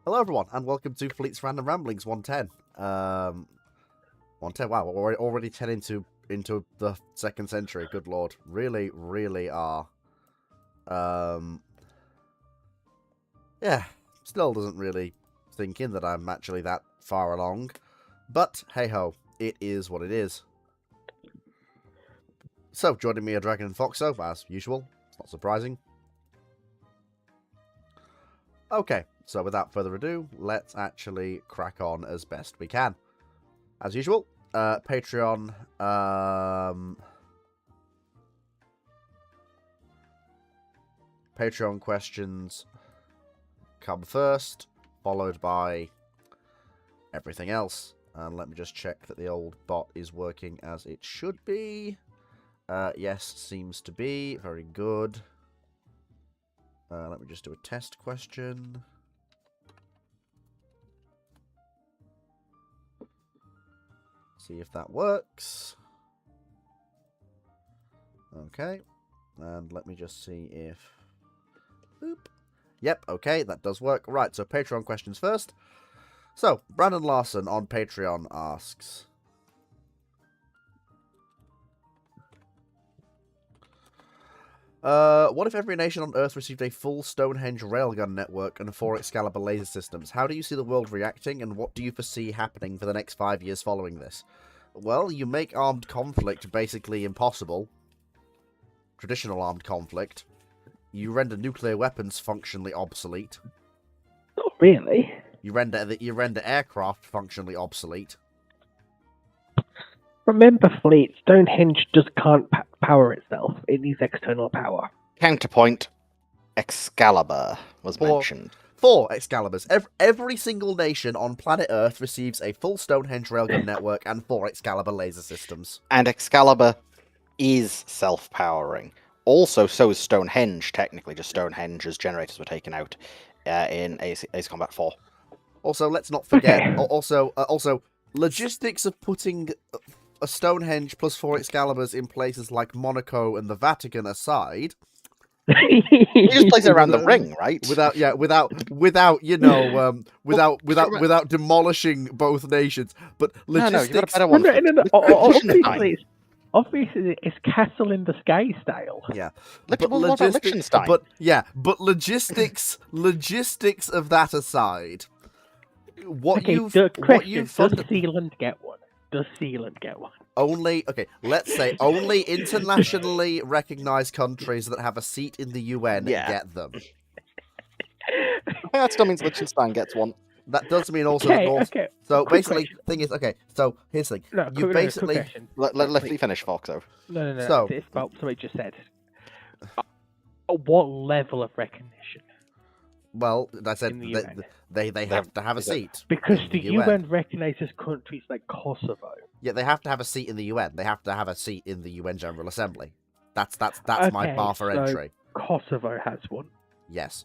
Hello, everyone, and welcome to Fleet's Random Ramblings 110. 110. Wow, we're already 10 into the 2nd century. Good lord, really are. Yeah, still doesn't really sink in that I'm actually that far along, but hey ho, it is what it is. So, joining me are Dragon and Foxo, as usual. It's not surprising. Okay, so without further ado, let's actually crack on as best we can. As usual, Patreon, Patreon questions come first, followed by everything else. And let me just check that the old bot is working as it should be. Yes, seems to be. Very good. Let me just do a test question. See if that works. Okay. And let me just see if... Boop. Yep, okay, that does work. Right, so Patreon questions first. So, Brandon Larson on Patreon asks... what if every nation on Earth received a full Stonehenge railgun network and 4 Excalibur laser systems? How do you see the world reacting, and what do you foresee happening for the next 5 years following this? Well, you make armed conflict basically impossible. Traditional armed conflict. You render nuclear weapons functionally obsolete. Not really. You render aircraft functionally obsolete. Remember, Fleet, Stonehenge just can't power itself. It needs external power. Counterpoint, Excalibur was mentioned. 4 Excaliburs. Every single nation on planet Earth receives a full Stonehenge railgun network and 4 Excalibur laser systems. And Excalibur is self-powering. Also, so is Stonehenge, technically. Just Stonehenge's generators were taken out in Ace Combat 4. Also, let's not forget, Okay. also, logistics of putting a Stonehenge plus 4 Excaliburs in places like Monaco and the Vatican aside... You just place it around the ring, right? Without demolishing both nations, but logistics. No, you got a better one. Obviously, it's Castle in the Sky style. Yeah, What about Liechtenstein? But logistics of that aside, what you've does Zealand get one? Does Zealand get one? Let's say only internationally recognized countries that have a seat in the UN get them. That still means Liechtenstein gets one. That does mean also that North... Okay. So Quick basically, question. thing is, okay, so here's the thing. No, You basically... quick question. Let me finish, Foxo. No. So- It's about something you just said. What level of recognition? Well, I said In the UN. they have to have a seat. Because in the UN recognizes countries like Kosovo. Yeah, they have to have a seat in the UN. They have to have a seat in the UN General Assembly. That's my bar for so entry. Kosovo has one, Yes.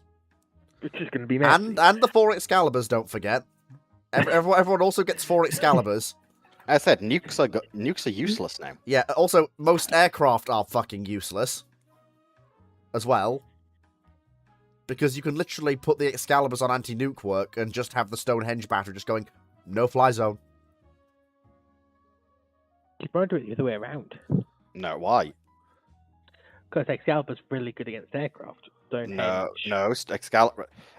which is going to be messy. And the 4 Excaliburs, don't forget. Everyone also gets 4 Excaliburs. As I said, nukes are useless now. Yeah, also, most aircraft are fucking useless. As well. Because you can literally put the Excaliburs on anti-nuke work and just have the Stonehenge battery just going, no-fly zone. You probably do it the other way around. No, why? Because Excalibur's really good against aircraft. No.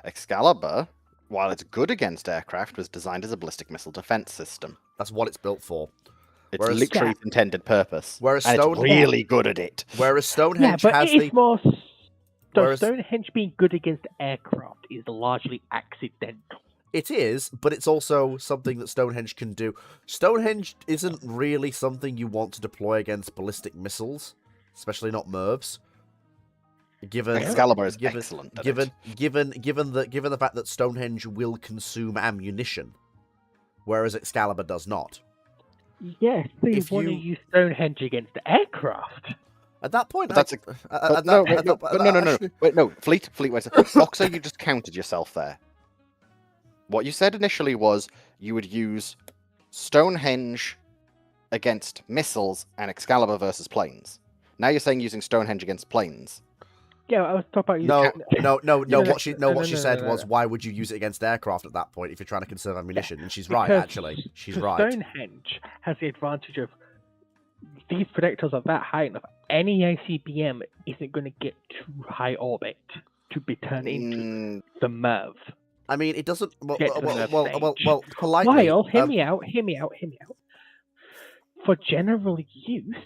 Excalibur, while it's good against aircraft, was designed as a ballistic missile defense system. That's what it's built for. It's literally its intended purpose. Whereas and it's really good at it. Whereas Stonehenge but has it's more... Whereas... Stonehenge being good against aircraft is largely accidental. It is, but it's also something that Stonehenge can do. Stonehenge isn't really something you want to deploy against ballistic missiles, especially not MIRVs. Excalibur is excellent. Given the fact that Stonehenge will consume ammunition, whereas Excalibur does not. Yes, so you want to use Stonehenge against aircraft. At that point, no. Wait, no. Fleet, wait. Foxer, you just counted yourself there. What you said initially was you would use Stonehenge against missiles and Excalibur versus planes. Now you're saying using Stonehenge against planes. Yeah, I was talking about No, using. no, no, no. No, What she no, what no, she no, said no, was, no. why would you use it against aircraft at that point if you're trying to conserve ammunition? And she's right, Because actually. She's because right. Stonehenge has the advantage of these projectiles are that high enough. Any ICBM isn't going to get too high orbit to be turned into the MIRV. I mean, it doesn't. Well, Get to the nerve well, politely. While, hear me out. For general use,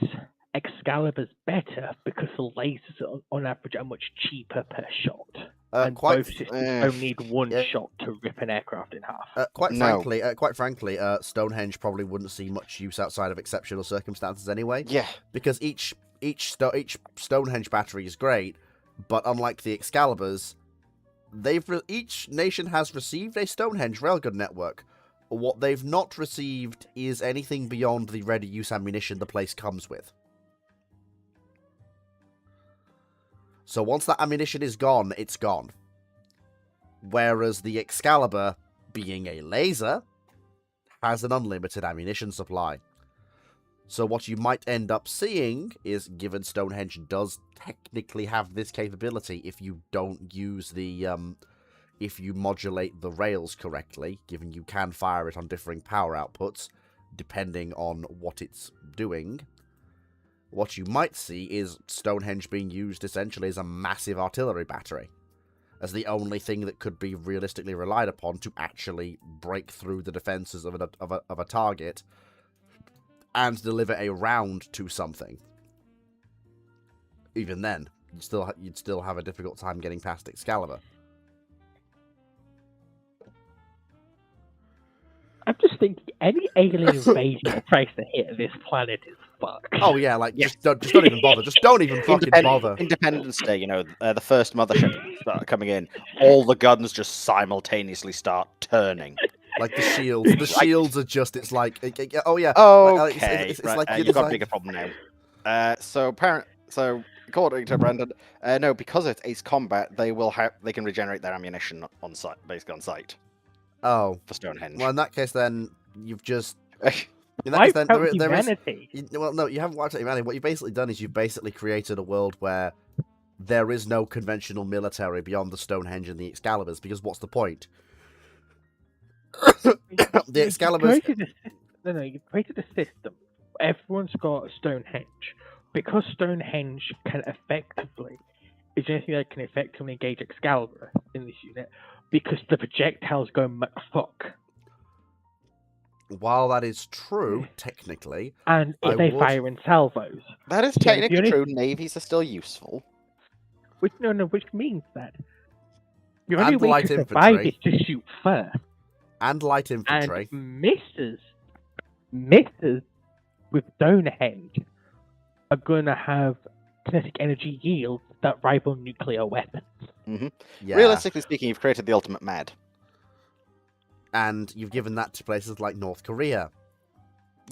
Excalibur's better because the lasers on average are much cheaper per shot. And quite both systems only need one shot to rip an aircraft in half. Quite frankly, Stonehenge probably wouldn't see much use outside of exceptional circumstances anyway. Yeah. Because each Stonehenge battery is great, but unlike the Excaliburs, each nation has received a Stonehenge railgun network. What they've not received is anything beyond the ready-use ammunition the place comes with. So once that ammunition is gone, it's gone. Whereas the Excalibur, being a laser, has an unlimited ammunition supply. So what you might end up seeing is, given Stonehenge does technically have this capability if you don't use the, if you modulate the rails correctly, given you can fire it on differing power outputs, depending on what it's doing, what you might see is Stonehenge being used essentially as a massive artillery battery, as the only thing that could be realistically relied upon to actually break through the defenses of a target and deliver a round to something. Even then, you'd still have a difficult time getting past Excalibur. I'm just thinking, any alien invasion that tries to hit this planet is fucked. Oh yeah, like just don't even bother. Just don't even fucking bother. Independence Day, the first mothership start coming in, all the guns just simultaneously start turning. Like the shields. The shields are just, it's like, oh yeah. Okay, it's like, you've got a bigger problem now. So according to Brandon, no, because it's Ace Combat, they can regenerate their ammunition on site, basically on site. Oh. For Stonehenge. Well, in that case, then you've just. In that Wiped case, then out there is. humanity. Well, no, you haven't wiped out humanity. What you've basically done is you've basically created a world where there is no conventional military beyond the Stonehenge and the Excaliburs, because what's the point? The Excaliburs. You created a system. Everyone's got Stonehenge. Because Stonehenge can effectively, is anything that can effectively engage Excalibur in this unit, because the projectiles go McFuck. While that is true, technically, and if they fire in salvos, that is technically true. Navies are still useful. Which means that your only way to survive is to shoot first. And light infantry. And misses with Stonehenge are going to have kinetic energy yields that rival nuclear weapons. Mm-hmm. Yeah. Realistically speaking, you've created the ultimate MAD. And you've given that to places like North Korea.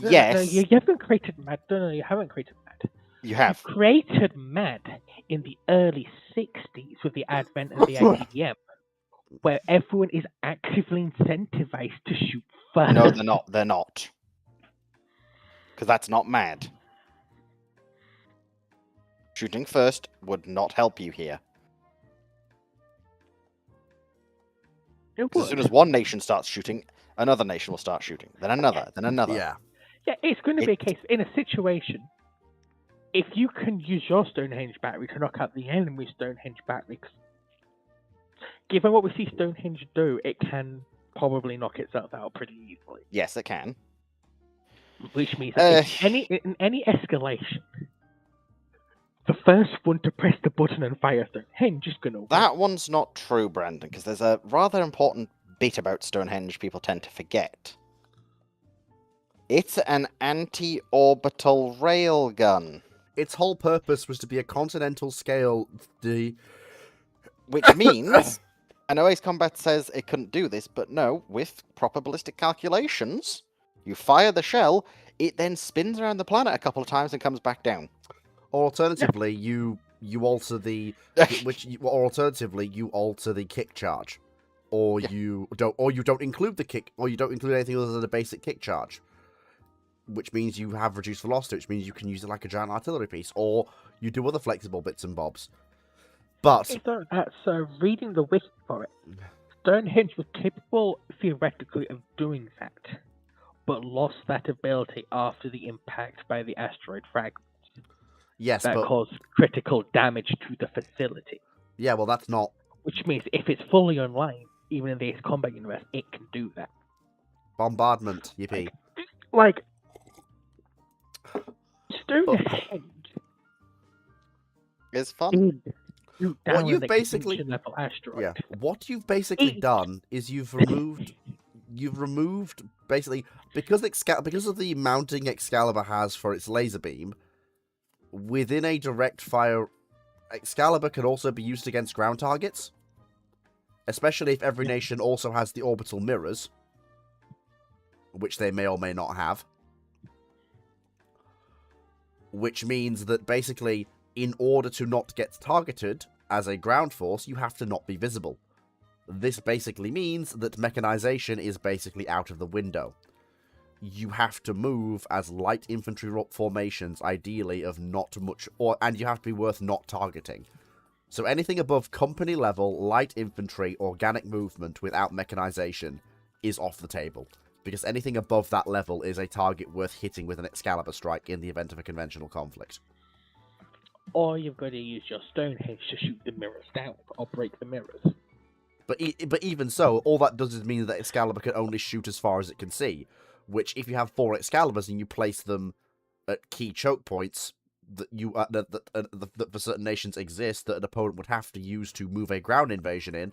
Yes. No, you haven't created MAD. No, you haven't created MAD. You have. You've created MAD in the early 60s with the advent of the ICBM, where everyone is actively incentivized to shoot first. No, they're not. They're not. Because that's not MAD. Shooting first would not help you here. As soon as one nation starts shooting, another nation will start shooting. Then another, then another. Yeah. Yeah, it's going to be a case in a situation. If you can use your Stonehenge battery to knock out the enemy Stonehenge battery, given what we see Stonehenge do, it can probably knock itself out pretty easily. Yes, it can. Which means that in any escalation, the first one to press the button and fire Stonehenge is going to win. That one's not true, Brandon, because there's a rather important bit about Stonehenge people tend to forget. It's an anti-orbital railgun. Its whole purpose was to be a continental scale. Which means, I know Ace Combat says it couldn't do this, but no, with proper ballistic calculations, you fire the shell, it then spins around the planet a couple of times and comes back down. Or alternatively, you alter the you alter the kick charge, or you don't include the kick, or you don't include anything other than a basic kick charge, which means you have reduced velocity, which means you can use it like a giant artillery piece, or you do other flexible bits and bobs. But So reading the wiki for it, Stonehenge was capable theoretically of doing that, but lost that ability after the impact by the asteroid fragments yes, that but caused critical damage to the facility. yeah, well, that's not Which means if it's fully online, even in the Ace Combat universe, it can do that. bombardment. Yippee! Like Stonehenge It's fun. did shoot What down you've an basically- extinction level asteroid. Yeah, what you've basically It- done is you've removed basically because of the mounting Excalibur has for its laser beam. Within a direct fire, Excalibur can also be used against ground targets, especially if every nation also has the orbital mirrors, which they may or may not have. Which means that basically, in order to not get targeted as a ground force, you have to not be visible. This basically means that mechanization is basically out of the window. You have to move as light infantry formations, ideally of not much, and you have to be worth not targeting. So anything above company level, light infantry, organic movement without mechanization is off the table. Because anything above that level is a target worth hitting with an Excalibur strike in the event of a conventional conflict. Or you've got to use your Stonehenge to shoot the mirrors down or break the mirrors. But even so, all that does is mean that Excalibur can only shoot as far as it can see. Which, if you have 4 Excaliburs and you place them at key choke points that that for certain nations exist that an opponent would have to use to move a ground invasion in,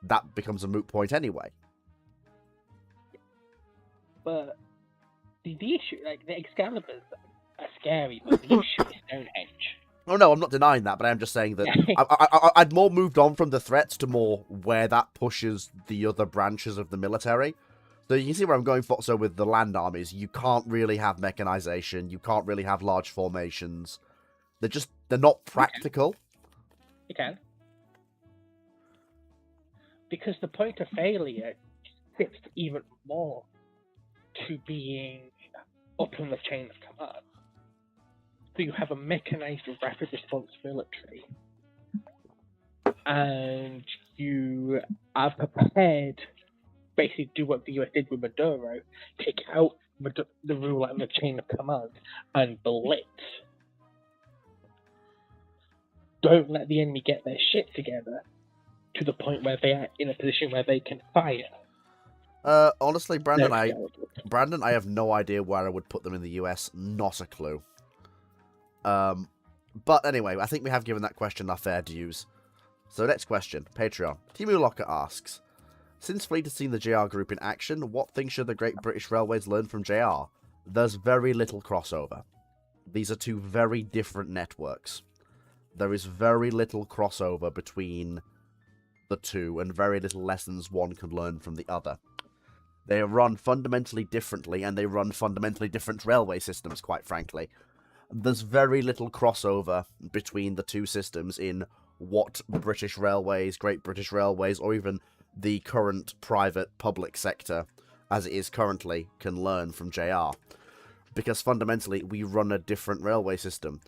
that becomes a moot point anyway. But the issue, like, the Excaliburs are scary, but the issue is Stonehenge. Oh no, I'm not denying that, but I'm just saying that I'd more moved on from the threats to more where that pushes the other branches of the military. So you can see where I'm going for. So with the land armies, you can't really have mechanization. You can't really have large formations. They're not practical. You can. Because the point of failure shifts even more to being up in the chain of command. So you have a mechanized rapid response military, and you are prepared, basically do what the US did with Maduro, take out the ruler and the chain of command and blitz. Don't let the enemy get their shit together to the point where they are in a position where they can fire. Honestly, Brandon, I have no idea where I would put them in the US. Not a clue. But anyway, I think we have given that question our fair dues. So next question, Patreon. Timu Locker asks, since Fleet has seen the JR group in action, what things should the Great British Railways learn from JR? There's very little crossover. These are two very different networks. There is very little crossover between the two, and very little lessons one can learn from the other. They run fundamentally differently, and they run fundamentally different railway systems, quite frankly. There's very little crossover between the two systems in what British Railways, Great British Railways, or even the current private public sector, as it is currently, can learn from JR. Because fundamentally, we run a different railway system.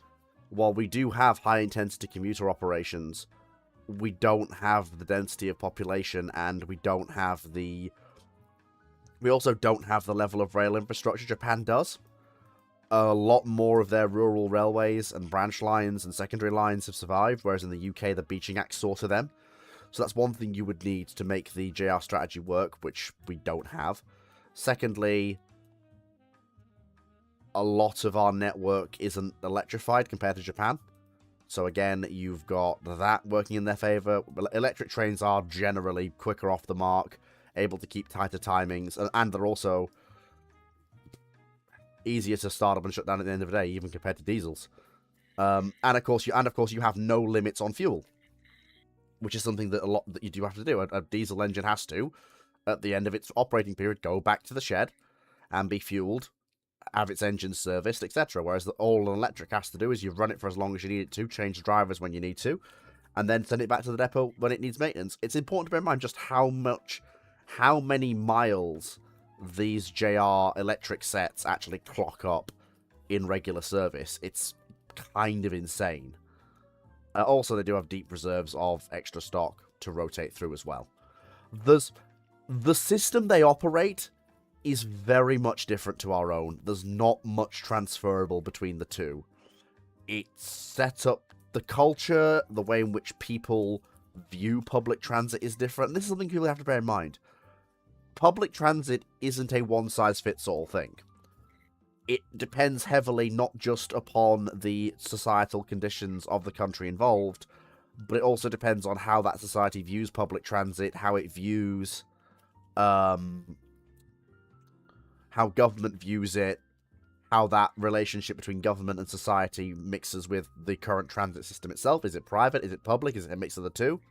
While we do have high-intensity commuter operations, we don't have the density of population, and we also don't have the level of rail infrastructure Japan does. A lot more of their rural railways and branch lines and secondary lines have survived, whereas in the UK, the Beeching Act saw to them. So that's one thing you would need to make the JR strategy work, which we don't have. Secondly, a lot of our network isn't electrified compared to Japan. So again, you've got that working in their favour. Electric trains are generally quicker off the mark, able to keep tighter timings, and they're also easier to start up and shut down at the end of the day, even compared to diesels. And of course, you have no limits on fuel, which is something that that you do have to do. A diesel engine has to, at the end of its operating period, go back to the shed and be fueled, have its engine serviced, etc. Whereas all an electric has to do is you run it for as long as you need it to, change the drivers when you need to, and then send it back to the depot when it needs maintenance. It's important to bear in mind just how many miles these JR electric sets actually clock up in regular service. It's kind of insane. Also, they do have deep reserves of extra stock to rotate through as well. The system they operate is very much different to our own. There's not much transferable between the two. It's set up, the culture, the way in which people view public transit is different. And this is something you really have to bear in mind. Public transit isn't a one-size-fits-all thing. It depends heavily not just upon the societal conditions of the country involved, but it also depends on how that society views public transit, how it views how government views it, how that relationship between government and society mixes with the current transit system itself. Is it private? Is it public? Is it a mix of the two?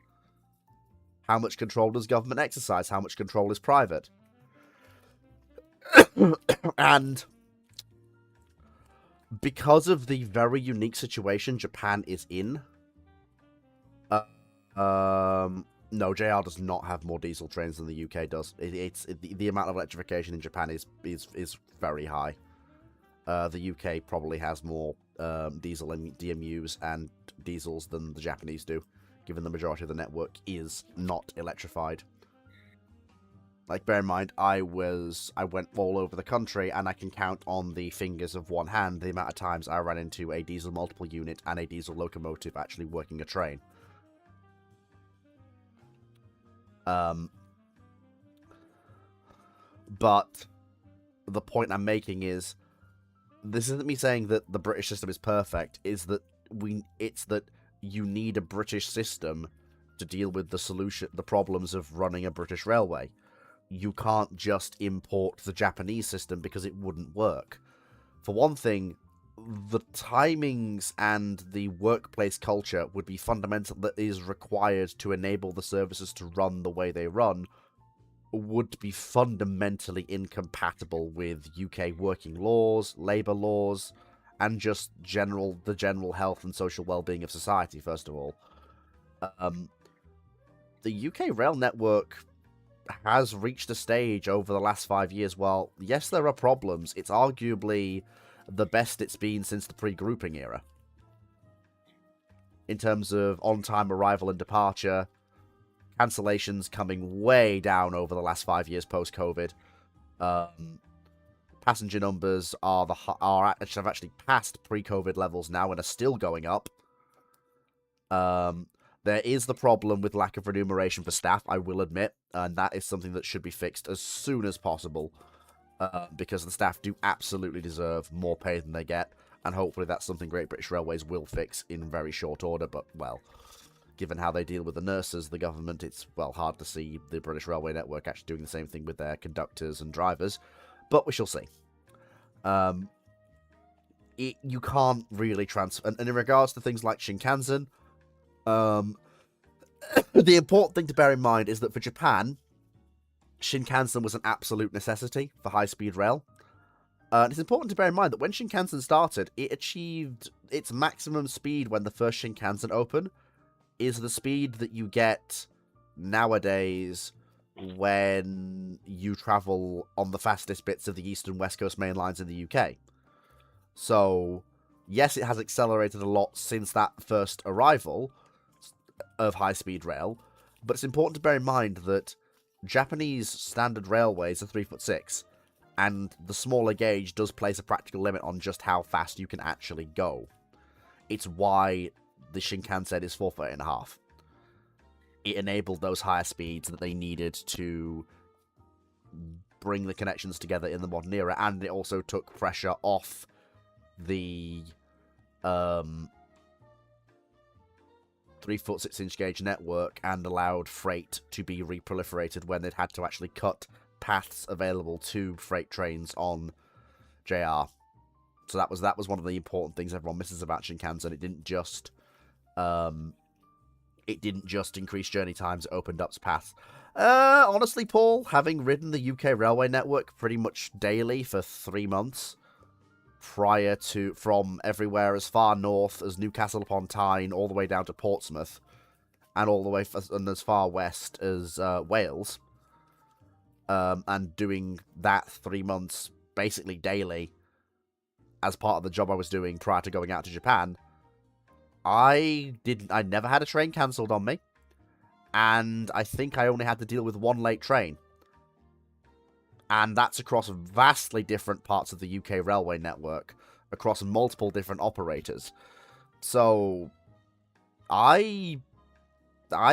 How much control does government exercise? How much control is private? And because of the very unique situation Japan is in, no, JR does not have more diesel trains than the UK does. The amount of electrification in Japan is very high. The UK probably has more diesel and DMUs and diesels than the Japanese do, given the majority of the network is not electrified. Like, bear in mind, I went all over the country, and I can count on the fingers of one hand the amount of times I ran into a diesel multiple unit and a diesel locomotive actually working a train. But the point I'm making is, this isn't me saying that the British system is perfect, it's that you need a British system to deal with the problems of running a British railway. You can't just import the Japanese system because it wouldn't work. For one thing, the timings and the workplace culture would be fundamental that is required to enable the services to run the way they run would be fundamentally incompatible with UK working laws, labour laws, and just the general health and social well-being of society, first of all. The UK rail network has reached a stage over the last 5 years. While, yes, there are problems, it's arguably the best it's been since the pre-grouping era. In terms of on-time arrival and departure, cancellations coming way down over the last 5 years post-COVID. Passenger numbers have actually passed pre-COVID levels now and are still going up. There is the problem with lack of remuneration for staff, I will admit, and that is something that should be fixed as soon as possible, because the staff do absolutely deserve more pay than they get, and hopefully that's something Great British Railways will fix in very short order, but, well, given how they deal with the nurses, the government, it's, well, hard to see the British Railway Network actually doing the same thing with their conductors and drivers, but we shall see. You can't really transfer, and in regards to things like Shinkansen, the important thing to bear in mind is that for Japan, Shinkansen was an absolute necessity for high-speed rail. And it's important to bear in mind that when Shinkansen started, it achieved its maximum speed when the first Shinkansen opened, is the speed that you get nowadays when you travel on the fastest bits of the East and West Coast main lines in the UK. So, yes, it has accelerated a lot since that first arrival of high-speed rail, but it's important to bear in mind that Japanese standard railways are 3'6", and the smaller gauge does place a practical limit on just how fast you can actually go. It's why the Shinkansen is 4'8.5". It enabled those higher speeds that they needed to bring the connections together in the modern era, and it also took pressure off the 3'6" gauge network and allowed freight to be reproliferated when they'd had to actually cut paths available to freight trains on JR. So that was one of the important things everyone misses about Shinkansen. It didn't just increase journey times, it opened up paths. Honestly, Paul, having ridden the UK railway network pretty much daily for 3 months, from everywhere as far north as Newcastle upon Tyne, all the way down to Portsmouth, and all the way and as far west as Wales, and doing that 3 months basically daily as part of the job I was doing prior to going out to Japan, I never had a train cancelled on me, and I think I only had to deal with one late train. And that's across vastly different parts of the UK railway network, across multiple different operators. So, I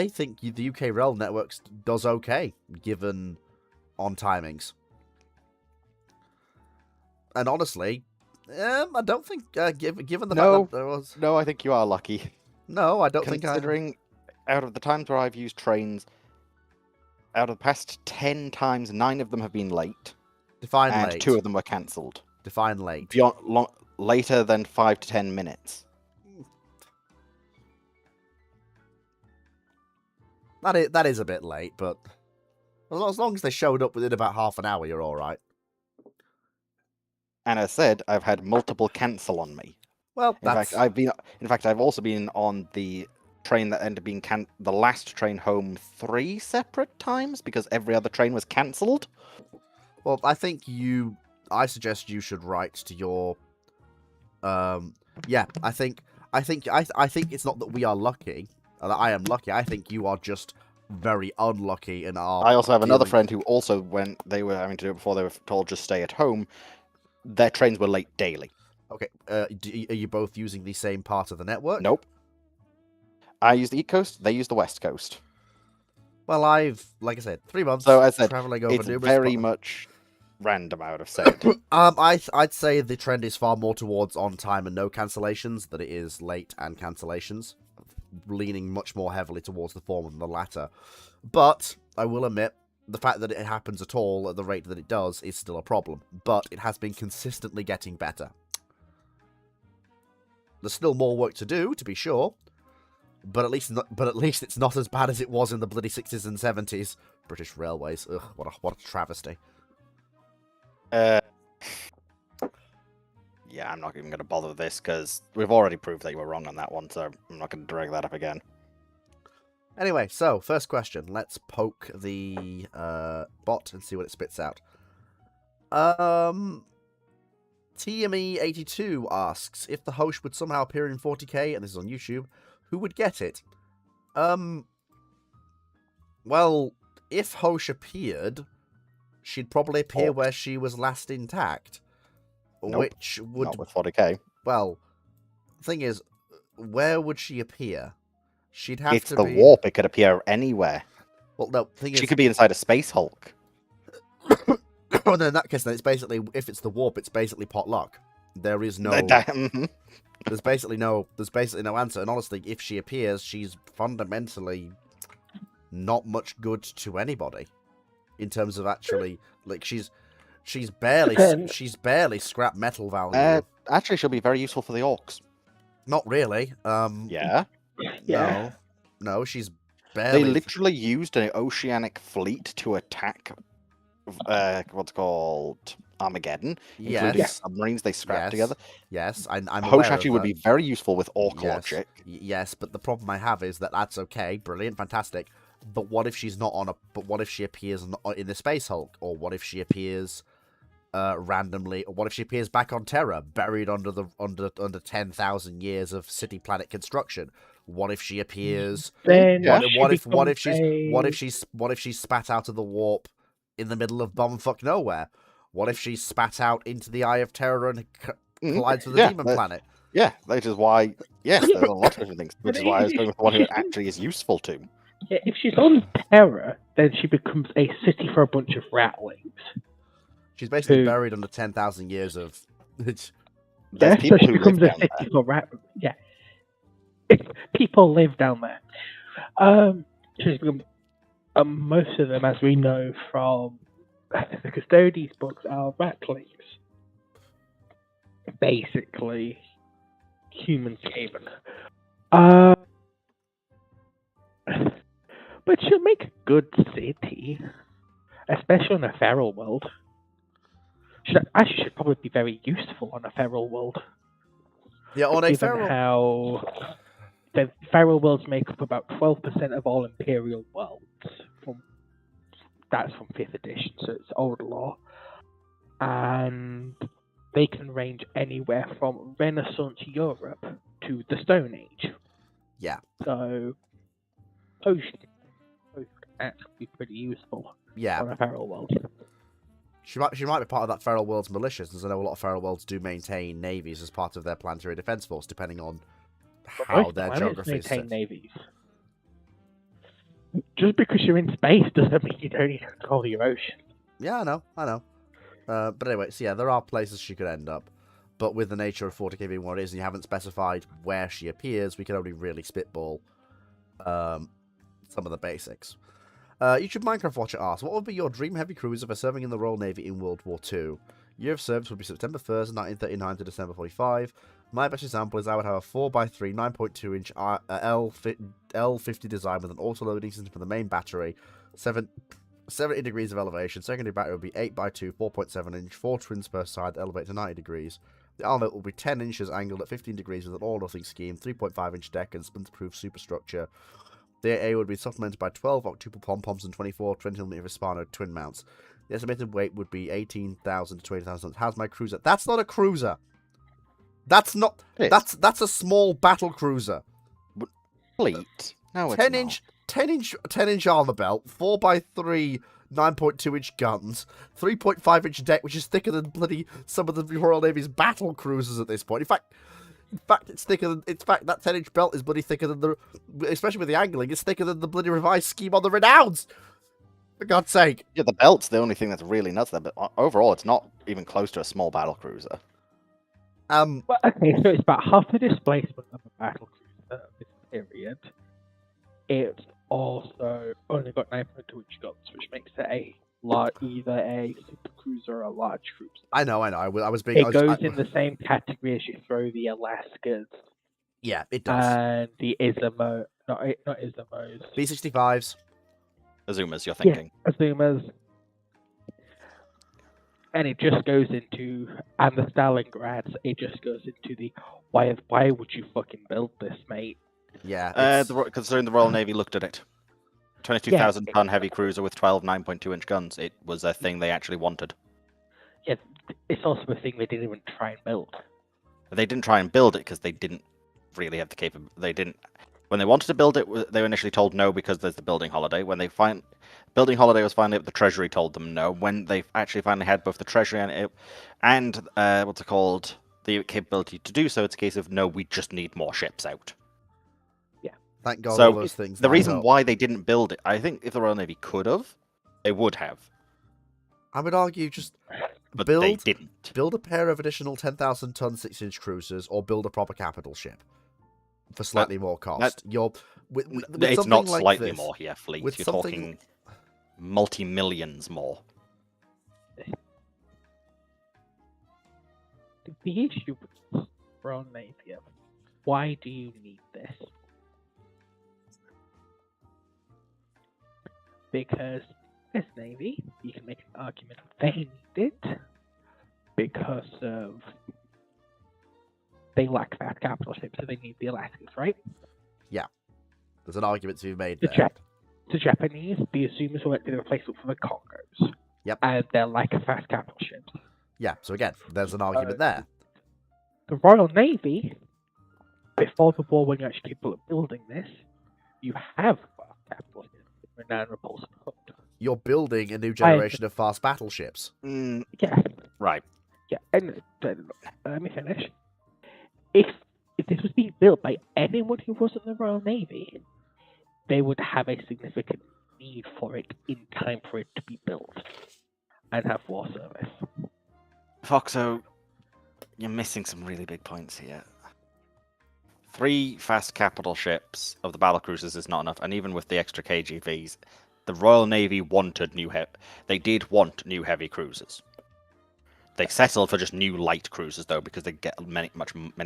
think the UK rail network does okay, given on timings. And honestly, I don't think, given the fact that there was... No, I think you are lucky. No, I don't think I... Considering out of the times where I've used trains, out of the past 10 times, 9 of them have been late. Define and late. 2 of them were cancelled. Define late. Later than 5 to 10 minutes. That is a bit late, but as long as they showed up within about half an hour, you're all right. And as said, I've had multiple cancel on me. Well, In fact, I've also been on the train that ended up being the last train home 3 separate times because every other train was cancelled. Well, I suggest you should write to your. Yeah, I think it's not that we are lucky, that I am lucky. I think you are just very unlucky in our. I also have another friend who also, when they were having to do it before they were told just stay at home, their trains were late daily. Okay, are you both using the same part of the network? Nope. I use the East Coast, they use the West Coast. Well, like I said, 3 months. So as I said, traveling over it's numerous very much random, I would have said. I'd say the trend is far more towards on time and no cancellations than it is late and cancellations, leaning much more heavily towards the former than the latter. But I will admit, the fact that it happens at all at the rate that it does is still a problem. But it has been consistently getting better. There's still more work to do, to be sure, but at least it's not as bad as it was in the bloody 60s and 70s. British Railways, ugh, what a travesty. Yeah, I'm not even going to bother with this because we've already proved that you were wrong on that one, so I'm not going to drag that up again. Anyway, so first question. Let's poke the bot and see what it spits out. TME82 asks, if the host would somehow appear in 40k, and this is on YouTube, who would get it? Well, if Hosh appeared, she'd probably appear where she was last intact. Nope, which would... Not with 40k. Well, the thing is, where would she appear? She'd have It's to the be... warp, it could appear anywhere. Well, no, thing is... She could be inside a Space Hulk. Well, no, in that case, then it's basically, if it's the warp, it's basically potluck. There is no... There's basically no answer. And honestly, if she appears, she's fundamentally not much good to anybody. In terms of actually, like, she's barely scrap metal value. Actually, she'll be very useful for the orcs. Not really. Yeah. Yeah. No, she's barely... They literally used an oceanic fleet to attack what's called Armageddon, including submarines they scrapped together. Yes, I'm aware Hosh of actually would that. be very useful with orc logic. Yes, but the problem I have is that's okay, brilliant, fantastic. But what if she's not on a? But what if she appears in the Space Hulk, or what if she appears randomly, or what if she appears back on Terra, buried under 10,000 years of city planet construction? What if she appears? Then What if she's spat out of the warp in the middle of bumfuck nowhere? What if she's spat out into the Eye of Terror and collides with the demon planet? Yeah, that is why. Yes, there's a lot of different things, which is why I was going with the one who it actually is useful to. Yeah, if she's on Terra, then she becomes a city for a bunch of ratlings. She's basically buried under 10,000 years of... So she becomes a city for ratlings. Yeah. People live down there. She's become... most of them, as we know from the Custodies books, are ratlings. Basically, humans haven. But she'll make a good city, especially on a feral world. Should probably be very useful on a feral world. Yeah, on a feral... how the feral worlds make up about 12% of all Imperial worlds. That's from 5th edition, so it's old law. And they can range anywhere from Renaissance Europe to the Stone Age. Yeah. So those can actually be pretty useful Yeah. on a feral world. She might be part of that Feral World's militias, as I know a lot of Feral Worlds do maintain navies as part of their planetary defense force, depending on But how most their planets geography is maintain set. navies. Just because you're in space doesn't mean you don't need to control your ocean. Yeah, I know. But anyway, so yeah, there are places she could end up. But with the nature of 40k being what it is, and you haven't specified where she appears, we can only really spitball some of the basics. YouTube Minecraft Watcher asks, what would be your dream heavy cruiser for serving in the Royal Navy in World War II? Year of service would be September 1st, 1939 to December 45. My best example is I would have a 4x3 9.2 inch L50 design with an auto-loading system for the main battery, 70 degrees of elevation. Secondary battery would be 8x2 4.7 inch, 4 twins per side, elevate to 90 degrees. The armament will be 10 inches angled at 15 degrees with an all-nothing scheme, 3.5 inch deck and splinter-proof superstructure. The AA would be supplemented by 12 octuple pom-poms and 24 20mm Hispano twin mounts. The estimated weight would be 18,000 to 20,000 tons. How's my cruiser? That's not a cruiser! That's not... That's a small battle cruiser. Fleet? No, it's 10 not. 10 inch armor belt, 4x3 9.2 inch guns, 3.5 inch deck, which is thicker than bloody some of the Royal Navy's battle cruisers at this point. In fact, it's thicker than. In fact, that 10 inch belt is bloody thicker than the. Especially with the angling, it's thicker than the bloody revised scheme on the Renowns! For God's sake. Yeah, the belt's the only thing that's really nuts there, but overall, it's not even close to a small battle cruiser. Well, okay, so it's about half the displacement of a battle cruiser at this period. It's also only got 9.2 inch guns, which makes it either a super cruiser or a large cruiser. I know. I was being. It goes in the same category as you throw the Alaskas. Yeah, it does. And the Izumo, not Izumos. B-65s. Azumas, you're thinking. Yeah, Azumas. And it just goes into, and the Stalingrads, it just goes into the, why would you fucking build this, mate? Yeah. Considering the Royal Navy looked at it. 22,000 ton heavy cruiser with 12 9.2 inch guns. It was a thing they actually wanted. Yeah, it's also a thing they didn't even try and build. They didn't try and build it because they didn't really have the capability. They didn't. When they wanted to build it, they were initially told no because there's the building holiday. When they building holiday was finally up, the Treasury told them no. When they actually finally had both the Treasury and what's it called, the capability to do so, it's a case of no, we just need more ships out. Thank God So all those things. The reason up. why they didn't build it, I think if the Royal Navy could have, they would have. I would argue just But they didn't. build a pair of additional 10,000 ton 6-inch cruisers, or build a proper capital ship for slightly more cost. It's not like slightly this, more here, Fleet. with You're something- talking multi-millions more. The issue with Royal Navy, why do you need this? Because this Navy, you can make an argument they need it because of they lack fast capital ships, so they need the Alaskas, right? There's an argument to be made The there. The Japanese, the Azumers were the replacement for the Congos. Yep. And they're like a fast capital ships. Yeah, so again, there's an argument there. The Royal Navy, before the war, when you're actually capable of building this, you have fast capital ships. Renowned repulsive hooked. You're building a new generation of fast battleships. Yeah. Right. Yeah, and let me finish. If this was being built by anyone who wasn't the Royal Navy, they would have a significant need for it in time for it to be built and have war service. Foxo, you're missing some really big points here. 3 fast capital ships of the battle cruisers is not enough, and even with the extra KGVs, the Royal Navy wanted They did want new heavy cruisers. They settled for just new light cruisers, though, because they get many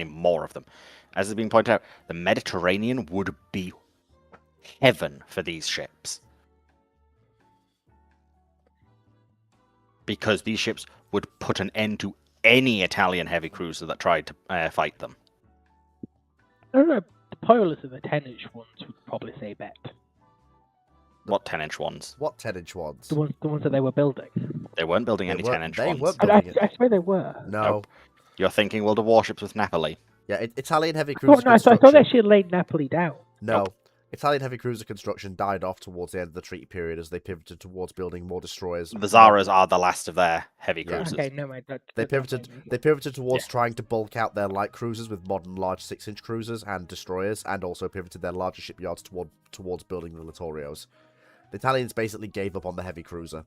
more of them. As has been pointed out, the Mediterranean would be heaven for these ships. Because these ships would put an end to any Italian heavy cruiser that tried to fight them. I don't know, the Polas and the 10-inch ones would probably say bet. What 10-inch ones? What 10-inch ones? The ones that they were building. They weren't building They any weren't- 10-inch they ones. weren't I building it. swear they were. No. Nope. You're thinking World of Warships with Napoli. Yeah, Italian heavy Oh, cruiser no, I construction. thought they actually laid Napoli down. No. Nope. Italian heavy cruiser construction died off towards the end of the treaty period as they pivoted towards building more destroyers. The Zaras are the last of their heavy Yeah. cruisers. Okay, no, my They pivoted towards trying to bulk out their light cruisers with modern large 6-inch cruisers and destroyers, and also pivoted their larger shipyards towards building the Littorios. The Italians basically gave up on the heavy cruiser.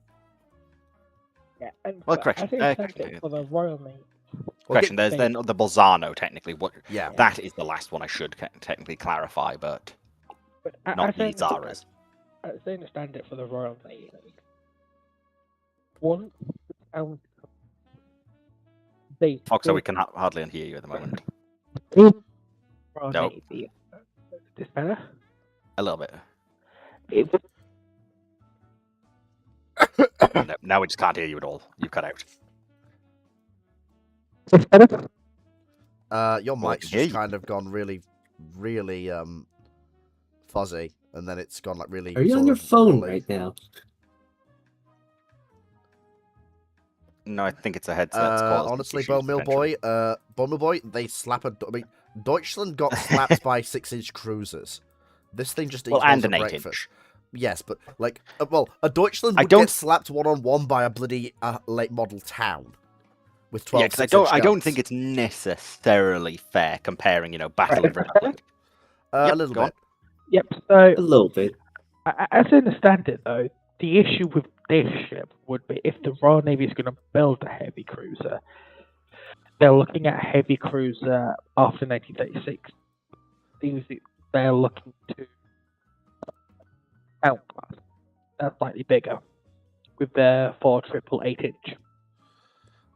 Yeah, and Well, I correction. think it's for the Royal Navy. Correction. There's then the Bolzano, technically. Yeah. That is the last one I should technically clarify, but But not the Zaras. As I understand it, for the Royal Navy, one, Fox, we can hardly unhear you at the moment. Royal Nope. Navy. Is this better? A little bit. It No, now we just can't hear you at all. You've cut out. was better? Your Well, I mic's can hear just you. kind of gone really fuzzy, and then it's gone like really. Are you sort on your of phone wobbly. right now? No, I think it's a headset. It's caused Honestly, issues, Bone Mill potentially. Boy, they slap a. I mean, Deutschland got slapped by 6-inch cruisers. This thing just eats Well, and lots of an breakfast. 8-inch. Yes, but like, a Deutschland I would don't- get slapped 1-on-1 by a bloody late model town with 12. Yeah, because I don't think it's necessarily fair comparing, Battle of Republic. a Yep, little go on. bit. Yep. So, A little bit. as I understand it, though, the issue with this ship would be if the Royal Navy is going to build a heavy cruiser, they're looking at a heavy cruiser after 1936. They're looking to Town class. That's slightly bigger, with their 4 triple 8-inch.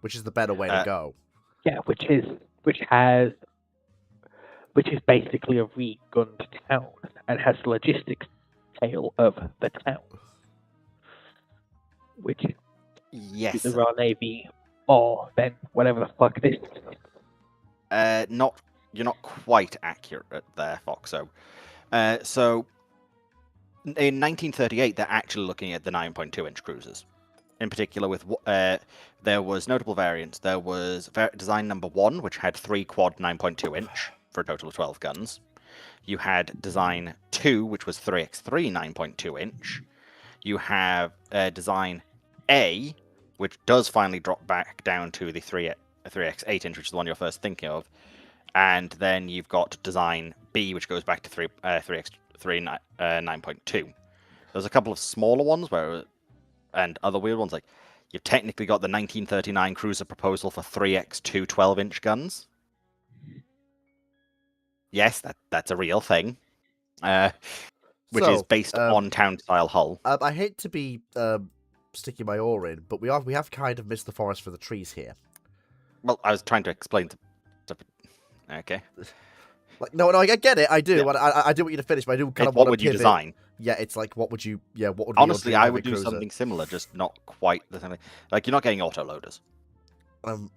Which is the better way to go. Yeah, which is basically a re-gunned town and has the logistics tail of the town, which is Yes. the Royal Navy or then whatever the fuck this is. You're not quite accurate there, Foxo. So in 1938, they're actually looking at the 9.2-inch cruisers. In particular, with there was notable variants. There was design number 1, which had 3 quad 9.2-inch for a total of 12 guns. You had design 2, which was 3x3 9.2-inch. You have design A, which does finally drop back down to the 3x 8-inch, which is the one you're first thinking of. And then you've got design B, which goes back to 3x3 9.2. There's a couple of smaller ones and other weird ones, like you've technically got the 1939 cruiser proposal for 3x2 12-inch guns. Yes, that's a real thing, which is based on town-style hull. I hate to be sticking my oar in, but we have kind of missed the forest for the trees here. Well, I was trying to explain. Okay. Like no, I get it. I do. Yeah. I do want you to finish, but I do kind of What want would to you pivot. design? Yeah, it's like what would you? Yeah, what would? Honestly, be your I dream would heavy do cruiser? something similar, just not quite the same. Like you're not getting autoloaders.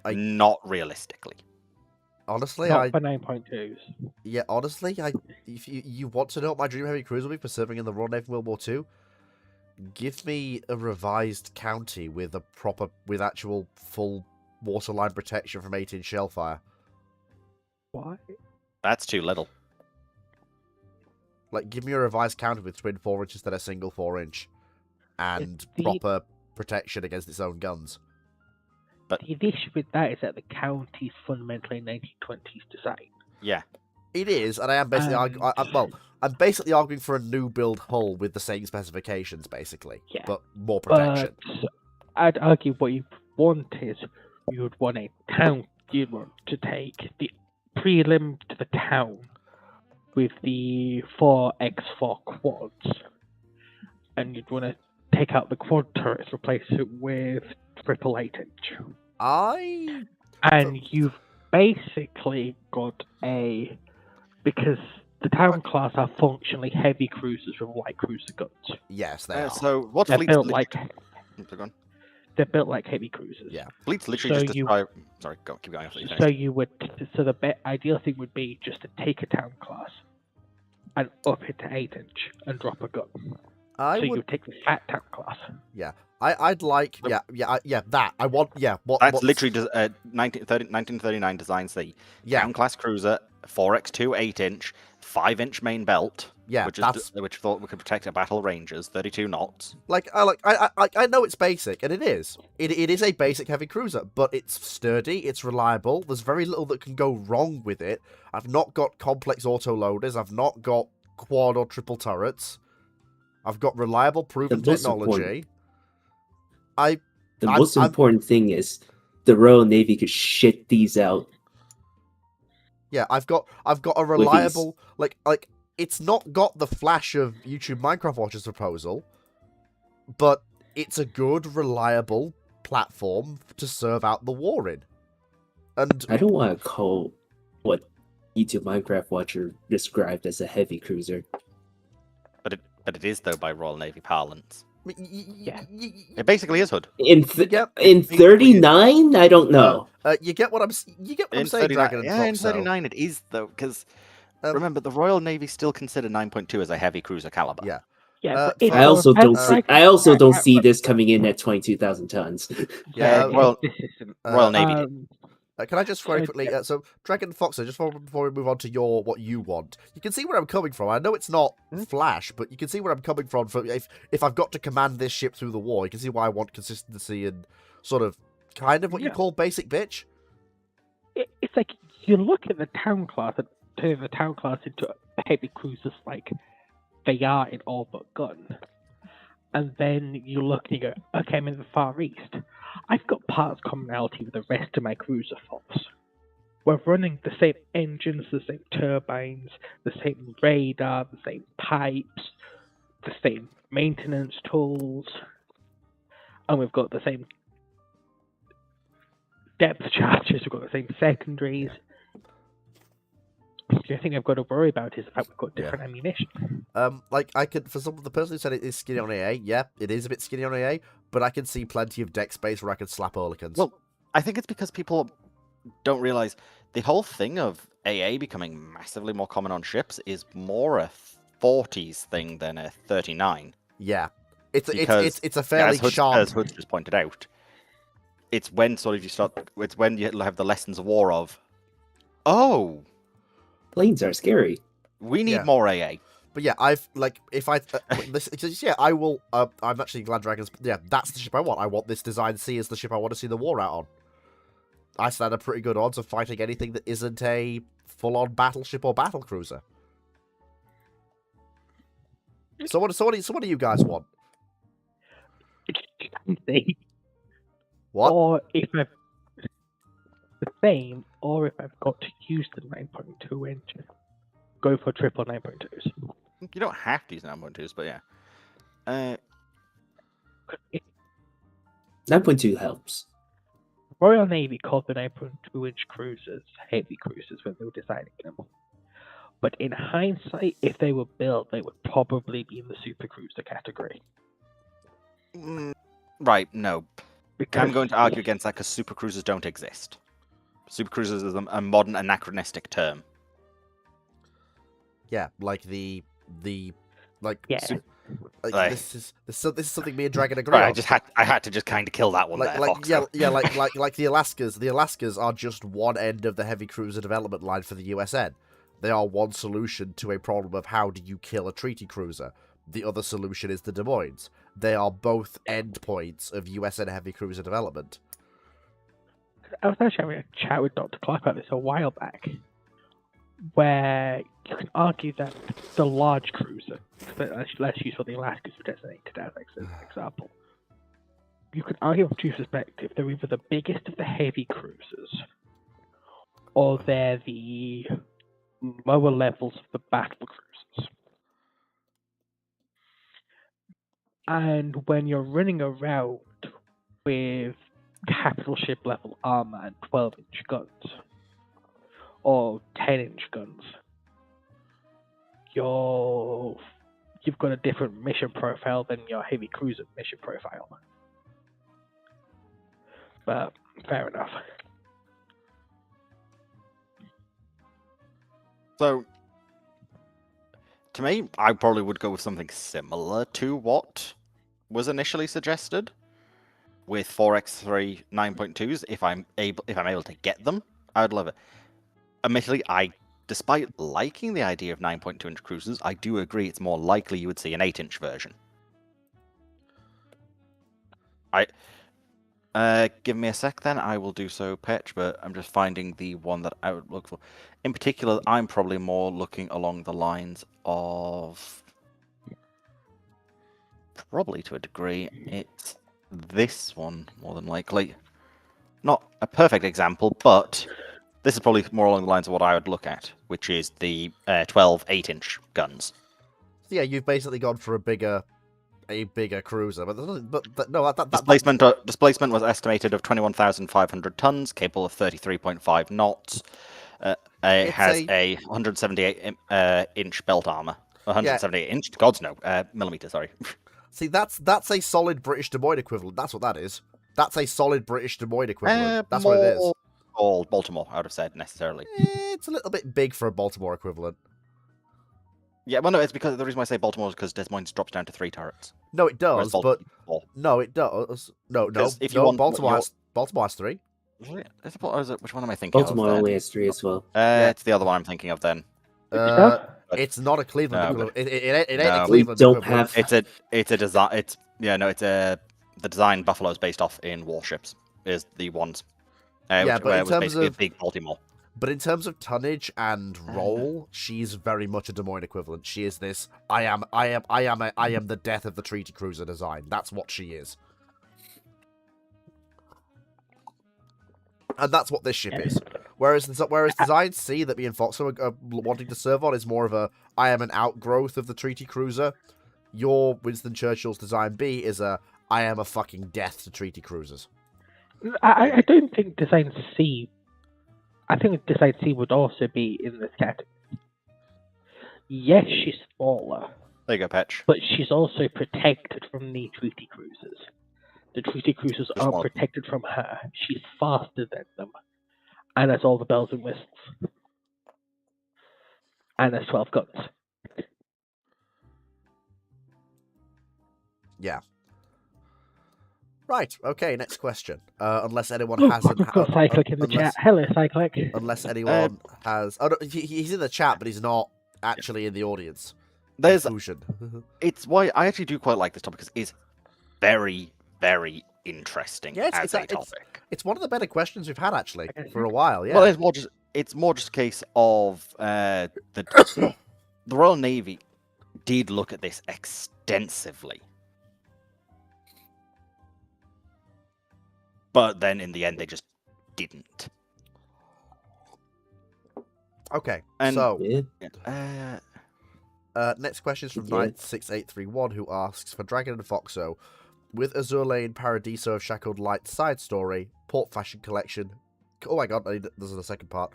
Not realistically. Honestly, Not for 9.2s. Yeah, honestly, if you want to know what my dream heavy cruiser will be for serving in the Royal Navy in World War II, give me a revised county with actual full waterline protection from 18 shellfire. Why? That's too little. Like, give me a revised county with twin 4-inch instead of single 4-inch, and The- proper protection against its own guns. The issue with that is that the county's fundamentally 1920s design. Yeah. It is, and I am basically I'm basically arguing for a new build hull with the same specifications, basically, Yeah. but more protection. But I'd argue what you want is you would want a town. You'd want to take the prelim to the town with the 4x4 quads, and you'd want to take out the quad turrets, replace it with triple 8-inch. And you've basically got because the town class are functionally heavy cruisers with light cruiser guns. Yes, they are. So what They're fleets? built like Go on. they're built like heavy cruisers. Yeah. Fleets literally So just you- describe. Sorry, keep going. After you So finish. you would. So the ideal thing would be just to take a town class and up it to 8-inch and drop a gun. I So would. you take the fat tank class. Yeah. I'd like. That. I want. Yeah. That's literally 1939 designs the Yeah. town class cruiser, 4x2 8-inch, 5-inch main belt, Yeah. which thought we could protect at battle ranges, 32 knots. I know it's basic, and it is. It is a basic heavy cruiser, but it's sturdy, it's reliable. There's very little that can go wrong with it. I've not got complex auto loaders. I've not got quad or triple turrets. I've got reliable, proven technology. The most important thing is the Royal Navy could shit these out. Yeah, I've got a reliable like it's not got the flash of YouTube Minecraft Watch's proposal, but it's a good, reliable platform to serve out the war in. And I don't want to call what YouTube Minecraft Watcher described as a heavy cruiser. But it is, though, by Royal Navy parlance. Yeah. It basically is Hood. In 39, I don't know. You get what I'm saying, Dragon and Fox, in 39 it is, though, because remember, the Royal Navy still consider 9.2 as a heavy cruiser caliber. Yeah. Yeah, I also don't see this coming in at 22,000 tons. Yeah, Royal Navy. Can I just very quickly? So, Dragon and Fox, just before we move on to what you want, you can see where I'm coming from. I know it's not Flash, but you can see where I'm coming from. If I've got to command this ship through the war, you can see why I want consistency and sort of kind of what you call basic bitch. It's like you look at the town class and turn the town class into heavy cruisers like they are in all but gun. And then you look and you go, okay, I'm in the Far East. I've got parts commonality with the rest of my cruiser force. We're running the same engines, the same turbines, the same radar, the same pipes, the same maintenance tools, and we've got the same depth charges, we've got the same secondaries. The only thing I've got to worry about is the fact we've got different ammunition. I could, for some of the person who said it is skinny on AA, yeah, it is a bit skinny on AA, but I can see plenty of deck space where I could slap Oerlikons. Well, I think it's because people don't realize the whole thing of AA becoming massively more common on ships is more a 40s thing than a 39. Yeah, it's a fairly as Hood just pointed out. It's when it's when you have the lessons of war of, planes are scary. We need more AA. But yeah, I will. I'm actually glad Dragons. Yeah, that's the ship I want. I want this design C as the ship I want to see the war out on. I stand a pretty good odds of fighting anything that isn't a full-on battleship or battlecruiser. So what do you guys want? What? Or if I've the same, or if I've got to use the 9.2 engine, go for triple 9.2s. You don't have to use 9.2s, but yeah. 9.2 helps. Royal Navy called the 9.2-inch cruisers heavy cruisers when they were designing them. But in hindsight, if they were built, they would probably be in the super cruiser category. Right, no. Because, I'm going to argue against that because super cruisers don't exist. Super cruisers is a modern anachronistic term. Yeah, like this is something me and Dragon agree on. I had to just kind of kill that one like the Alaskas. The Alaskas are just one end of the heavy cruiser development line for the USN. They are one solution to a problem of how do you kill a treaty cruiser. The other solution is the Des Moines. They are both endpoints of USN heavy cruiser development. I was actually having a chat with Dr. Clark about this a while back, where you can argue that the large cruiser, let's use for the Alaskas for designated as an example, you can argue from two perspectives. They're either the biggest of the heavy cruisers, or they're the lower levels of the battle cruisers. And when you're running around with capital ship level armor and 12-inch guns, or 10-inch guns, you've got a different mission profile than your heavy cruiser mission profile. But fair enough. So To me, I probably would go with something similar to what was initially suggested, with 4x3 9.2s. If I'm able to get them, I would love it. Admittedly, despite liking the idea of 9.2-inch cruisers, I do agree it's more likely you would see an 8-inch version. Give me a sec then, I will do so, Petch, but I'm just finding the one that I would look for. In particular, I'm probably more looking along the lines of... Probably to a degree, it's this one, more than likely. Not a perfect example, but this is probably more along the lines of what I would look at, which is the 12 8-inch guns. So yeah, you've basically gone for a bigger cruiser, but no, Displacement was estimated of 21,500 tons, capable of 33.5 knots. It has a 178-inch belt armor. 178-inch? Gods no, millimeter. Sorry. See, that's a solid British Des Moines equivalent. That's what that is. That's a solid British Des Moines equivalent. That's what it is. Or Baltimore, I would have said necessarily. It's a little bit big for a Baltimore equivalent. Yeah, well, no, it's because the reason why I say Baltimore is because Des Moines drops down to 3 turrets. No, it does, but no, it does. No, if you want Baltimore has 3. Which one am I thinking of? Baltimore only has 3 as well. It's the other one I'm thinking of then. It's not a Cleveland equivalent. It ain't a Cleveland equivalent. It's a design. The design Buffalo's based off in warships is the ones. But in terms of big Baltimore. But in terms of tonnage and role, she's very much a Des Moines equivalent. She is this. I am the death of the treaty cruiser design. That's what she is. And that's what this ship is. Whereas Design C that me and Fox are wanting to serve on is more of a I am an outgrowth of the treaty cruiser. Your Winston Churchill's Design B is a I am a fucking death to treaty cruisers. I don't think Design C. I think Design C would also be in this category. Yes, she's smaller. There you go, Patch. But she's also protected from the treaty cruisers. The treaty cruisers aren't protected from her. She's faster than them. And has all the bells and whistles. And has 12 guns. Yeah. Right, okay, next question. Unless anyone hasn't... We've got Cyclic in the chat. Hello, Cyclic. Unless anyone has... Oh, no, he's in the chat, but he's not actually in the audience. It's why I actually do quite like this topic, because it's very, very interesting as a topic. It's one of the better questions we've had, actually, for a while, yeah. Well, it's more just a case of the Royal Navy did look at this extensively. But then in the end, they just didn't. Okay, next question is from Knight6831, who asks, for Dragon and Foxo, with Azur Lane Paradiso of Shackled Light side story, Port Fashion Collection... Oh my god, this is the second part.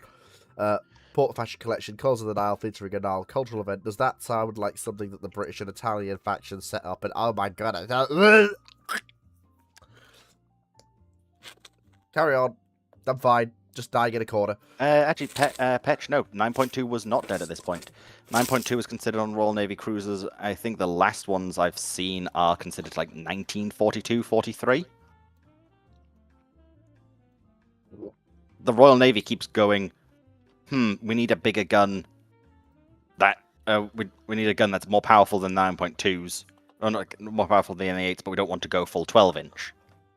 Port Fashion Collection, Calls of the Nile, featuring a Nile cultural event. Does that sound like something that the British and Italian factions set up? And oh my god, carry on. I'm fine. Just dying in a corner. Actually, Petch, no. 9.2 was not dead at this point. 9.2 was considered on Royal Navy cruisers. I think the last ones I've seen are considered like 1942, 43. The Royal Navy keeps going, we need a bigger gun. We need a gun that's more powerful than 9.2s. Or not more powerful than the 8s, but we don't want to go full 12-inch.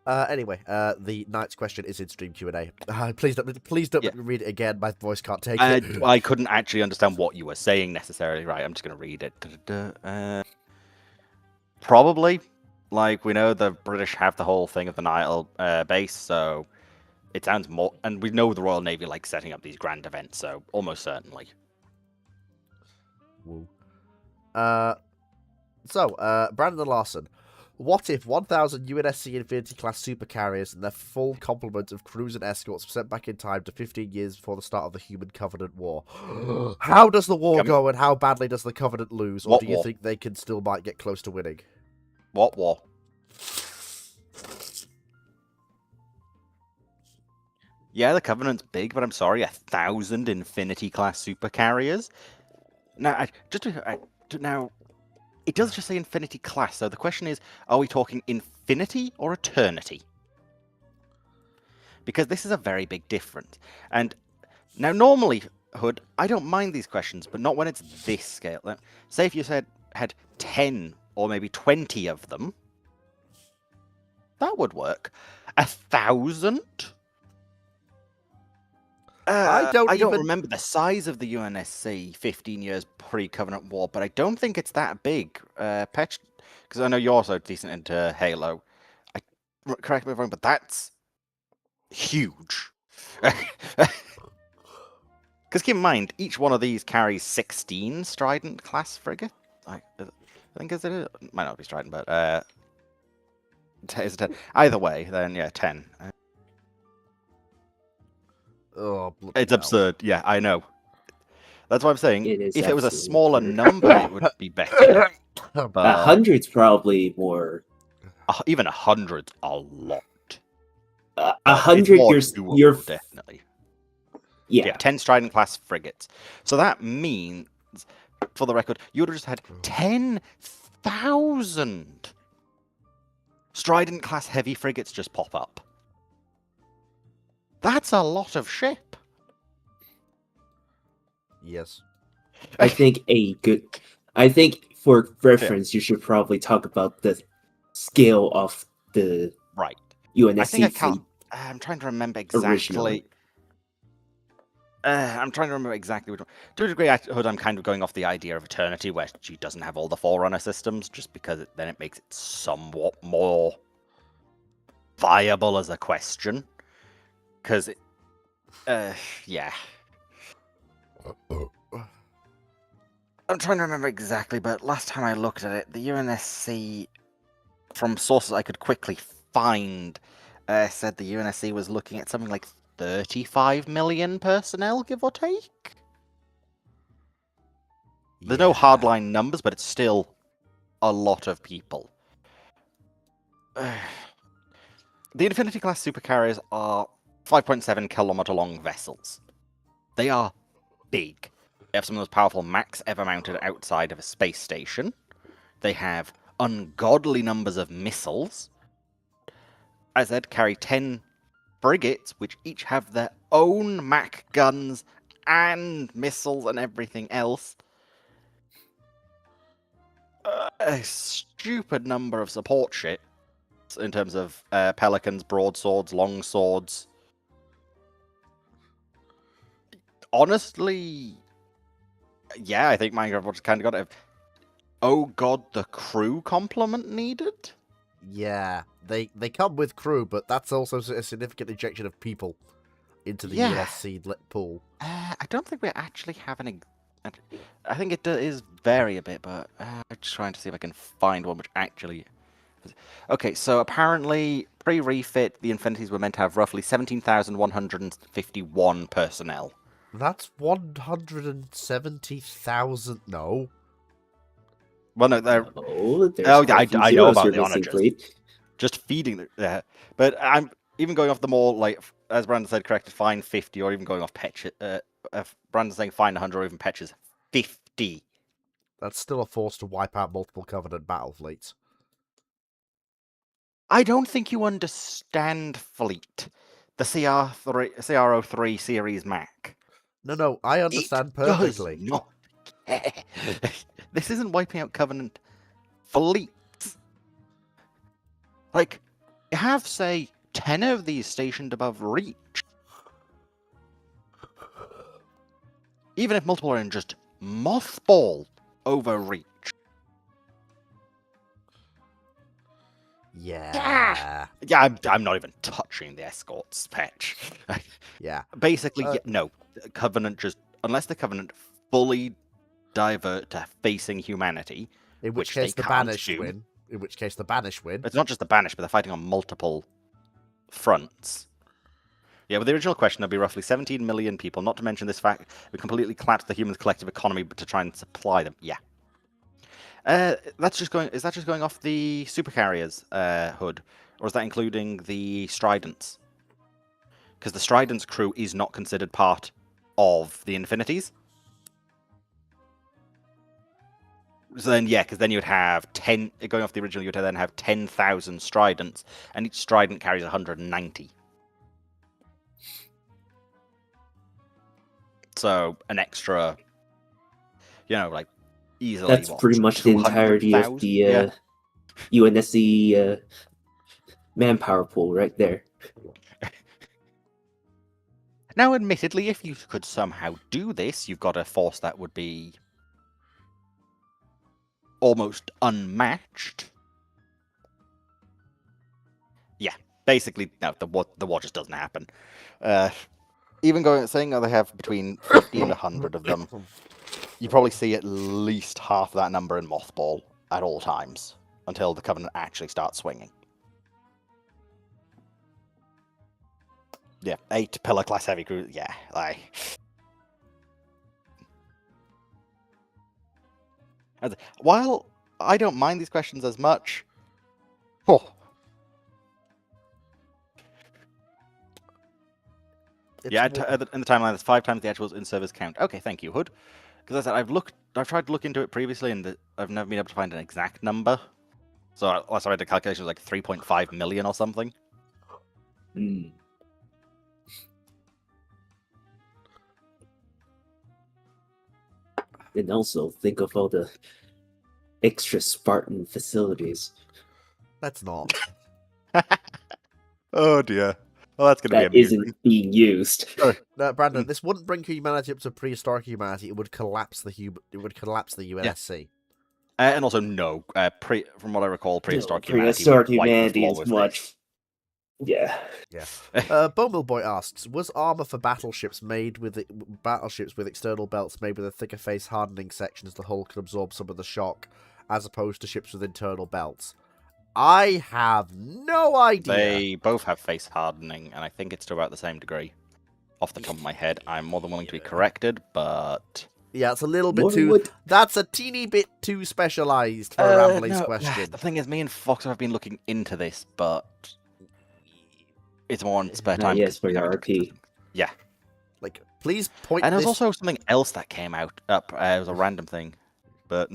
Anyway, the Knight's question is in stream Q&A. Please don't read it again. My voice can't take it. I couldn't actually understand what you were saying necessarily. Right, I'm just going to read it. Probably. Like, we know the British have the whole thing of the Nile base, so it sounds more... And we know the Royal Navy likes setting up these grand events, so almost certainly. Woo. Brandon Larson. What if 1,000 UNSC Infinity-class supercarriers and their full complement of crews and escorts were sent back in time to 15 years before the start of the Human Covenant War? How does the war go, and how badly does the Covenant lose? Or do you think they can still might get close to winning? What war? Yeah, the Covenant's big, but I'm sorry, 1,000 Infinity-class supercarriers? Now, Now, it does just say Infinity class, so the question is, are we talking Infinity or Eternity? Because this is a very big difference. And now, normally, Hood, I don't mind these questions, but not when it's this scale. Say if you had 10 or maybe 20 of them, that would work. 1,000? I don't remember the size of the UNSC 15 years pre-Covenant War, but I don't think it's that big. Because I know you're also decent into Halo. Correct me if I'm wrong, but that's huge. Because keep in mind, each one of these carries 16 Strident class frigate. I think is it? Might not be Strident, but is it 10? Either way, then yeah, 10. Oh, It's absurd. Yeah, I know. That's what I'm saying. It is If it was a absolutely smaller absurd. number, it would be better. But 100's probably more. even 100's a lot. 100, you're you're definitely. Yeah. 10 Strident class frigates. So that means, for the record, you would have just had 10,000 Strident class heavy frigates just pop up. That's a lot of ship. Yes. I think for reference, you should probably talk about the scale of the Right. UNSC fleet. I'm trying to remember exactly. Originally. I'm trying to remember exactly which one. To a degree, Hood, I'm kind of going off the idea of Eternity, where she doesn't have all the Forerunner systems, just because then it makes it somewhat more viable as a question. Because, yeah. I'm trying to remember exactly, but last time I looked at it, the UNSC, from sources I could quickly find, said the UNSC was looking at something like 35 million personnel, give or take. There's no hardline numbers, but it's still a lot of people. The Infinity class supercarriers are 5.7 kilometer long vessels. They are big. They have some of the most powerful mechs ever mounted outside of a space station. They have ungodly numbers of missiles. As I said, carry 10 frigates, which each have their own Mach guns and missiles and everything else. A stupid number of support ships in terms of pelicans, broadswords, longswords. Honestly, yeah, I think Minecraft kind of got it. Oh god, the crew complement needed? Yeah, they come with crew, but that's also a significant injection of people into the UNSC pool. I don't think we actually have an. I think it is vary a bit, but I'm just trying to see if I can find one which actually. Okay, so apparently pre-refit, the Infinities were meant to have roughly 17,151 personnel. That's 170,000. No. Well, no, they're. I know about the honor fleet. just feeding the. But I'm even going off the more like, as Brandon said, corrected, fine 50, or even going off Petch. Brandon saying fine 100, or even Petch's 50. That's still a force to wipe out multiple Covenant battle fleets. I don't think you understand fleet. The CR03 series Mac. No, I understand perfectly. Does not care. This isn't wiping out Covenant fleets. Like, you have, say, 10 of these stationed above Reach. Even if multiple are in just mothball over Reach. Yeah. Yeah, I'm not even touching the escorts patch. Yeah. Basically, no. Covenant just, unless the Covenant fully divert to facing humanity, in which case the Banished win. In which case the Banished win. It's not just the Banished, but they're fighting on multiple fronts. Yeah, with the original question, there'll be roughly 17 million people, not to mention this fact, we completely collapsed the human collective economy to try and supply them. Yeah. Is that just going off the supercarriers, Hood? Or is that including the Stridents? Because the Stridents crew is not considered part of the Infinities. So then, yeah, because then you'd have 10, going off the original, you'd then have 10,000 Stridents, and each Strident carries 190. So an extra, like easily. That's pretty much the entirety of the UNSC manpower pool right there. Now, admittedly, if you could somehow do this, you've got a force that would be almost unmatched. Yeah, basically, no, the war just doesn't happen. Even saying that they have between 50 and 100 of them, you probably see at least half that number in Mothball at all times until the Covenant actually starts swinging. Yeah, 8 pillar class heavy cruise. Yeah, while I don't mind these questions as much, in the timeline, there's 5 times the actual in-service count. Okay, thank you, Hood. Because I said I've tried to look into it previously, and I've never been able to find an exact number. So last time I did the calculation, it was like 3.5 million or something. Mm. And also think of all the extra Spartan facilities. That's not. Oh dear. Well, that's going to be That amusing. isn't being used. No, Brandon, this wouldn't bring humanity up to prehistoric humanity. It would collapse the UNSC. And also, no. From what I recall, prehistoric Prehistoric humanity is much. Yeah. Bowmill Boy asks, was armor for battleships with external belts made with a thicker face hardening section as the hull could absorb some of the shock, as opposed to ships with internal belts? I have no idea. They both have face hardening, and I think it's to about the same degree. Off the top of my head, I'm more than willing to be corrected, but... Yeah, it's a little bit too... That's a teeny bit too specialised for a Ramblings question. The thing is, me and Fox have been looking into this, but... It's more on spare time. Yes, for your RP. Yeah. Like, please point And there's also something else that came out. It was a random thing. But...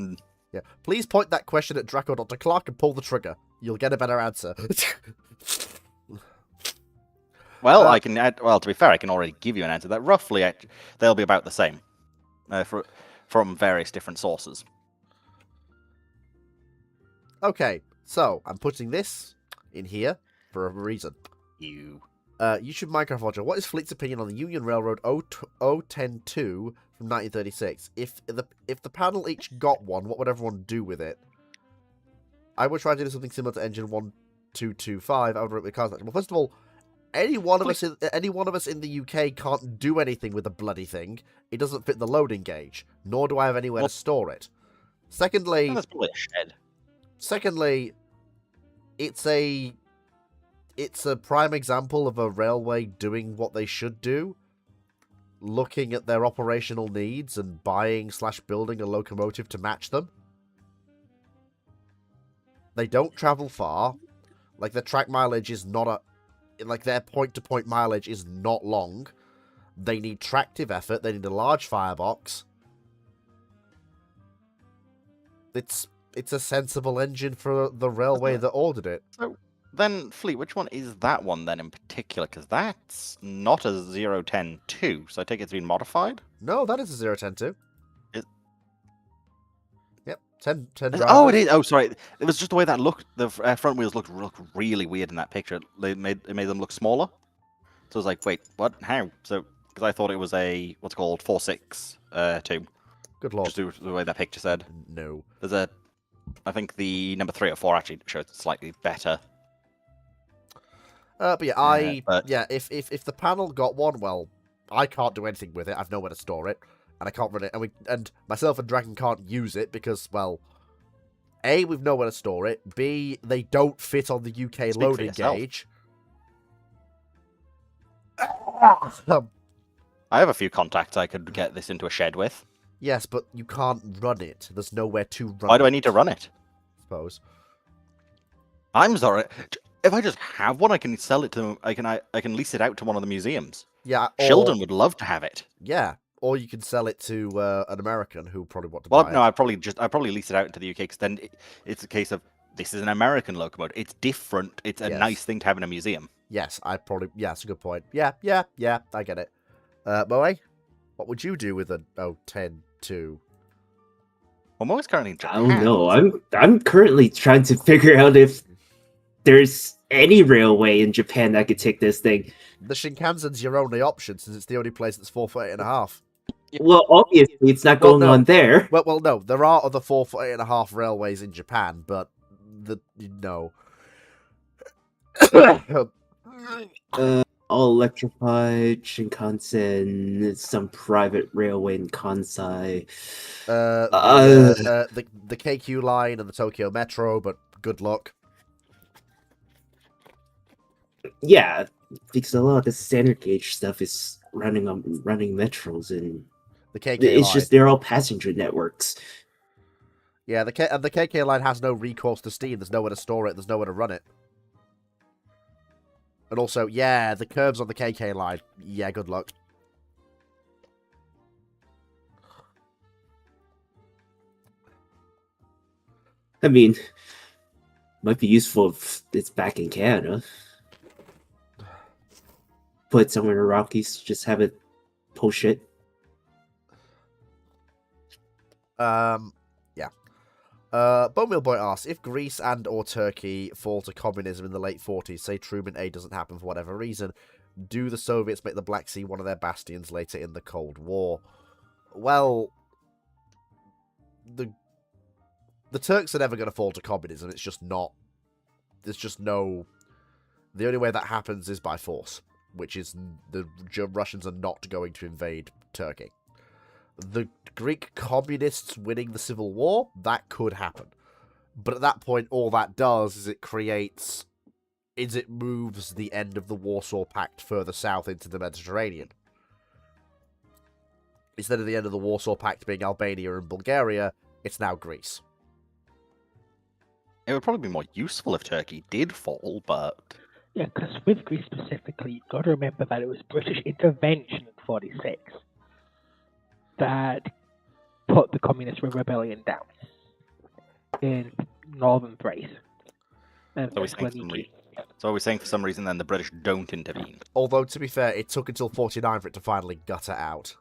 Yeah. Please point that question at Draco Dr. Clark and pull the trigger. You'll get a better answer. Well, I can add... Well, to be fair, I can already give you an answer that roughly they'll be about the same. From various different sources. Okay, so I'm putting this in here for a reason. YouTube Minecraft Roger, what is Fleet's opinion on the Union Railroad 010-2 from 1936? If the panel each got one, what would everyone do with it? I would try to do something similar to Engine 1225. I would rip the cars. Well, first of all, any one of us in the UK can't do anything with the bloody thing. It doesn't fit the loading gauge, nor do I have anywhere to store it. Secondly, that's probably a shed. Secondly, it's a prime example of a railway doing what they should do, looking at their operational needs and buying/building a locomotive to match them. They don't travel far. Like, their track mileage is not their point-to-point mileage is not long. They need tractive effort. They need a large firebox. It's a sensible engine for the railway that ordered it. So then, Fleet, which one is that one then in particular? Because that's not a 010-2, so I take it's been modified? No, that is a 010-2. Yep, 10 drivers. Oh, it is. Oh, sorry. It was just the way that looked. The front wheels looked really weird in that picture. It made them look smaller. So I was like, wait, what? How? So, because I thought it was a, what's it called, 4.6-2. Good lord. Just the way that picture said. No. There's a, I think the number 3 or 4 actually shows slightly better. But yeah, if the panel got one, well, I can't do anything with it. I've nowhere to store it, and I can't run it, and myself and Dragon can't use it because, well, A, we've nowhere to store it. B, they don't fit on the UK loading gauge. I have a few contacts I could get this into a shed with. Yes, but you can't run it. There's nowhere to run it. Why do I need to run it? I suppose. I'm sorry. If I just have one, I can sell it to them. I can lease it out to one of the museums. Yeah. Sheldon would love to have it. Yeah. Or you can sell it to an American who probably want to Well, buy no, it. I'd probably lease it out into the UK because then it's a case of this is an American locomotive. It's different. It's a Yes. nice thing to have in a museum. Yes, yeah, that's a good point. Yeah, I get it. Moe, what would you do with an 010-2? Well, Moe's currently in I Japan. don't know. I'm currently trying to figure out if there's any railway in Japan that could take this thing. The Shinkansen's your only option since it's the only place that's 4 foot 8.5. Well, obviously it's not Well, going no. on there. Well, no, there are other 4 foot 8.5 railways in Japan, but no. All electrified Shinkansen, some private railway in Kansai. The KQ line and the Tokyo Metro, but good luck. Yeah, because a lot of the standard gauge stuff is running metros, and The KK it's line. just they're all passenger networks. Yeah, the KK line has no recourse to steam. There's nowhere to store it. There's nowhere to run it. And also, yeah, the curves on the KK line. Yeah, good luck. I mean, might be useful if it's back in Canada. Put it somewhere in the Rockies, just have it push it. Yeah. Bone Wheel Boy asks, if Greece and or Turkey fall to communism in the late 40s, say Truman aid doesn't happen for whatever reason, do the Soviets make the Black Sea one of their bastions later in the Cold War? Well, the Turks are never going to fall to communism. It's just not. There's just no. The only way that happens is by force, which is the Russians are not going to invade Turkey. The Greek communists winning the civil war, that could happen. But at that point, all that does is it moves the end of the Warsaw Pact further south into the Mediterranean. Instead of the end of the Warsaw Pact being Albania and Bulgaria, it's now Greece. It would probably be more useful if Turkey did fall, but... Yeah, because with Greece specifically, you've got to remember that it was British intervention in 46 that put the communist rebellion down in northern Thrace. And So we're saying for some reason then the British don't intervene. Although, to be fair, it took until 49 for it to finally gut it out.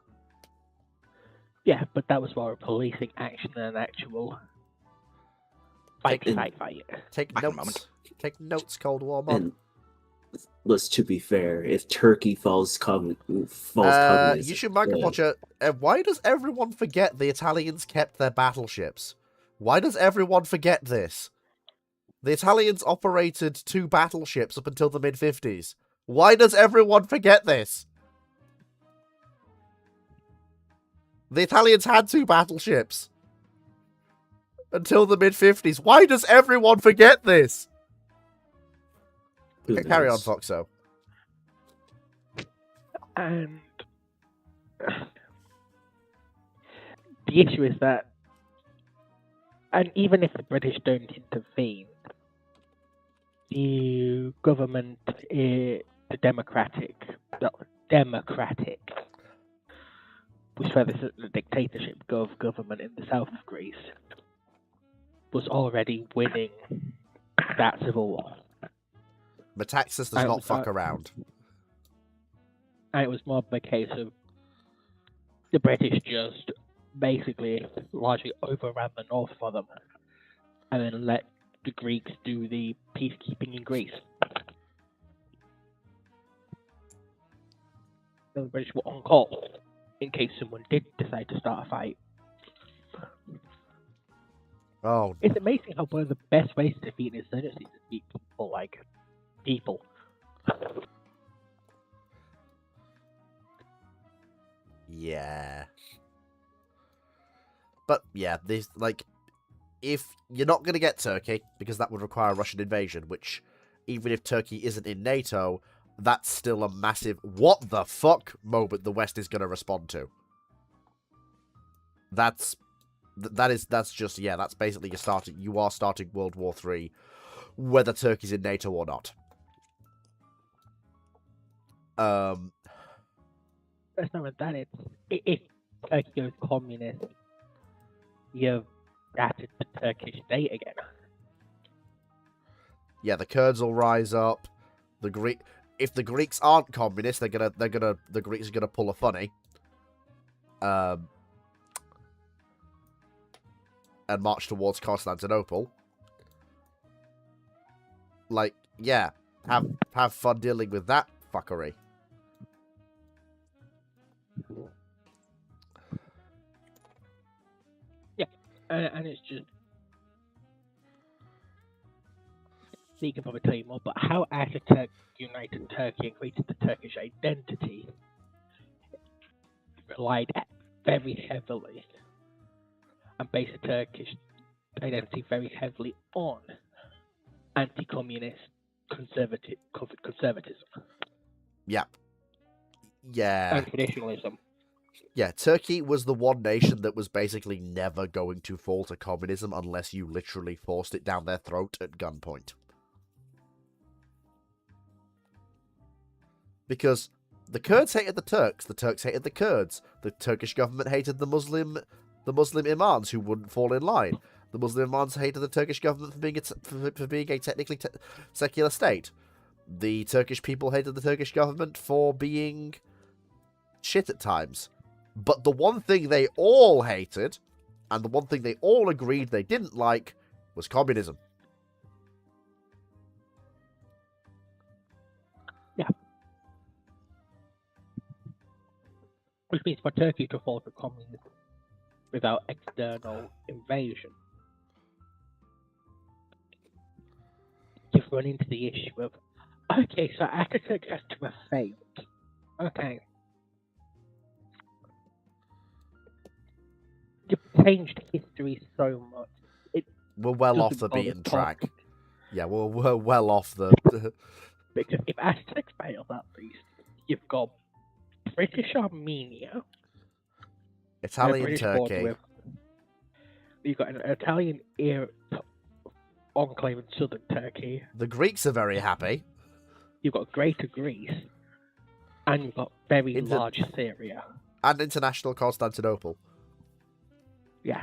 Yeah, but that was more a policing action than an actual fight. Take Back in a notes. moment. Take notes, Cold War mod. And let's to be fair, if Turkey falls communism, You should microculture. Why does everyone forget the Italians kept their battleships? Why does everyone forget this? The Italians operated 2 battleships up until the mid-50s. Why does everyone forget this? The Italians had 2 battleships until the mid-50s. Why does everyone forget this? Carry on, Foxo. And the issue is that, and even if the British don't intervene, the government, the democratic, which where this is the dictatorship government in the south of Greece, was already winning that civil war. Metaxas does not fuck around. And it was more of a case of the British just basically largely overran the north for them and then let the Greeks do the peacekeeping in Greece. The British were on call in case someone did decide to start a fight. Oh, It's amazing how one of the best ways to defeat an insurgency is to defeat people like people. yeah. But yeah, this if you're not going to get Turkey, because that would require a Russian invasion, which, even if Turkey isn't in NATO, that's still a massive what the fuck moment the West is going to respond to. That's basically you are starting World War III, whether Turkey's in NATO or not. That's not what that is. If Turkey goes communist, you've added the Turkish state again. Yeah, the Kurds will rise up. If the Greeks aren't communist, the Greeks are gonna pull a funny. And march towards Constantinople. Like, yeah, have fun dealing with that fuckery. Yeah, and it's just. He can probably tell you more, but how Ataturk united Turkey and created the Turkish identity relied very heavily and based the Turkish identity very heavily on anti-communist conservatism Yeah. Yeah. and traditionalism. Yeah, Turkey was the one nation that was basically never going to fall to communism unless you literally forced it down their throat at gunpoint. Because the Kurds hated the Turks hated the Kurds, the Turkish government hated the Muslim imams who wouldn't fall in line. The Muslim imams hated the Turkish government for being a technically secular state. The Turkish people hated the Turkish government for being shit at times. But the one thing they all hated, and the one thing they all agreed they didn't like, was communism. Yeah. Which means for Turkey to fall to communism without external invasion, you've run into the issue of, okay, so Ataturk has to have failed. Okay. You've changed history so much. We're well off the doesn't beaten bother track. talking. Yeah, we're well off the... Because if Aztecs fail, at least, you've got British Armenia, Italian British Turkey. You've got an Italian enclave in southern Turkey. The Greeks are very happy. You've got Greater Greece, and you've got very large Syria. And international Constantinople. Yeah.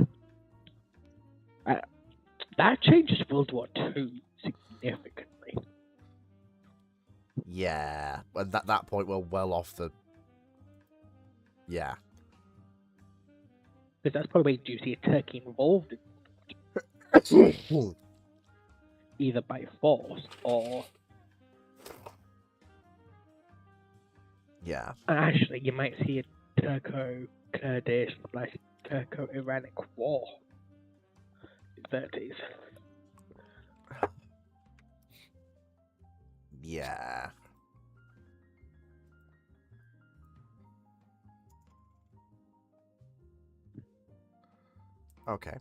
That changes World War II significantly. Yeah, and at that point we're well off the... Yeah. Because that's probably where you see Turkey involved in either by force or... Yeah. Actually, you might see a Turco-Kurdish / Turco-Iranic war in the 30s. Yeah. Okay.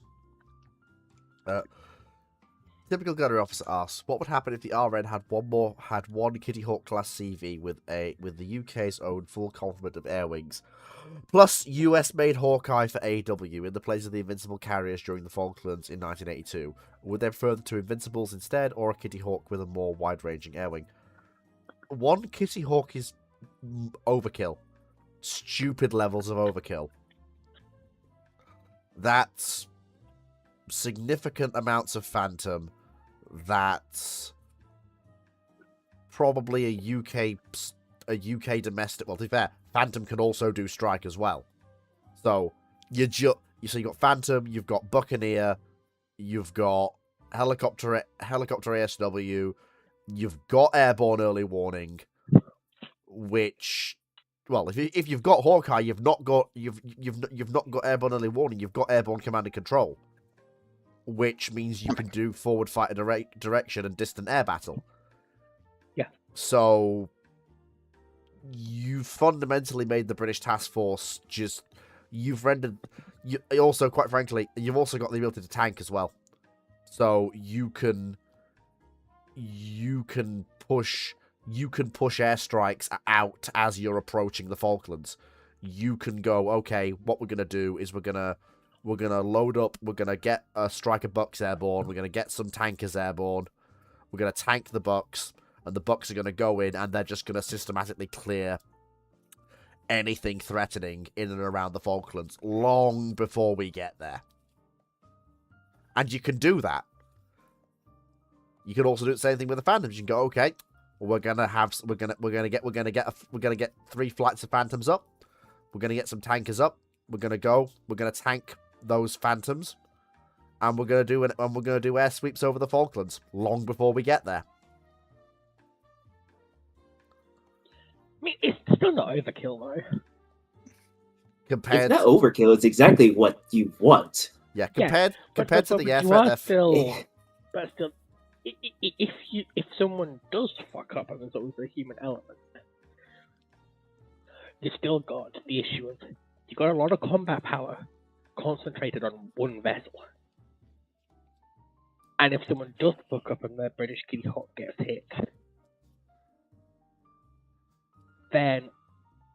Typical gunnery officer asks, what would happen if the RN had one Kitty Hawk class CV with the UK's own full complement of air wings, plus US made Hawkeye for AW in the place of the Invincible carriers during the Falklands in 1982? Would they further to Invincibles instead, or a Kitty Hawk with a more wide-ranging air wing? One Kitty Hawk is overkill. Stupid levels of overkill. That's significant amounts of Phantom. That's probably a UK domestic. Well, to be fair, Phantom can also do strike as well. So you got Phantom, you've got Buccaneer, you've got helicopter ASW, you've got airborne early warning, which, well, if you've got Hawkeye, you've not got airborne early warning. You've got airborne command and control, which means you can do forward fighter direction and distant air battle. Yeah. So you fundamentally made the British task force just. You've rendered. Also, quite frankly, you've also got the ability to tank as well. So you can push airstrikes out as you're approaching the Falklands. You can go, okay, what we're gonna do is we're gonna load up, we're gonna get a Striker Bucks airborne, we're gonna get some tankers airborne, we're gonna tank the Bucks, and the Bucks are gonna go in and they're just gonna systematically clear anything threatening in and around the Falklands long before we get there. And you can do that. You can also do the same thing with the Phantoms. You can go, okay, well, we're gonna get 3 flights of Phantoms up. We're gonna get some tankers up. We're gonna tank those Phantoms, and we're gonna do air sweeps over the Falklands long before we get there. I mean, it's still not overkill though. Compared, It's not overkill. It's exactly what you want. yeah, compared to the air you threat, are still, but still, if someone does fuck up and there's always a human element, you've still got the issue of you've got a lot of combat power concentrated on one vessel. And if someone does fuck up and the British Kitty Hawk gets hit, then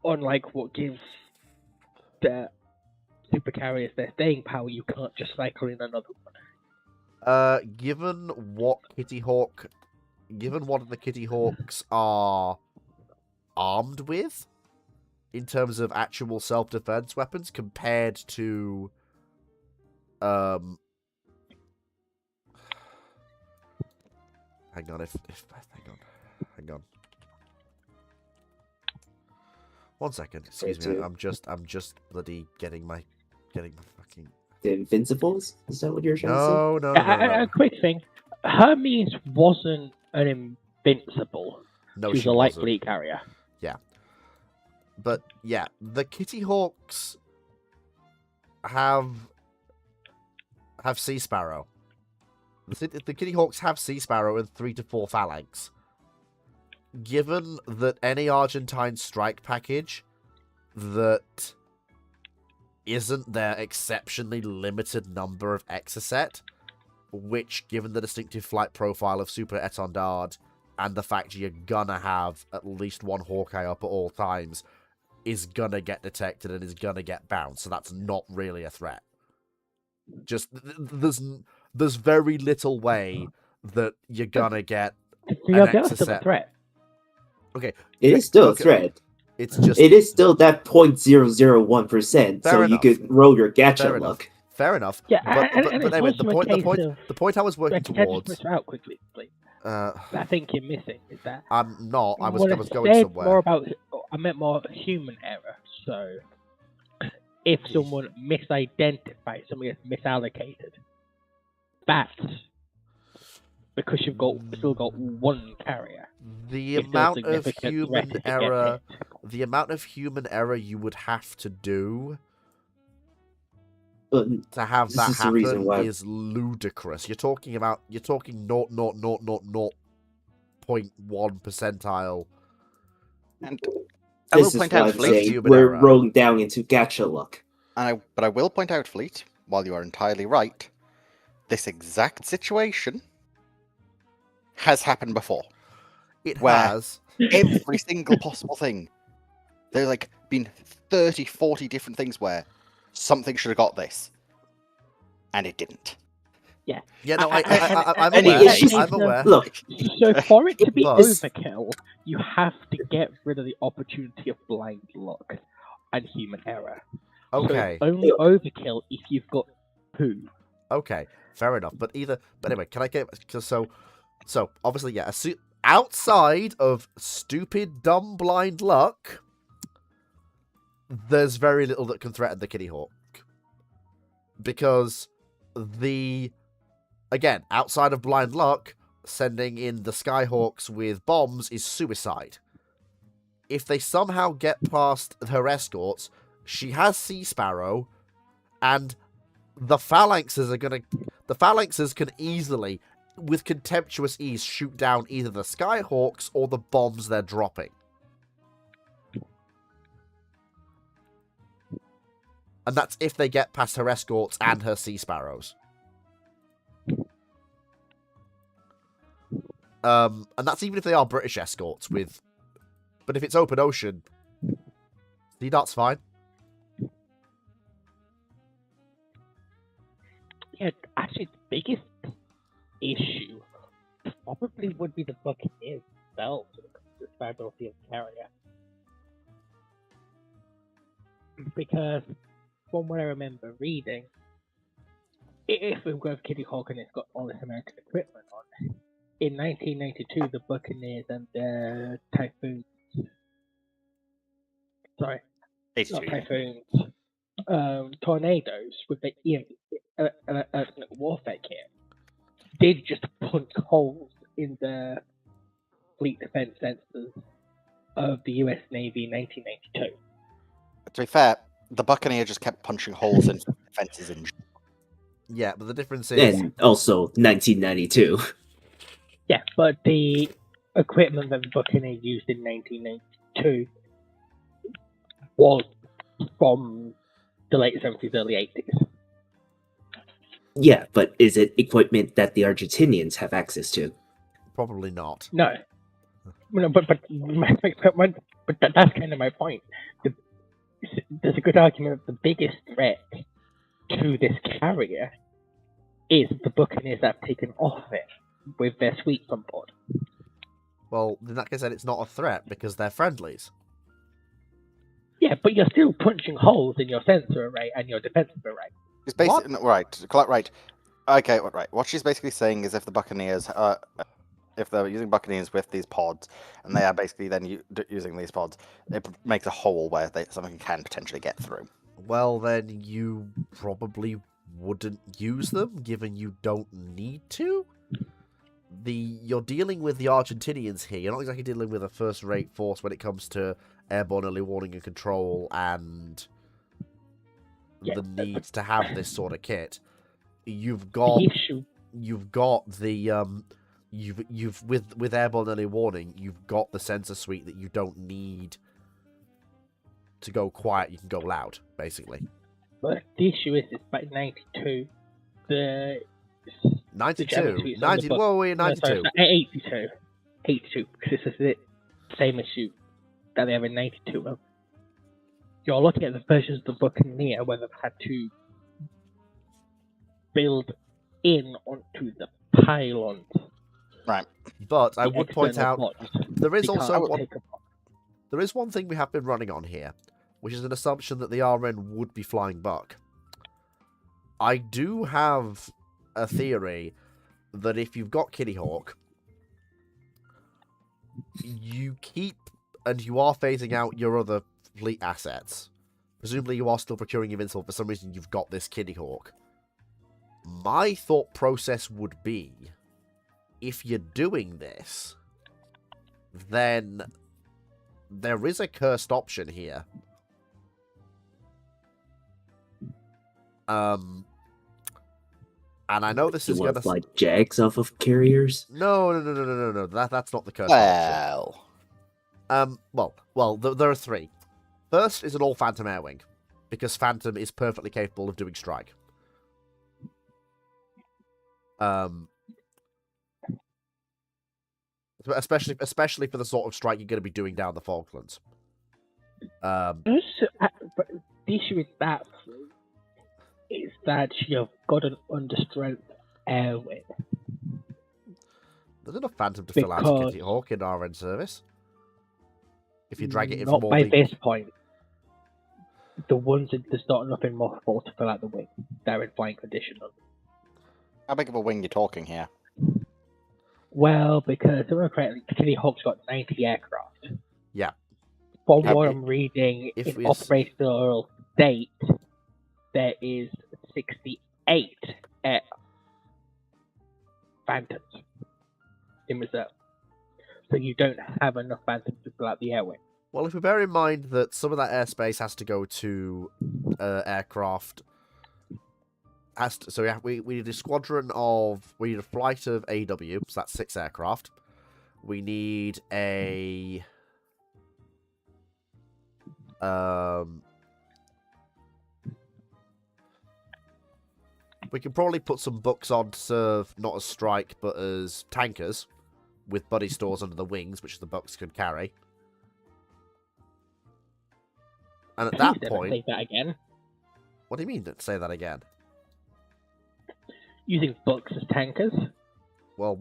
unlike what gives the supercarriers their staying power, you can't just cycle in another one. Given what the Kitty Hawks are armed with, in terms of actual self-defense weapons, compared to, hang on. One second, excuse me. I'm just bloody getting my fucking. The Invincibles? Is that what you're trying to say? No. A quick thing: Hermes wasn't an invincible. No, she was she a light wasn't. fleet carrier. But yeah, the Kitty Hawks have Sea Sparrow. The Kitty Hawks have Sea Sparrow and 3 to 4 phalanx. Given that any Argentine strike package that isn't their exceptionally limited number of Exocet, which, given the distinctive flight profile of Super Étendard and the fact you're gonna have at least one Hawkeye up at all times, is gonna get detected and is gonna get bounced, so that's not really a threat. Just, there's very little way that you're gonna get Yeah, an that's still a Exocet. threat. Okay. It is still okay. a threat. It's just... It is still that 0.001%, so enough. you could roll your Fair gacha enough. luck. Fair enough. Yeah, but and anyway, it's also the point I was working Can I just towards. push out quickly, please? I I think you're missing is that I'm not. I was what going said somewhere. more about. I meant more human error. So, if someone misidentifies, somebody is misallocated, that's because you've still got one carrier. The It's still a amount of significant human threat if it gets error, hit. the amount of human error you would have to do But to have This that is the reason happen why- is ludicrous. You're talking 0.1 percentile. And I will this is point why out, I'm Fleet, saying human we're error. rolling down into gacha luck. but I will point out, Fleet, while you are entirely right, this exact situation has happened before. It Where- has. Every single possible thing. There's like been 30, 40 different things where something should have got this, and it didn't. Yeah, no, I'm Anyway, aware. it's just- I'm aware. Look, So for it to be Plus- overkill, you have to get rid of the opportunity of blind luck and human error. Okay. So it's only overkill if you've got two. Okay, fair enough. But anyway, can I get so obviously, yeah. Outside of stupid, dumb, blind luck, there's very little that can threaten the Kitty Hawk, because again, outside of blind luck, sending in the Skyhawks with bombs is suicide. If they somehow get past her escorts, she has Sea Sparrow, and the phalanxes can easily, with contemptuous ease, shoot down either the Skyhawks or the bombs they're dropping. And that's if they get past her escorts and her Sea Sparrows. And that's even if they are British escorts with... But if it's open ocean, Sea Dart's fine. Yeah, actually, the biggest issue probably would be the Buccaneers themselves when it comes to the survivability of the carrier. Because from what I remember reading, if we've got Kitty Hawk and it's got all this American equipment on, in 1992 the Buccaneers and the Typhoons, sorry, not 82. Typhoons, Tornadoes with the warfare kit, did just punch holes in the fleet defense sensors of the US Navy in 1992. To be fair, the Buccaneer just kept punching holes in fences in. Yeah, but the difference is And also 1992. Yeah, but the equipment that the Buccaneer used in 1992 was from the late 70s, early 80s. Yeah, but is it equipment that the Argentinians have access to? probably not. No. No, but that's kind of my point. There's a good argument that the biggest threat to this carrier is the Buccaneers that have taken off it with their sweeps on board. Well, in that case, then it's not a threat because they're friendlies. Yeah, but you're still punching holes in your sensor array and your defensive array. It's basically right. Okay, right. What she's basically saying is if the Buccaneers, if they're using Buccaneers with these pods, and they are basically then using these pods, it makes a hole where something can potentially get through. Well, then you probably wouldn't use them, given you don't need to. You're dealing with the Argentinians here. You're not exactly dealing with a first-rate force when it comes to airborne early warning and control and the need to have this sort of kit. You've got with airborne early warning, you've got the sensor suite that you don't need to go quiet. You can go loud, basically. But the issue is by 92, the 92? 90, whoa, wait, 92. No, 82. 82, because this is the same issue that they have in 92. Well, you're looking at the versions of the Buccaneer where they've had to build in onto the pylons. Right. But I would point out, there is one thing we have been running on here, which is an assumption that the RN would be flying Buck. I do have a theory that if you've got Kitty Hawk, you keep and you are phasing out your other fleet assets. Presumably you are still procuring Invincible. For some reason you've got this Kitty Hawk. My thought process would be, if you're doing this, then there is a cursed option here. And I know this is going to fly Jags off of carriers. No. That's not the cursed option. Well, there are three. First is an all Phantom Air Wing, because Phantom is perfectly capable of doing strike. Especially for the sort of strike you're going to be doing down the Falklands. But the issue with that is that you've got an understrength air wing. There's enough Phantom to fill out a Kitty Hawk in RN service. If you drag it in for more by this point. The ones that there's not enough in mothball to fill out the wing. They're in flying condition. How big of a wing are you talking here? Well, because if I remember correctly, Kitty Hawk's got 90 aircraft. Yeah. From what I'm reading, in operational state, there is 68 Phantoms in reserve. So you don't have enough Phantoms to fill out the air wing. Well, if we bear in mind that some of that airspace has to go to aircraft, we need a squadron of, we need a flight of AW, so that's 6 aircraft. We need a we can probably put some Bucks on to serve not as strike but as tankers, with buddy stores under the wings, which the Bucks can carry. And at that point... Say that again. What do you mean, say that again? Using Bucks as tankers? Well,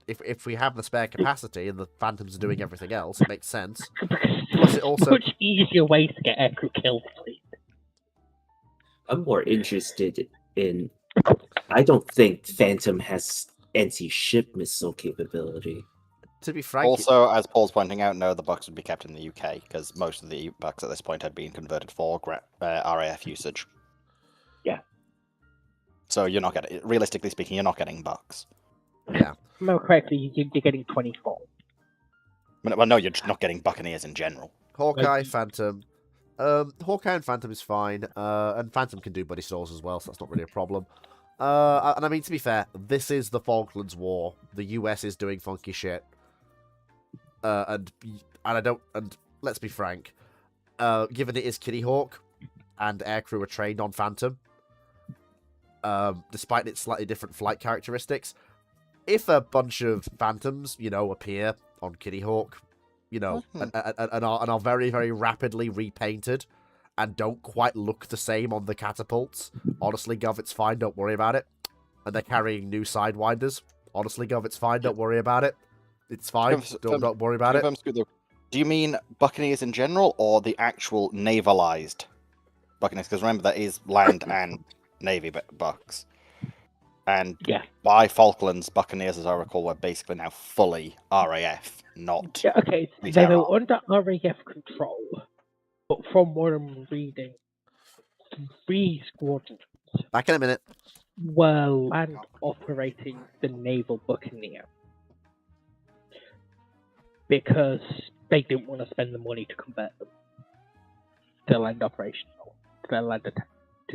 if we have the spare capacity and the Phantoms are doing everything else, it makes sense. Plus, it also much easier ways to get aircrew killed. I'm more interested in. I don't think Phantom has anti-ship missile capability. to be frank, Also, as Paul's pointing out, no, the Bucks would be kept in the UK because most of the Bucks at this point had been converted for RAF usage. Yeah. So you're not getting, realistically speaking, you're not getting Bucks. yeah. No, correctly, you're getting 24. Well, no, you're just not getting Buccaneers in general. Hawkeye, Phantom. Hawkeye and Phantom is fine, and Phantom can do buddy stalls as well, so that's not really a problem. And I mean, to be fair, this is the Falklands War. The US is doing funky shit. And let's be frank, given it is Kitty Hawk, and aircrew are trained on Phantom, despite its slightly different flight characteristics, if a bunch of Phantoms, appear on Kitty Hawk, and are very, very rapidly repainted, and don't quite look the same on the catapults, honestly, Gov, it's fine, don't worry about it. And they're carrying new Sidewinders, honestly, Gov, it's fine, don't worry about it. It's fine, don't worry about it. Do you mean Buccaneers in general, or the actual navalized Buccaneers? Because remember, that is land and Navy Bucks. And by Falklands, Buccaneers, as I recall, were basically now fully RAF, not... Yeah, okay, they were under RAF control, but from what I'm reading, 3 squadrons Back in a minute. were land operating the Naval Buccaneer. Because they didn't want to spend the money to convert them to land operational, to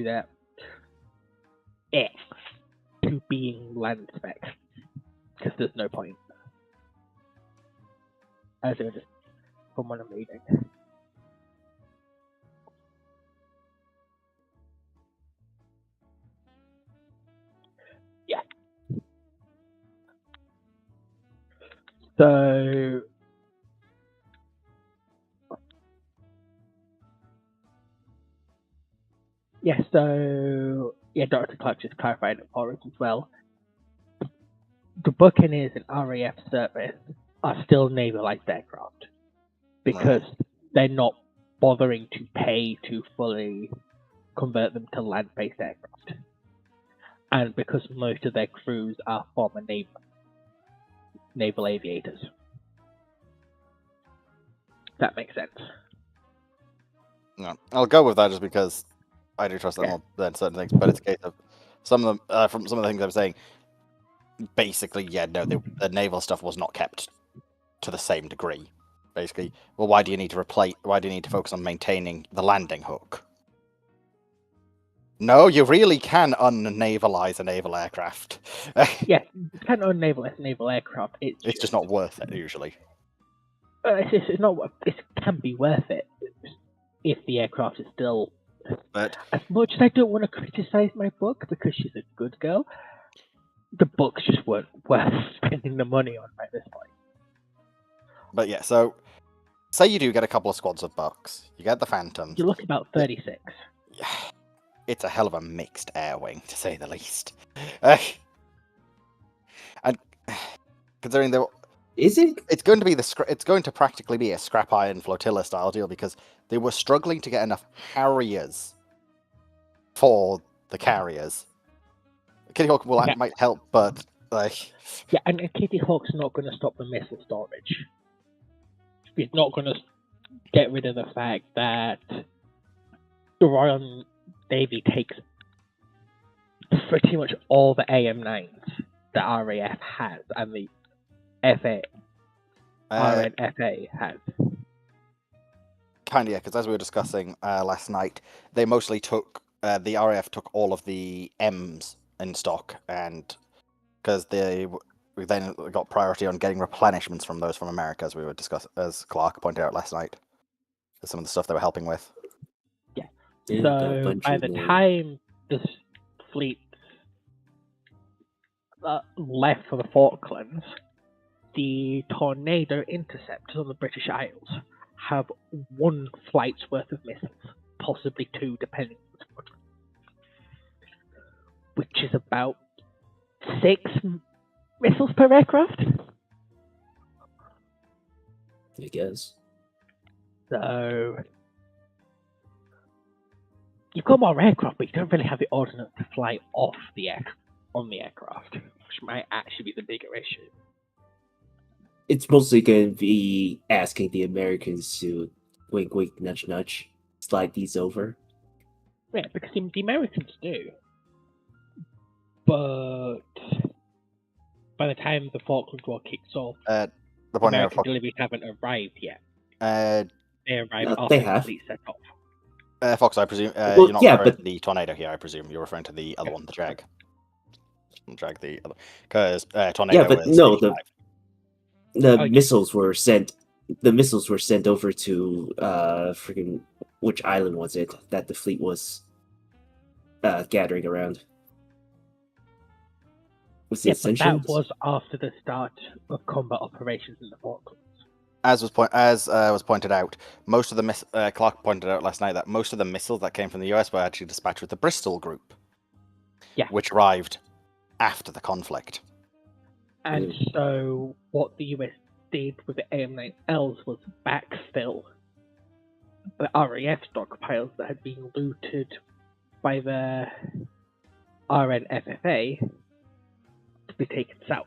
their to being land spec, because there's no point. As it is from what I'm reading. Yeah. So Dr. Clark just clarified it for us as well. The Buccaneers in RAF service are still navalized aircraft because they're not bothering to pay to fully convert them to land-based aircraft. And because most of their crews are former naval aviators. That makes sense. No, I'll go with that just because I do trust them more than certain things, but it's a case of some of them, from some of the things I'm saying, basically, the naval stuff was not kept to the same degree. Basically, well, why do you need to focus on maintaining the landing hook? No, you really can unnavalize a naval aircraft. Yeah, you can unnavalize a naval aircraft. It's just not worth it, usually. It's not. It can be worth it if the aircraft is still. But as much as I don't want to criticize my book because she's a good girl, the books just weren't worth spending the money on at this point. But yeah, so say you do get a couple of squads of Bucks, you get the Phantoms. You look about 36. Yeah, it's a hell of a mixed air wing, to say the least. And considering is it? It's going to practically be a scrap iron flotilla style deal because they were struggling to get enough Harriers for the carriers. Kitty Hawk might help, but and Kitty Hawk's not going to stop the missile storage. It's not going to get rid of the fact that the Royal Navy takes pretty much all the AM9s that RAF has and the RNFA has. Kind of, yeah, because as we were discussing last night, they mostly took, the RAF took all of the M's in stock, and because we then got priority on getting replenishments from those from America, as we were discussing, as Clark pointed out last night. Some of the stuff they were helping with. Yeah. So by the time this fleet left for the Falklands, the Tornado interceptors on the British Isles have 1 flight's worth of missiles, possibly 2, depending on the squadron, which is about 6 missiles per aircraft. I guess. So you've got more aircraft, but you don't really have the ordnance to fly off the on the aircraft, which might actually be the bigger issue. It's mostly going to be asking the Americans to wink, wink, nudge, nudge, slide these over. Yeah, because the Americans do. But by the time the Falkland War kicks off, The point here, American deliveries haven't arrived yet. uh, They arrive No, after they the have. fleet set off. Fox, I presume Well, you're not yeah, referring but- to the Tornado here. I presume you're referring to the other one, the Jag. The other, because Tornado. Yeah, but was no, 85. the Oh, yeah. missiles were sent. The missiles were sent over to freaking which island was it that the fleet was gathering around? Was it Yeah, but Ascension? that was after the start of combat operations in the Falklands. As was pointed out, most of the Clark pointed out last night that most of the missiles that came from the US were actually dispatched with the Bristol group. Yeah. Which arrived after the conflict. And so what the US did with the AM9Ls was backfill the RAF stockpiles that had been looted by the RNFFA to be taken south.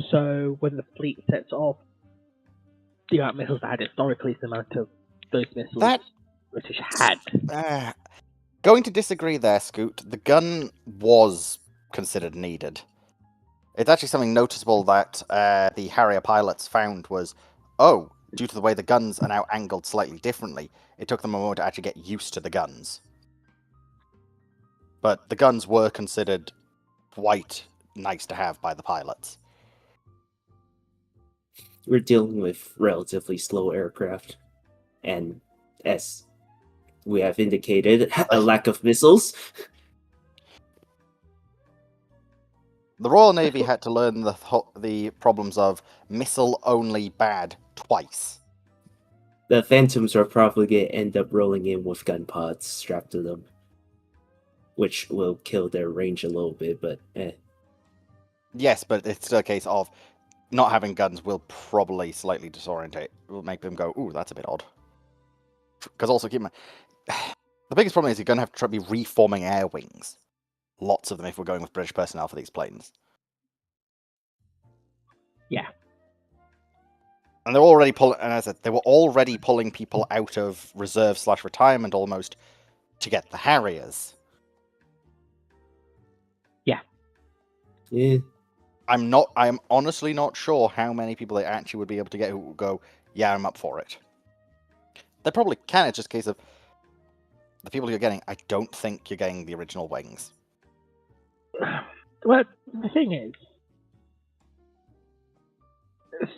So when the fleet sets off, the amount of missiles that had historically is the amount of those missiles That- British had. Going to disagree there, Scoot. The gun was considered needed. It's actually something noticeable that the Harrier pilots found was, due to the way the guns are now angled slightly differently, it took them a moment to actually get used to the guns. But the guns were considered quite nice to have by the pilots. We're dealing with relatively slow aircraft, and as we have indicated, a lack of missiles. The Royal Navy had to learn the problems of missile-only bad twice. The Phantoms are probably going to end up rolling in with gun pods strapped to them, which will kill their range a little bit, but Yes, but it's still a case of not having guns will probably slightly disorientate. Will make them go, ooh, that's a bit odd. Because also, keep in mind, the biggest problem is you're going to have to try to be reforming air wings. Lots of them if we're going with British personnel for these planes. Yeah. And they're already pulling, and as I said, they were already pulling people out of reserve/retirement almost to get the Harriers. yeah. I'm honestly not sure how many people they actually would be able to get who will go, yeah, I'm up for it. They probably can, it's just a case of the people you're getting, I don't think you're getting the original wings. Well, the thing is,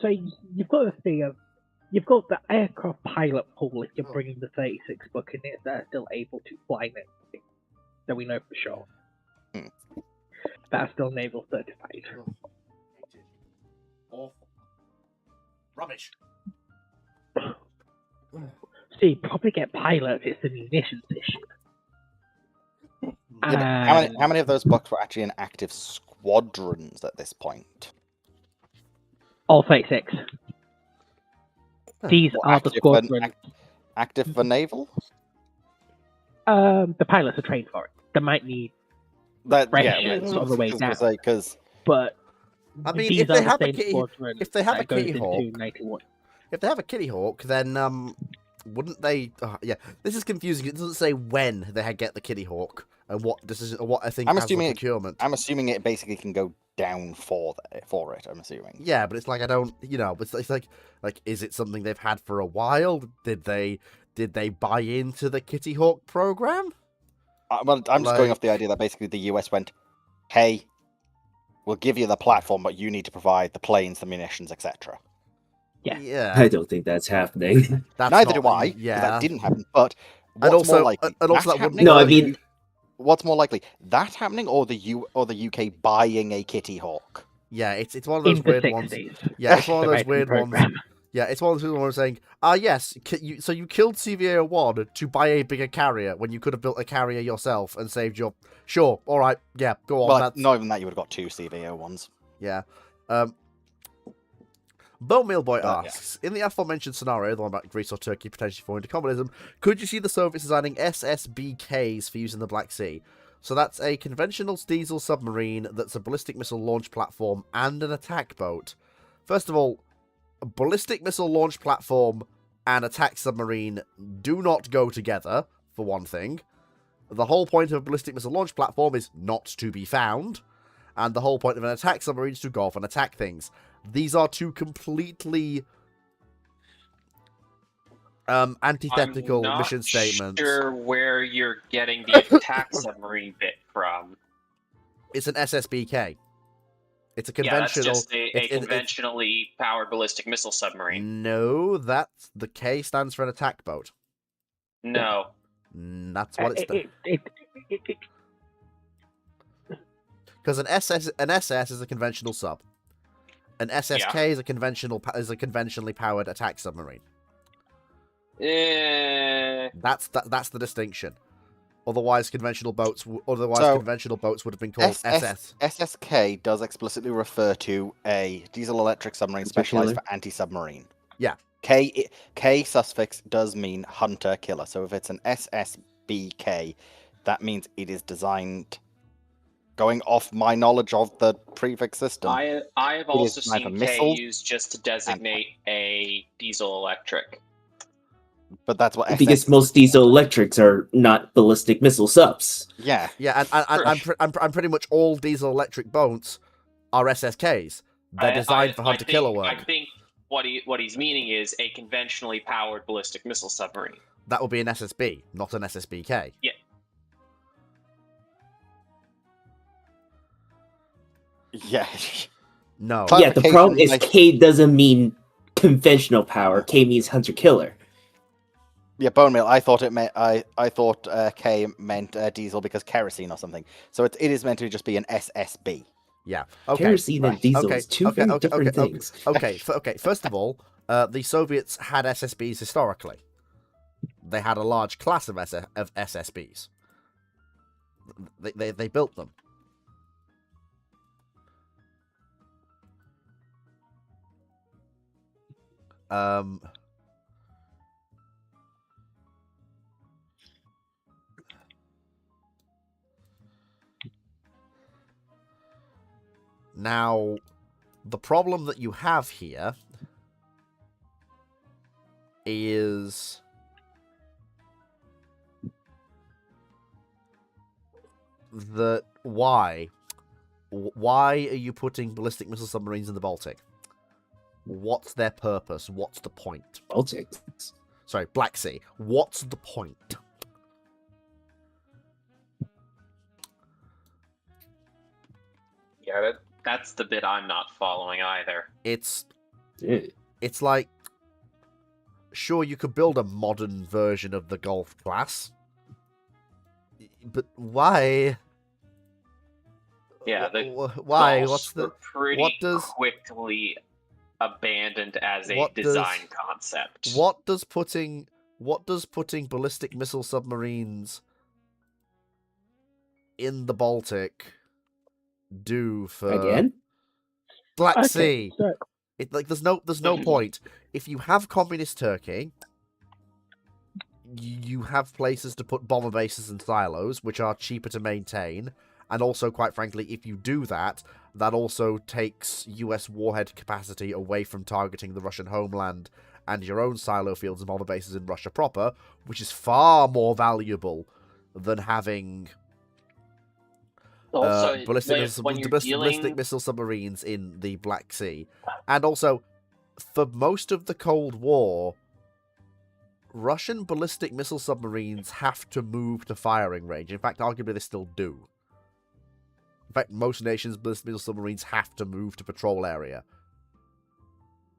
so you've got the thing of, you've got the aircraft pilot pool if you're bringing the 36 Buccaneers that are still able to fly and that we know for sure. That are still naval certified. Awful. Rubbish. So you probably get pilots, it's the munitions issue. Yeah, but how many of those bucks were actually in active squadrons at this point? All 36. These What, are the active for- squadrons. Active for naval? The pilots are trained for it. They might need, Refreshers on the way down. Because but I mean, these if are they the have a same kitty, squadron if they have a that goes Kitty into Hawk, 91. if they have a Kitty Hawk, then wouldn't they? Yeah, this is confusing. It doesn't say when they get the Kitty Hawk and what decision, or what I think. I'm has the assuming procurement. I'm assuming it basically can go down for it. I'm assuming. Yeah, but it's like I don't, it's like is it something they've had for a while? Did they buy into the Kitty Hawk program? Well, I'm just going off the idea that basically the US went, "Hey, we'll give you the platform, but you need to provide the planes, the munitions, etc." Yeah. I don't think that's happening. That's Neither not- do I. 'Cause Yeah, that didn't happen. But And what's also- more likely? and also that that wouldn't happening No, or I the mean- what's more likely? That happening or the UK buying a Kitty Hawk? Yeah, it's one of In those the weird ones. 60s. Yeah, it's one of the those Writing weird ones. program. Yeah, it's one of those weird ones saying, yes, so you killed CVA-01 to buy a bigger carrier when you could have built a carrier yourself and saved your... Sure, all right, yeah, go on. Well, that's... not even that. You would have got 2 CVO ones. Yeah. Bone Meal Boy But, yeah. asks, in the aforementioned scenario, the one about Greece or Turkey potentially falling into communism, could you see the Soviets designing SSBKs for use in the Black Sea? So that's a conventional diesel submarine that's a ballistic missile launch platform and an attack boat. First of all, a ballistic missile launch platform and attack submarine do not go together, for one thing. The whole point of a ballistic missile launch platform is not to be found, and the whole point of an attack submarine is to go off and attack things. These are two completely antithetical I'm mission not statements. sure where you're getting the attack submarine bit from. It's an SSBK. It's a Yeah, that's conventional. just a conventionally powered ballistic missile submarine. No, that's the K stands for an attack boat. No. That's what it's. Because an SS is a conventional sub. An SSK is a conventionally powered attack submarine. That's the distinction. Otherwise, conventional boats would have been called SS. SSK does explicitly refer to a diesel electric submarine specialized for anti-submarine. Yeah. K suffix does mean hunter killer. So if it's an SSBK, that means it is designed. Going off my knowledge of the prefix system, I have also seen K missiles used just to designate a diesel electric. but that's what SS Because most diesel electrics are not ballistic missile subs. Yeah. Yeah, and pretty much all diesel electric boats are SSKs. They're designed for hunter-killer work. I think what he's meaning is a conventionally powered ballistic missile submarine. That would be an SSB, not an SSBK. Yeah. Yeah. No. Yeah, the problem is K doesn't mean conventional power. K means hunter killer. Yeah, bone meal. I thought it meant I thought K meant diesel because kerosene or something. So it is meant to just be an SSB. Yeah. Okay. Kerosene and diesel is two very different things. Okay. First of all, the Soviets had SSBs historically. They had a large class of SSBs. They built them. Now, the problem that you have here is that why are you putting ballistic missile submarines in the Baltic? What's their purpose? What's the point? Baltic. Sorry, Black Sea. What's the point? Yeah, that's the bit I'm not following either. It's like, sure, you could build a modern version of the Golf class, but why? Yeah, why? Gulfs What's the were pretty what does quickly abandoned as a design concept. What does putting ballistic missile submarines in the Baltic do for Again? Black Okay, Sea? so- There's no point. If you have communist Turkey, you have places to put bomber bases and silos, which are cheaper to maintain. And also, quite frankly, if you do that, that also takes US warhead capacity away from targeting the Russian homeland and your own silo fields and bomber bases in Russia proper, which is far more valuable than having Also, ballistic missile submarines in the Black Sea. And also, for most of the Cold War, Russian ballistic missile submarines have to move to firing range. In fact, arguably they still do. In fact, most nations' ballistic missile submarines have to move to patrol area.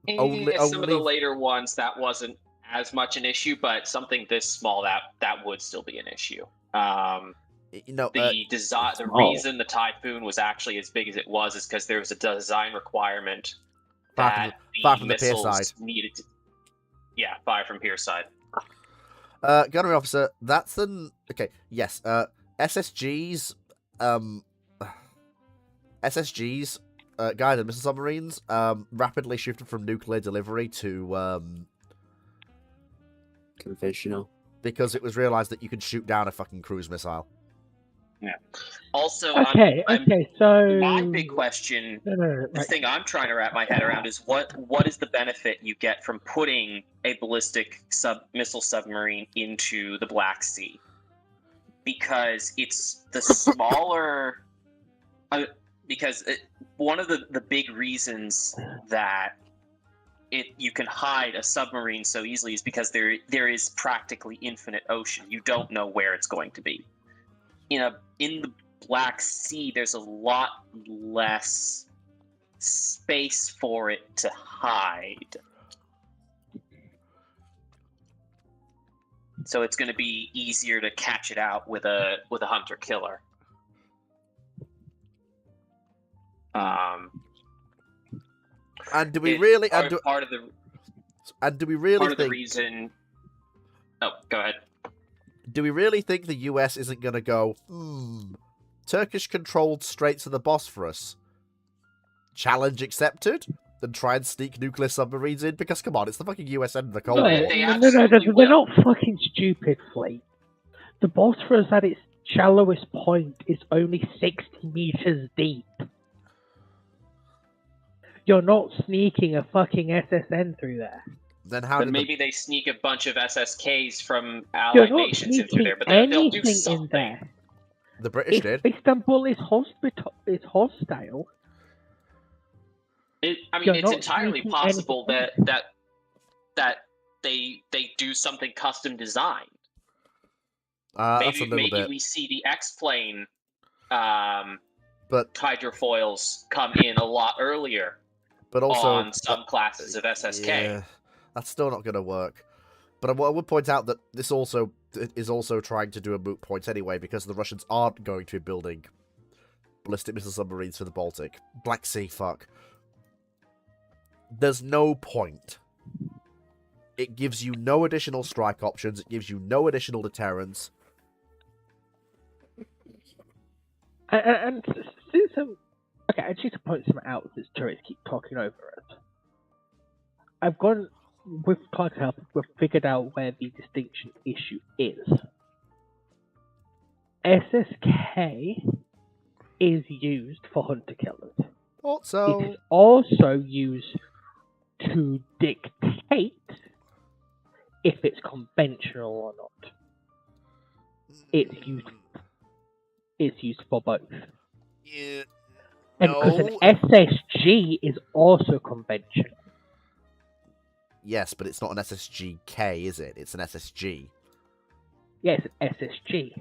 Some of the later ones, that wasn't as much an issue, but something this small, that would still be an issue. The reason the Typhoon was actually as big as it was is because there was a design requirement that far from the pier missiles side. needed to... Yeah, fire from pier side. Gunnery officer, that's an... Okay, yes, SSGs guided missile submarines rapidly shifted from nuclear delivery to Conventional. because it was realized that you could shoot down a fucking cruise missile. Also, Okay, so my big question, no, the thing I'm trying to wrap my head around is what is the benefit you get from putting a ballistic missile submarine into the Black Sea? Because it's the smaller. One of the big reasons that you can hide a submarine so easily is because there is practically infinite ocean. You don't know where it's going to be. In the Black Sea, there's a lot less space for it to hide. So it's going to be easier to catch it out with a hunter killer. And do we really? Part of the think? reason. Oh, go ahead. Do we really think the US isn't going to go? Turkish-controlled Straits of the Bosphorus. Challenge accepted. Then try and sneak nuclear submarines in because come on, it's the fucking US end of the Cold War. They're not fucking stupid, Fleet. The Bosphorus at its shallowest point is only 60 meters deep. You're not sneaking a fucking SSN through there. Then how? Then did maybe they sneak a bunch of SSKs from You're allied not nations into sneaking there, but they'll do anything something. in there. the British If did? Istanbul is hostile. It's You're not entirely sneaking possible anything. that they do something custom designed. That's a little Maybe bit. we see the X-plane But hydrofoils come in a lot earlier also on some classes of SSK. Yeah, that's still not going to work. But I would point out that this also is also trying to do a moot point anyway, because the Russians aren't going to be building ballistic missile submarines for the Baltic. Black Sea, fuck. There's no point. It gives you no additional strike options. It gives you no additional deterrence. And okay, I just need to point some out as turrets keep talking over it. I've gone with Clark's help. We've figured out where the distinction issue is. SSK is used for hunter killers. Also, It is also used to dictate if it's conventional or not. It's used for both. yeah, And because no. an SSG is also conventional. Yes, but it's not an SSGK, is it? It's an SSG. Yes, SSG.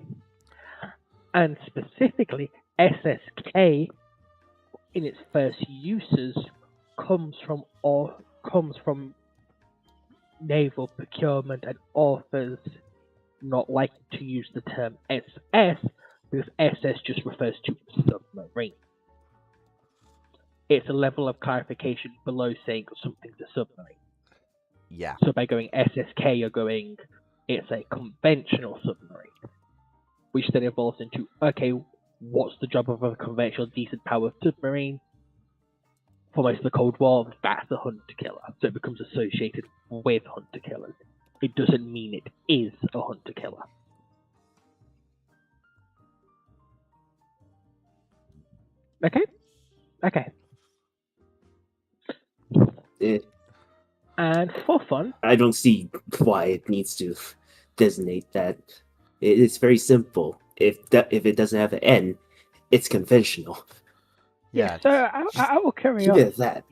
And specifically, SSK in its first uses comes from naval procurement and authors not liking to use the term SS because SS just refers to submarine. It's a level of clarification below saying something's a submarine. Yeah. So by going SSK, you're going, it's a conventional submarine. Which then evolves into, okay, what's the job of a conventional decent powered submarine? For most of the Cold War, that's a hunter killer. So it becomes associated with hunter killers. It doesn't mean it is a hunter killer. Okay. And for fun, I don't see why it needs to designate that. It's very simple. If it doesn't have an N, it's conventional. Yeah. So I will carry Keep on. it at that.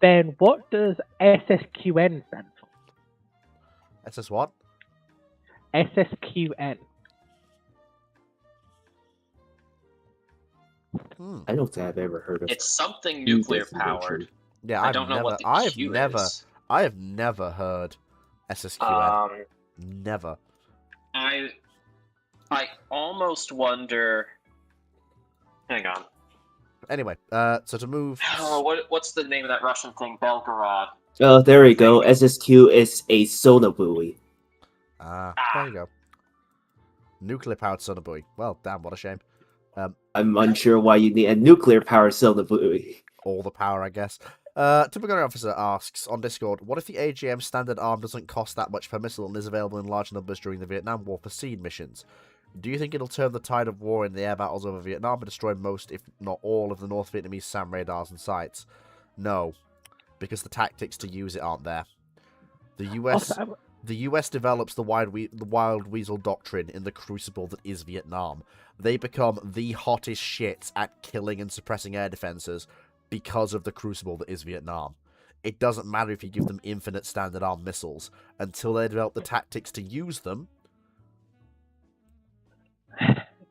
Then what does SSQN stand for? SS what? SSQN. I don't think I've ever heard of. It's something nuclear powered. Yeah, I don't know what the Q is. I have never heard SSQN. Never. I almost wonder. Hang on. Anyway, so to move. Oh, what's the name of that Russian thing? Belgorod. Oh, there we go. SSQ is a sonar buoy. There you go. Nuclear powered sonar buoy. Well, damn, what a shame. I'm unsure why you need a nuclear powered sonar buoy. all the power, I guess. Typical officer asks on Discord, what if the AGM standard arm doesn't cost that much per missile and is available in large numbers during the Vietnam War for seed missions? Do you think it'll turn the tide of war in the air battles over Vietnam and destroy most, if not all, of the North Vietnamese SAM radars and sites? No, because the tactics to use it aren't there. The US develops the wild weasel doctrine in the crucible that is Vietnam. They become the hottest shits at killing and suppressing air defenses because of the crucible that is Vietnam. It doesn't matter if you give them infinite standard arm missiles. Until they develop the tactics to use them,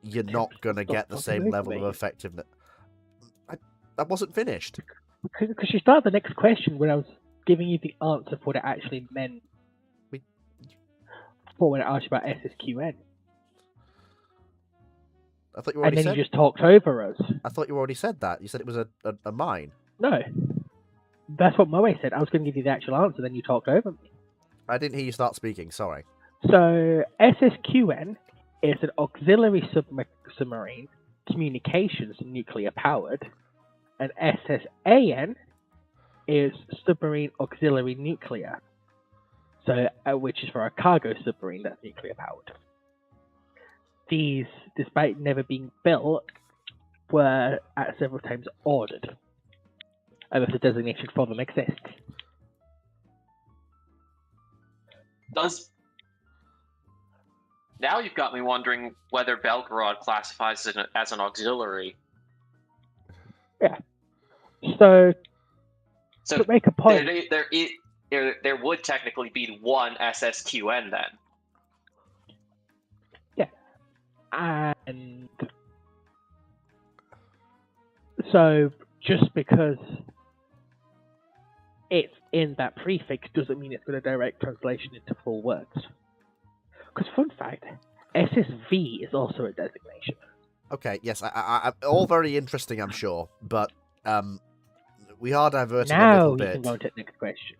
you're not going to get the same level of effectiveness. I wasn't finished. Because you started the next question when I was giving you the answer for what it actually meant for when I asked you about SSQN. I thought you already and then said... you just talked over us. I thought you already said that. You said it was a mine. No. That's what Moe said. I was going to give you the actual answer, then you talked over me. I didn't hear you start speaking, sorry. So, SSQN is an auxiliary submarine communications nuclear powered, and SSAN is submarine auxiliary nuclear. So, which is for a cargo submarine that's nuclear powered. These, despite never being built, were at several times ordered. And if the designation for them exists. Now you've got me wondering whether Belgorod classifies it as an auxiliary. Yeah. So to make a point, there would technically be one SSQN then. Yeah. And so just because it's in that prefix doesn't mean it's going to direct translation into full words. Because fun fact, SSV is also a designation. Okay, yes, I all very interesting, I'm sure, but we are diverting a Now little you bit. can go to the next question.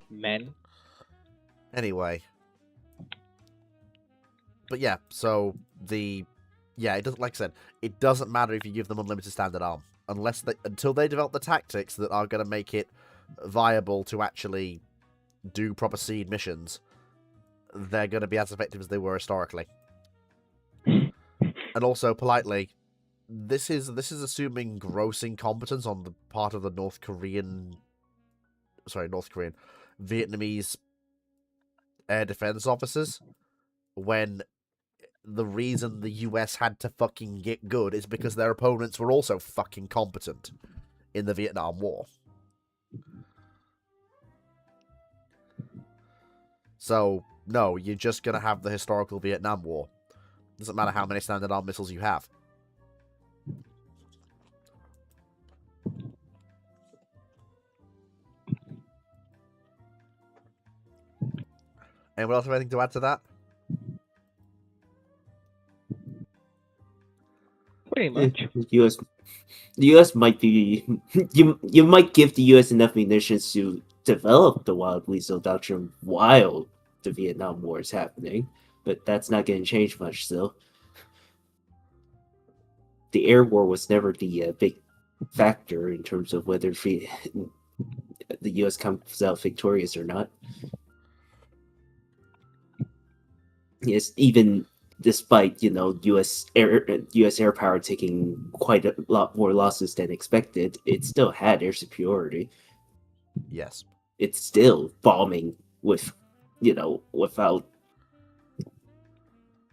Men. Anyway. But yeah, so it doesn't, like I said, it doesn't matter if you give them unlimited standard arm. Until they develop the tactics that are going to make it viable to actually do proper seed missions, they're going to be as effective as they were historically. And also, politely, this is assuming gross incompetence on the part of the Vietnamese air defense officers, when the reason the US had to fucking get good is because their opponents were also fucking competent in the Vietnam War. So, no, you're just going to have the historical Vietnam War. Doesn't matter how many standard arm missiles you have. Anyone else have anything to add to that? Pretty much. The US might be you might give the US enough munitions to develop the wild weasel doctrine while the Vietnam War is happening, but that's not going to change much still. The air war was never the big factor in terms of whether the US comes out victorious or not. Yes, even despite US air power taking quite a lot more losses than expected, it still had air superiority. Yes. It's still bombing without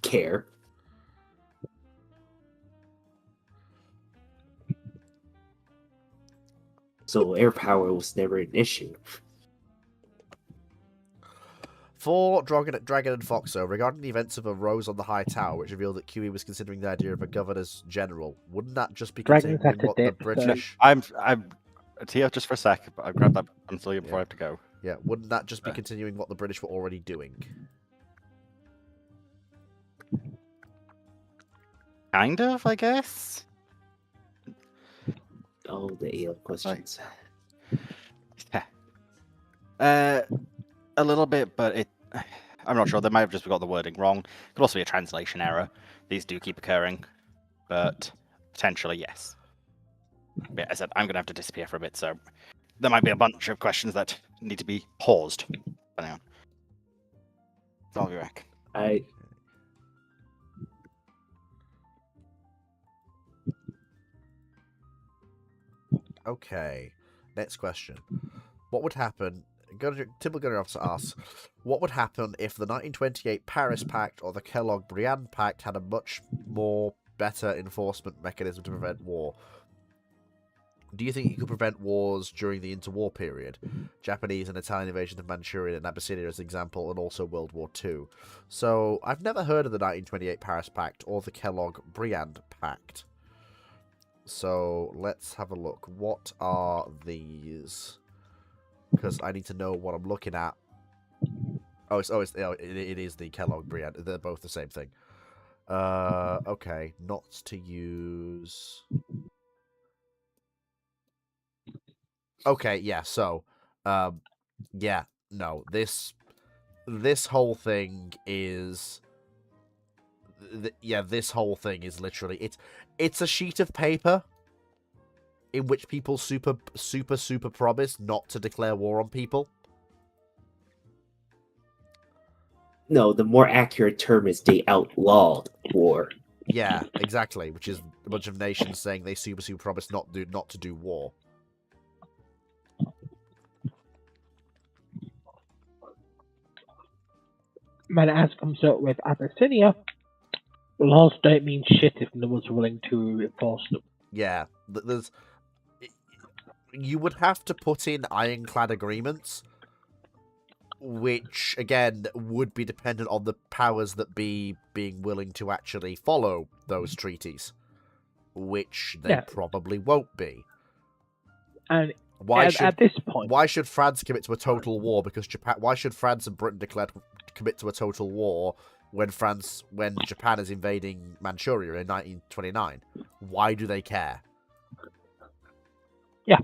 care. So air power was never an issue. For Dragon and Foxo, regarding the events of a Rose on the High Tower, which revealed that QE was considering the idea of a Governors General, wouldn't that just be Dragons continuing have to what the dip, so- British... I'm Tia, just for a sec, but I'll grab that pencil before I have to go. Yeah, wouldn't that just be continuing what the British were already doing? Kind of, I guess. Oh, the AL questions. Yeah. A little bit, but I'm not sure. They might have just got the wording wrong. Could also be a translation error. These do keep occurring. but potentially yes. But I said I'm going to have to disappear for a bit, so there might be a bunch of questions that need to be paused. For now. I'll be back. Okay, next question. What would happen? Tim Gunner asks, what would happen if the 1928 Paris Pact or the Kellogg-Briand Pact had a much more better enforcement mechanism to prevent war? Do you think you could prevent wars during the interwar period? Japanese and Italian invasion of Manchuria and Abyssinia as an example, and also World War II. So, I've never heard of the 1928 Paris Pact or the Kellogg-Briand Pact. So, let's have a look. What are these? Because I need to know what I'm looking at. It is the Kellogg-Briand. They're both the same thing. Okay, not to use... Okay, yeah, so, yeah, no, this whole thing is, this whole thing is literally, it's a sheet of paper in which people super promise not to declare war on people. No, the more accurate term is they outlawed war. Yeah, exactly, which is a bunch of nations saying they super promise not to do war. Man, as comes up with Abyssinia, laws don't mean shit if no one's willing to enforce them. Yeah, you would have to put in ironclad agreements, which, again, would be dependent on the powers that be being willing to actually follow those treaties, which they probably won't be. And at this point... Why should France commit to a total war? Because Japan... Why should France and Britain commit to a total war when Japan is invading Manchuria in 1929? Why do they care? Yeah.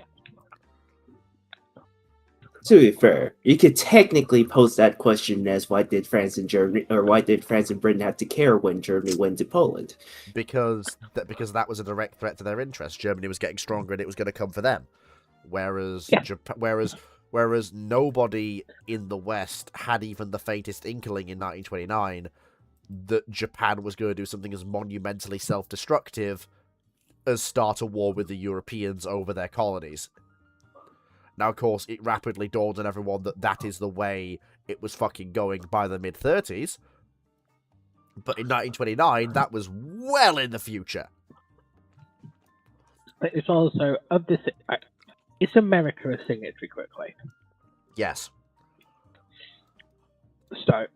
To be fair, you could technically pose that question as why did France and Britain have to care when Germany went to Poland? Because that was a direct threat to their interests. Germany was getting stronger and it was going to come for them. Whereas whereas nobody in the West had even the faintest inkling in 1929 that Japan was going to do something as monumentally self-destructive as start a war with the Europeans over their colonies. Now, of course, it rapidly dawned on everyone that is the way it was fucking going by the mid-30s. But in 1929, that was well in the future. But it's also, of this, is America a signatory quickly? Yes. So,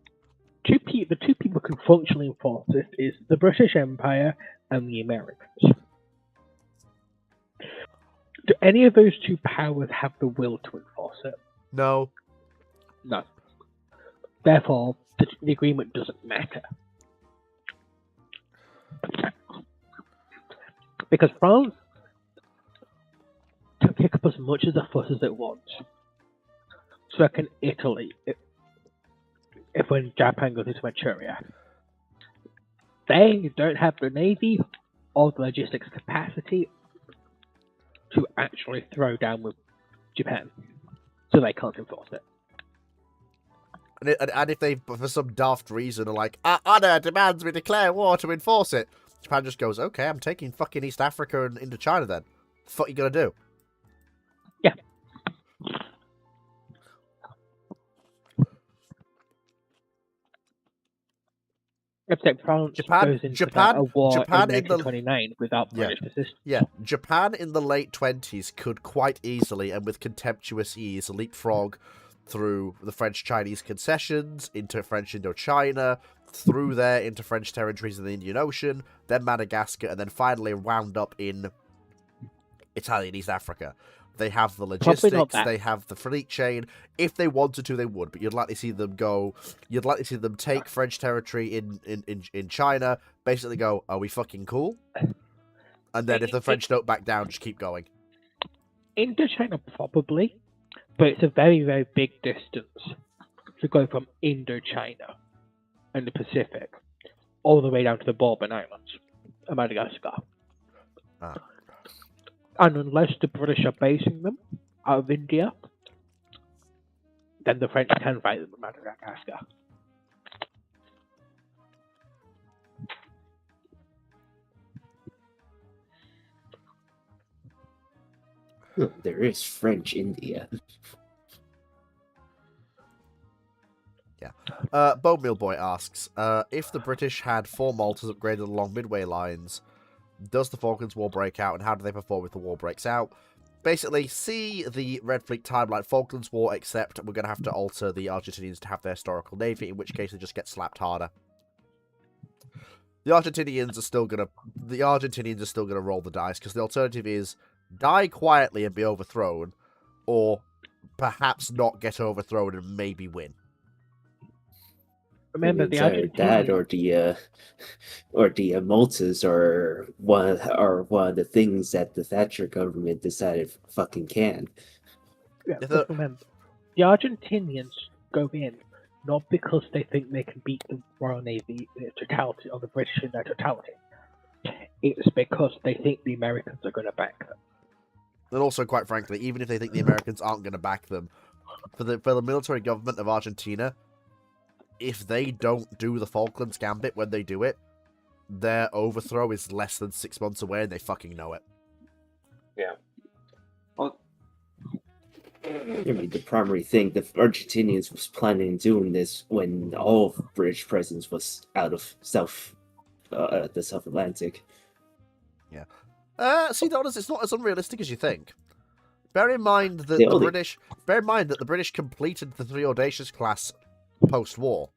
the two people who can functionally enforce this is the British Empire and the Americans. Do any of those two powers have the will to enforce it? No. No. Therefore, the agreement doesn't matter. Because France can pick up as much of the fuss as it wants. So can Italy, if when Japan goes into Manchuria. They don't have the navy or the logistics capacity to actually throw down with Japan. So they can't enforce it. And if they, for some daft reason, are like, honor demands we declare war to enforce it, Japan just goes, okay, I'm taking fucking East Africa and Indochina then. What the fuck you gonna do? Yeah. Except France goes into a war in 1929 without British resistance. Yeah, Japan in the late 20s could quite easily and with contemptuous ease leapfrog through the French-Chinese concessions, into French Indochina, through there into French territories in the Indian Ocean, then Madagascar, and then finally wound up in Italian East Africa. They have the logistics, they have the fleet chain. If they wanted to, they would, but you'd likely see them take French territory in China, basically go, are we fucking cool? And then if the French don't back down, just keep going. Indochina probably, but it's a very, very big distance to go from Indochina and the Pacific all the way down to the Bourbon Islands. and Madagascar. Ah. And unless the British are basing them out of India, then the French can fight them in Madagascar. There is French India. Bone Meal Boy asks, if the British had 4 Maltas upgraded along Midway lines, does the Falklands War break out, and how do they perform if the war breaks out? Basically, see the Red Fleet timeline, Falklands War, except we're going to have to alter the Argentinians to have their historical navy, in which case they just get slapped harder. The Argentinians are still going to roll the dice, because the alternative is die quietly and be overthrown, or perhaps not get overthrown and maybe win. Remember, the Either that Argentinians... or the Maltas are one of the things that the Thatcher government decided fucking can. Yeah, but remember, the Argentinians go in not because they think they can beat the Royal Navy in its totality or the British in their totality. It's because they think the Americans are going to back them. And also, quite frankly, even if they think the Americans aren't going to back them, for the military government of Argentina, if they don't do the Falklands Gambit when they do it, their overthrow is less than 6 months away, and they fucking know it. Yeah. Well, I mean, the primary thing the Argentinians was planning on doing this when all British presence was out of the South Atlantic. Yeah. See, Donis, it's not as unrealistic as you think. Bear in mind that the British completed the 3 Audacious class post-war.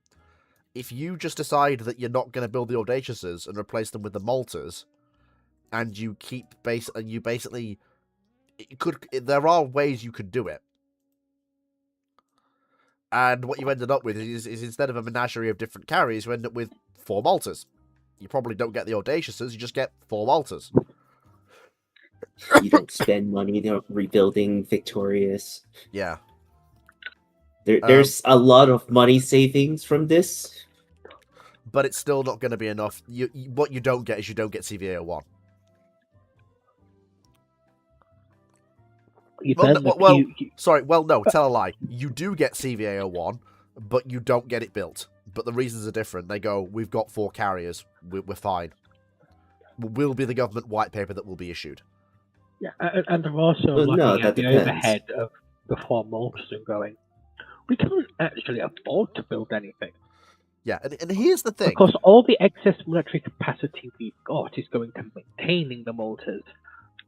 If you just decide that you're not going to build the Audaciouses and replace them with the Maltas, and you keep there are ways you could do it. And what you ended up with is instead of a menagerie of different carriers, you end up with 4 Maltas. You probably don't get the Audaciouses, you just get 4 Maltas. You don't spend money rebuilding Victorious. Yeah. There's a lot of money savings from this. But it's still not going to be enough. What you don't get is you don't get CVA-01. Tell a lie. You do get CVA-01, but you don't get it built. But the reasons are different. They go, we've got 4 carriers. We're fine. Will be the government white paper that will be issued. Yeah, and they're also looking at the depends. overhead of the 4 Maltas and going, we can't actually afford to build anything. Yeah, and here's the thing. Because all the excess military capacity we've got is going to maintaining the Maltas,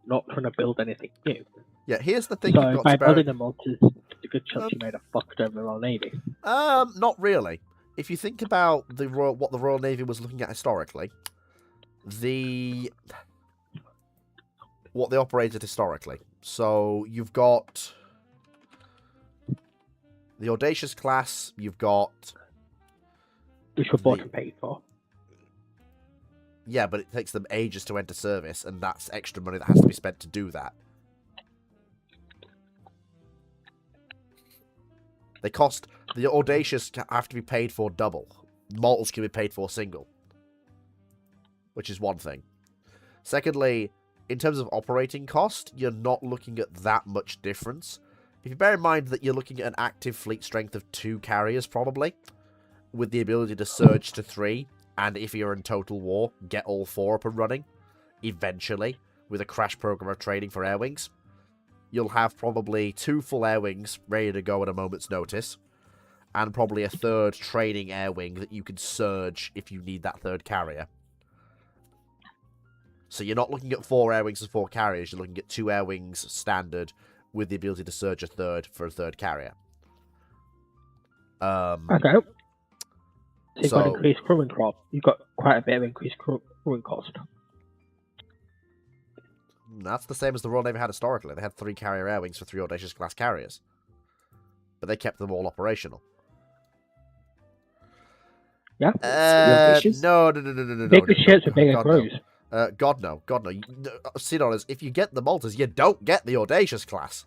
not trying to build anything new. Yeah, here's the thing. So by building the Maltas, a good chance you made a fucked over Royal Navy. Not really. If you think about what the Royal Navy was looking at historically, what they operated historically. So you've got the Audacious class, you've got... Which were bought and paid for. Yeah, but it takes them ages to enter service, and that's extra money that has to be spent to do that. They cost... The Audacious have to be paid for double. Maltas can be paid for single. Which is one thing. Secondly, in terms of operating cost, you're not looking at that much difference. If you bear in mind that you're looking at an active fleet strength of 2 carriers, probably, with the ability to surge to 3, and if you're in total war, get all 4 up and running, eventually, with a crash program of training for air wings, you'll have probably 2 full air wings ready to go at a moment's notice, and probably a 3rd training air wing that you can surge if you need that 3rd carrier. So you're not looking at 4 air wings and 4 carriers, you're looking at 2 air wings standard with the ability to surge a 3rd for a 3rd carrier. Okay. So you've got increased crewing cost. You've got quite a bit of increased crewing cost. That's the same as the Royal Navy had historically. They had 3 carrier air wings for 3 Audacious class carriers. But they kept them all operational. Yeah? No. Bigger ships with bigger crews. God no. See, if you get the Maltas, you don't get the Audacious class.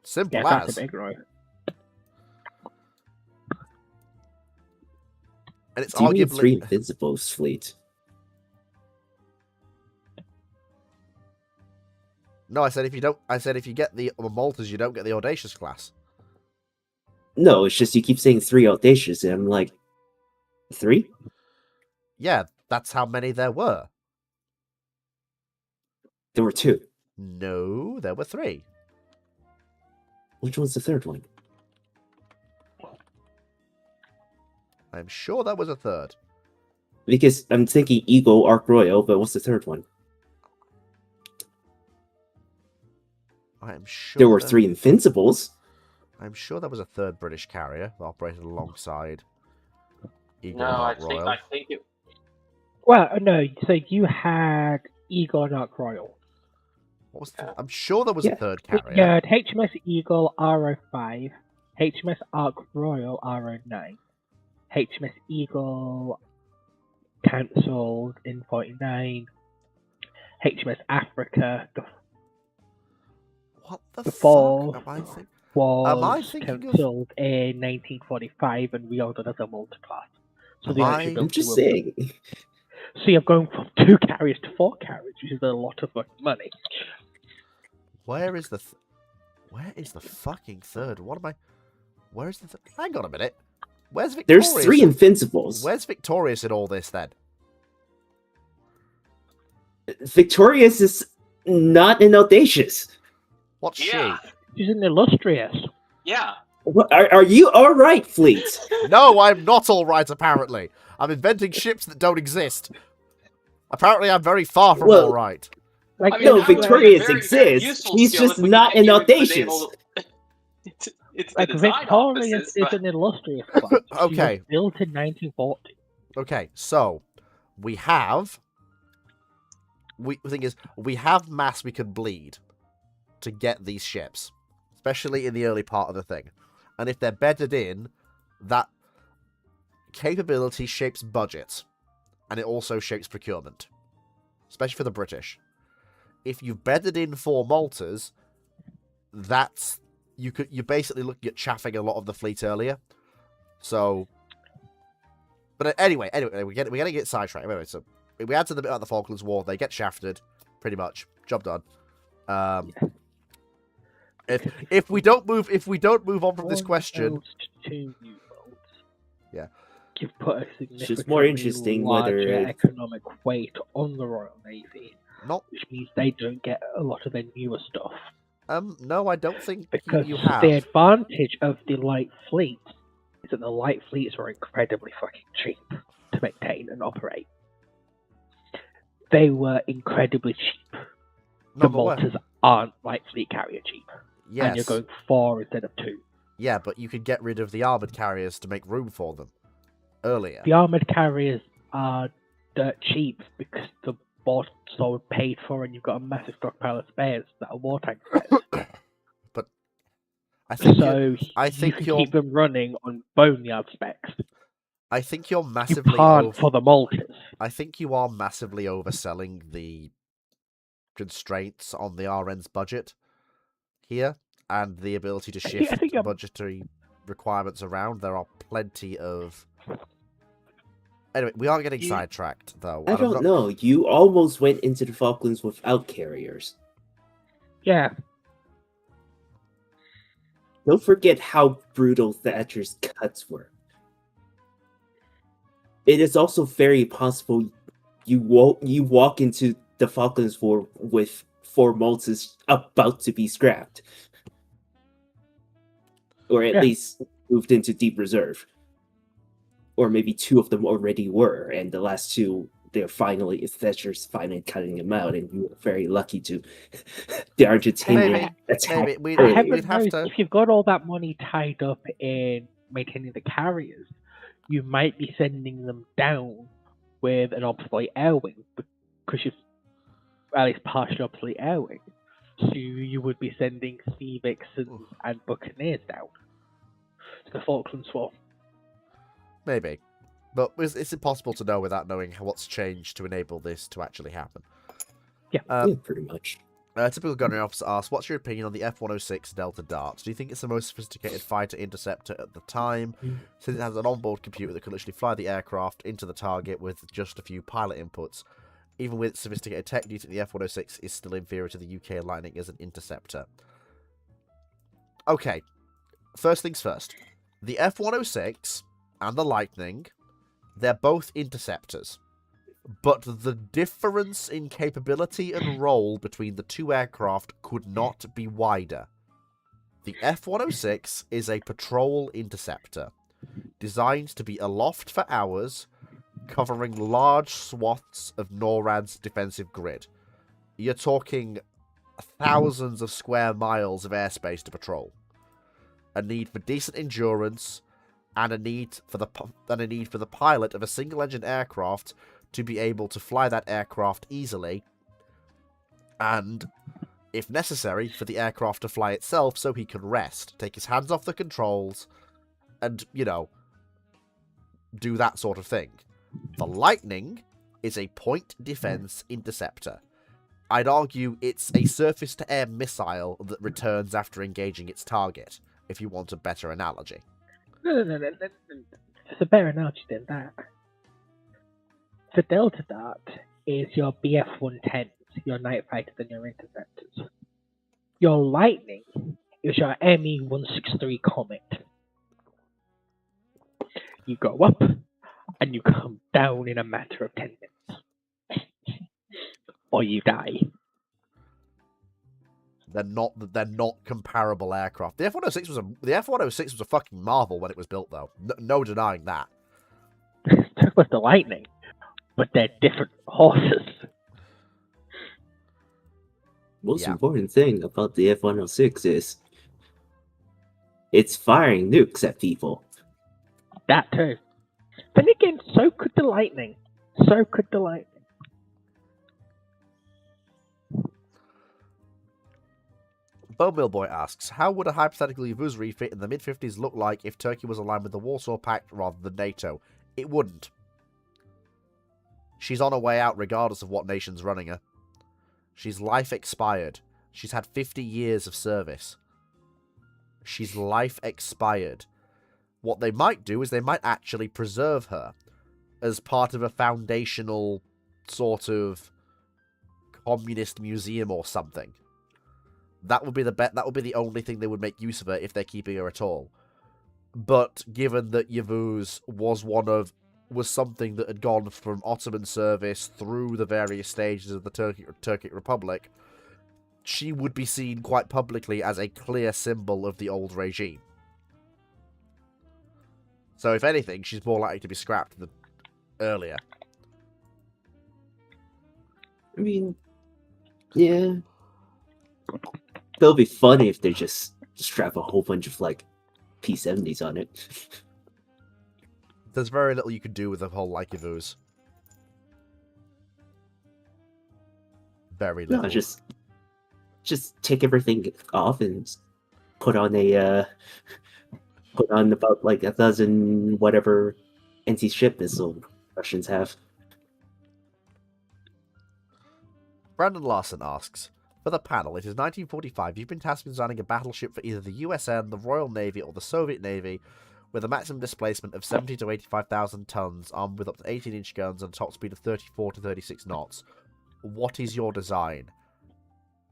Simple as. That's a big row. And it's Do you need arguably 3 Invincibles fleet? No, I said if you don't. I said if you get the Maltas, you don't get the Audacious class. No, it's just you keep saying 3 Audacious, and I'm like, 3? Yeah, that's how many there were. There were 2. No, there were 3. Which one's the third one? I'm sure there was a third. Because I'm thinking Eagle, Ark Royal, but what's the third one? I'm sure There were 3 Invincibles. I'm sure there was a third British carrier that operated alongside Eagle No, and I Ark Royal. think it. Well, no. So you had Eagle and Ark Royal. What was I'm sure there was a Yeah. third carrier. You had HMS Eagle RO5, HMS Ark Royal RO9, HMS Eagle cancelled in 49, HMS Africa What the the fuck fourth am I thinking? was thinking of- cancelled in 1945 and reordered as a multi-class. So Am they I- actually I'm built just 2 of them. saying. So you're going from 2 carriers to 4 carriers, which is a lot of fucking money. Where is the fucking third? What am I? Where's the? Hang on a minute. Where's Victorious? There's 3 Invincibles. Where's Victorious in all this then? Victorious is not an Audacious. What's Yeah. She's an illustrious. Yeah. What, are you all right, Fleet? she? No, I'm not all right. Apparently, I'm inventing ships that don't exist. Apparently, I'm very far from Well- all right. Like, I mean, No, that would be a Victorious very, exists. very useful He's skill just if we not could an get you into the Audacious. naval- It's the like design Victorious offices, is but- an illustrious class. She Okay. was built in 1940. Okay, so we have. The thing is, we have mass we can bleed to get these ships, especially in the early part of the thing. And if they're bedded in, that capability shapes budget, and it also shapes procurement, especially for the British. If you've bedded in 4 Maltas, you're basically looking at chaffing a lot of the fleet earlier. So, but anyway, we're gonna get sidetracked. Anyway, so we add to the bit about the Falklands War. They get shafted, pretty much. Job done. If we don't move on from this One question, built 2 U-boats. Yeah. You've put a just significantly more interesting whether larger it- economic weight on the Royal Navy, not which means they don't get a lot of their newer stuff. no, I don't think Because you have. the advantage of the light fleet is that the light fleets are incredibly fucking cheap to maintain and operate. They were incredibly cheap. No, The but where- Maltas aren't light fleet carrier cheap. Yes. And you're going 4 instead of 2. Yeah, but you could get rid of the armored carriers to make room for them earlier. The armoured carriers are dirt cheap because the bought so paid for and you've got a massive stockpile of spares that are wartime spares. But I think So I you think can you're- keep them running on boneyard specs. you're You massively can't for the Maltas. I think you are massively overselling the constraints on the RN's budget here and the ability to I shift think I'm- budgetary requirements around. There are plenty of. Anyway, we are getting You- sidetracked though. I and I'm don't not- know. You almost went into the Falklands without carriers. Yeah, Don't forget how brutal Thatcher's cuts were. It is also very possible you walk into the Falklands War with 4 Maltas about to be scrapped. Or at Yeah. least moved into deep reserve. Or maybe 2 of them already were, and the last 2, Thatcher's finally cutting them out, and you were very lucky to the Argentinian attack. maybe we- early. we'd heaven have knows, to- if you've got all that money tied up in maintaining the carriers, you might be sending them down with an obsolete air wing because you've at least partially obsolete air wing. So you would be sending Sea Vixens and Buccaneers down to the Falklands War. Maybe. But it's impossible to know without knowing what's changed to enable this to actually happen. Yeah. Yeah, pretty much. Typical gunnery officer asks, what's your opinion on the F-106 Delta Dart? Do you think it's the most sophisticated fighter interceptor at the time, since it has an onboard computer that can literally fly the aircraft into the target with just a few pilot inputs? Even with sophisticated tech, do you think the F-106 is still inferior to the UK Lightning as an interceptor? Okay, first things first. The F-106 and the Lightning, they're both interceptors. But the difference in capability and role between the two aircraft could not be wider. The F-106 is a patrol interceptor, designed to be aloft for hours, covering large swaths of NORAD's defensive grid. You're talking thousands of square miles of airspace to patrol. A need for decent endurance, and a need for the pilot of a single-engine aircraft to be able to fly that aircraft easily, and, if necessary, for the aircraft to fly itself so he can rest, take his hands off the controls, and, do that sort of thing. The Lightning is a point defense interceptor. I'd argue it's a surface-to-air missile that returns after engaging its target, if you want a better analogy. No. There's a better analogy than that. The Delta Dart is your BF-110s, your night fighters and your interceptors. Your Lightning is your ME-163 Comet. You go up, and you come down in a matter of 10 minutes. Or you die. They're not comparable aircraft. The F-106 was a fucking marvel when it was built, though. No denying that. Talk about the Lightning. But they're different horses. Most important thing about the F-106 is it's firing nukes at people. That too. Then again, so could the Lightning. Bo Millboy asks, how would a hypothetical Yavuz refit in the mid-50s look like if Turkey was aligned with the Warsaw Pact rather than NATO? It wouldn't. She's on her way out regardless of what nation's running her. She's life expired. She's had 50 years of service. She's life expired. What they might do is they might actually preserve her as part of a foundational sort of communist museum or something. That would be the only thing they would make use of her if they're keeping her at all. But given that Yavuz was something that had gone from Ottoman service through the various stages of the Turkic Republic, she would be seen quite publicly as a clear symbol of the old regime. So if anything, she's more likely to be scrapped than earlier. I mean, yeah. It'll be funny if they just strap a whole bunch of, P-70s on it. There's very little you could do with a whole Yavuz. Very little. No, just take everything off and put on about a dozen whatever anti-ship missile Russians have. Brandon Larson asks, for the panel, it is 1945. You've been tasked with designing a battleship for either the USN, the Royal Navy, or the Soviet Navy, with a maximum displacement of 70 to 85,000 tons, armed with up to 18-inch guns and a top speed of 34 to 36 knots. What is your design?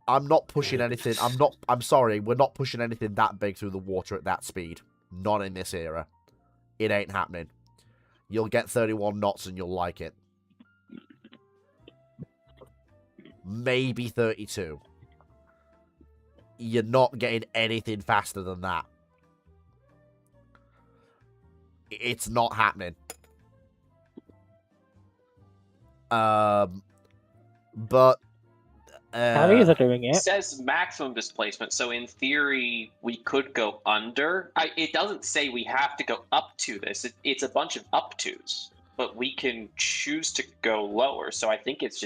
I'm not pushing anything. I'm sorry, we're not pushing anything that big through the water at that speed. Not in this era. It ain't happening. You'll get 31 knots and you'll like it. Maybe 32. You're not getting anything faster than that. It's not happening. But Chinese are doing It it. says maximum displacement, so in theory we could go under. It doesn't say we have to go up to this. It's a bunch of up tos, but we can choose to go lower. So I think it's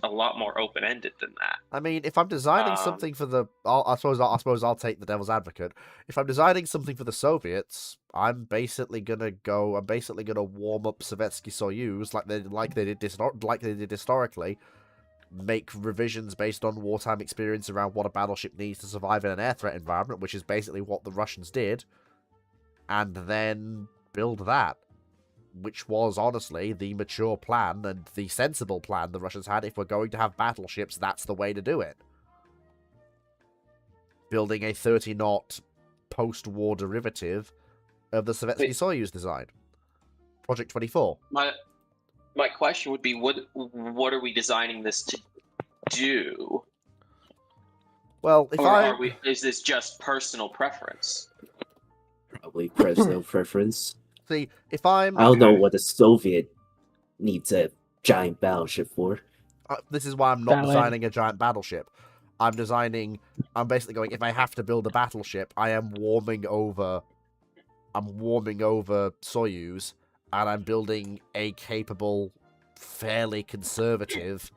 a lot more open ended than that. I mean, if I'm designing something for the, I suppose I'll take the devil's advocate. If I'm designing something for the Soviets, I'm basically gonna warm up Sovietsky Soyuz like they did historically. Make revisions based on wartime experience around what a battleship needs to survive in an air threat environment, which is basically what the Russians did, and then build that. which was honestly the mature plan and the sensible plan the Russians had. If we're going to have battleships, that's the way to do it. Building a 30-knot post-war derivative of the Sovietsky Soyuz design. Project 24. My question would be, what are we designing this to do? Well, Is this just personal preference? Probably personal preference. See, I don't know what the Soviet needs a giant battleship for. This is why I'm not designing a giant battleship. I'm basically going, if I have to build a battleship, I'm warming over Soyuz, and I'm building a capable, fairly conservative,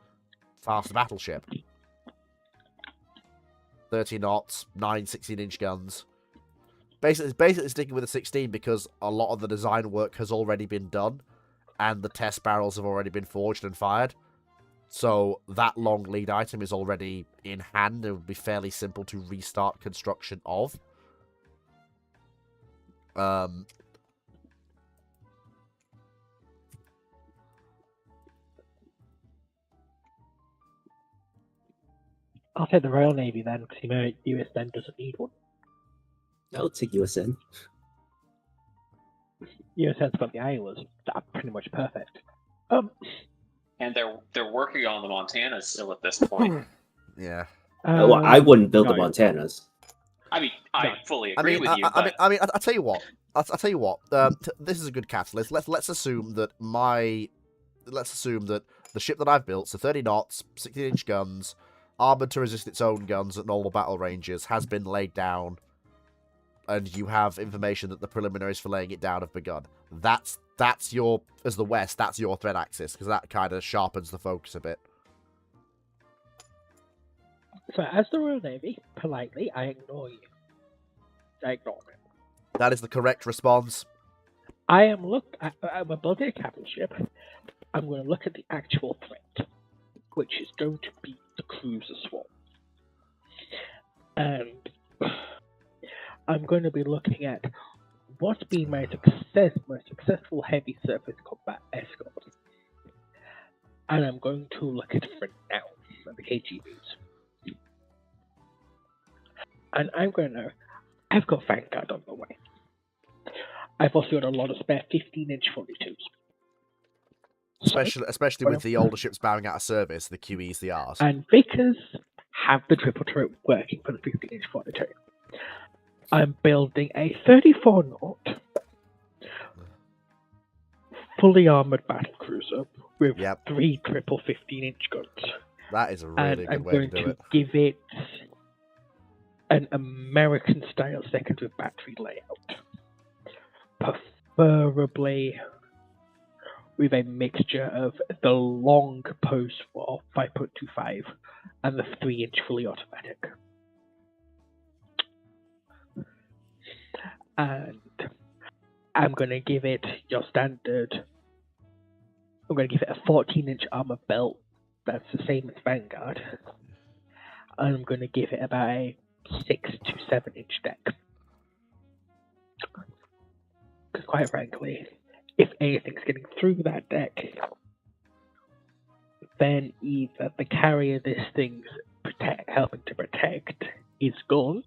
fast battleship. 30 knots, 9 16-inch guns. Basically sticking with the 16 because a lot of the design work has already been done, and the test barrels have already been forged and fired. So that long lead item is already in hand. It would be fairly simple to restart construction of. I'll take the Royal Navy then, because US then doesn't need one. I'll take USN. USN's got the Iowas. That are pretty much perfect. And they're working on the Montanas still at this point. Yeah. Well, I wouldn't build the no. Montanas. I mean, I fully agree with you. I'll tell you what. I'll tell you what. This is a good catalyst. Let's assume that the ship that I've built, so 30 knots, 16-inch guns, armored to resist its own guns at normal battle ranges, has been laid down, and you have information that the preliminaries for laying it down have begun. That's your, as the West, that's your threat axis, because that kind of sharpens the focus a bit. So, as the Royal Navy, politely, I ignore you. I ignore it. That is the correct response. I'm building a capital ship. I'm going to look at the actual threat, which is going to be the cruiser swarm. And I'm going to be looking at what's been my successful heavy surface combat escort. And I'm going to look at for now at the KGBs. And I'm going to know, I've got Vanguard on the way. I've also got a lot of spare 15-inch 42s. Especially with the older ships bowing out of service, the QEs, the Rs. And Vickers have the triple turret working for the 15-inch 42. I'm building a 34-knot, fully armored battlecruiser with 3 triple 15-inch guns. That is a really good way to do it. I'm going to give it an American-style secondary battery layout. Preferably with a mixture of the long post-war 5.25 and the 3-inch fully automatic. And I'm going to give it your standard. I'm going to give it a 14-inch armor belt. That's the same as Vanguard. And I'm going to give it about a 6 to 7-inch deck. Because quite frankly, if anything's getting through that deck, then either the carrier this thing's helping to protect is gone,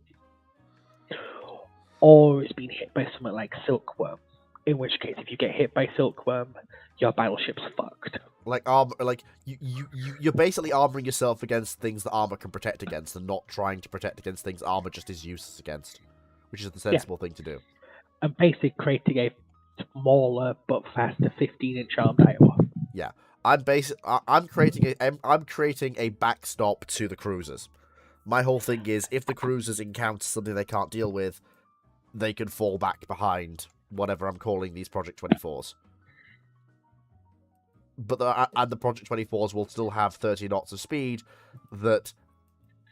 or it's been hit by something like Silkworm. In which case, if you get hit by Silkworm, your battleship's fucked. You're basically armoring yourself against things that armor can protect against, and not trying to protect against things armor just is useless against, which is the sensible thing to do. I'm basically creating a smaller but faster 15-inch armed Iowa. Yeah, I'm creating a backstop to the cruisers. My whole thing is, if the cruisers encounter something they can't deal with, they can fall back behind whatever I'm calling these Project 24s. But the Project 24s will still have 30 knots of speed that,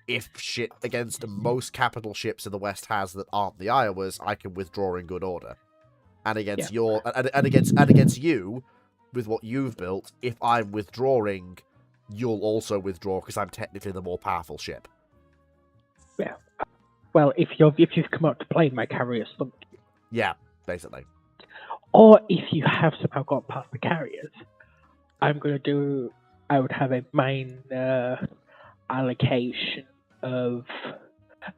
if shit against most capital ships in the West has that aren't the Iowas, I can withdraw in good order. And against against you, with what you've built, if I'm withdrawing, you'll also withdraw because I'm technically the more powerful ship. Yeah. Well, if you've come out to play, my carrier's sunk. Yeah, basically. Or if you have somehow got past the carriers, I would have a minor allocation of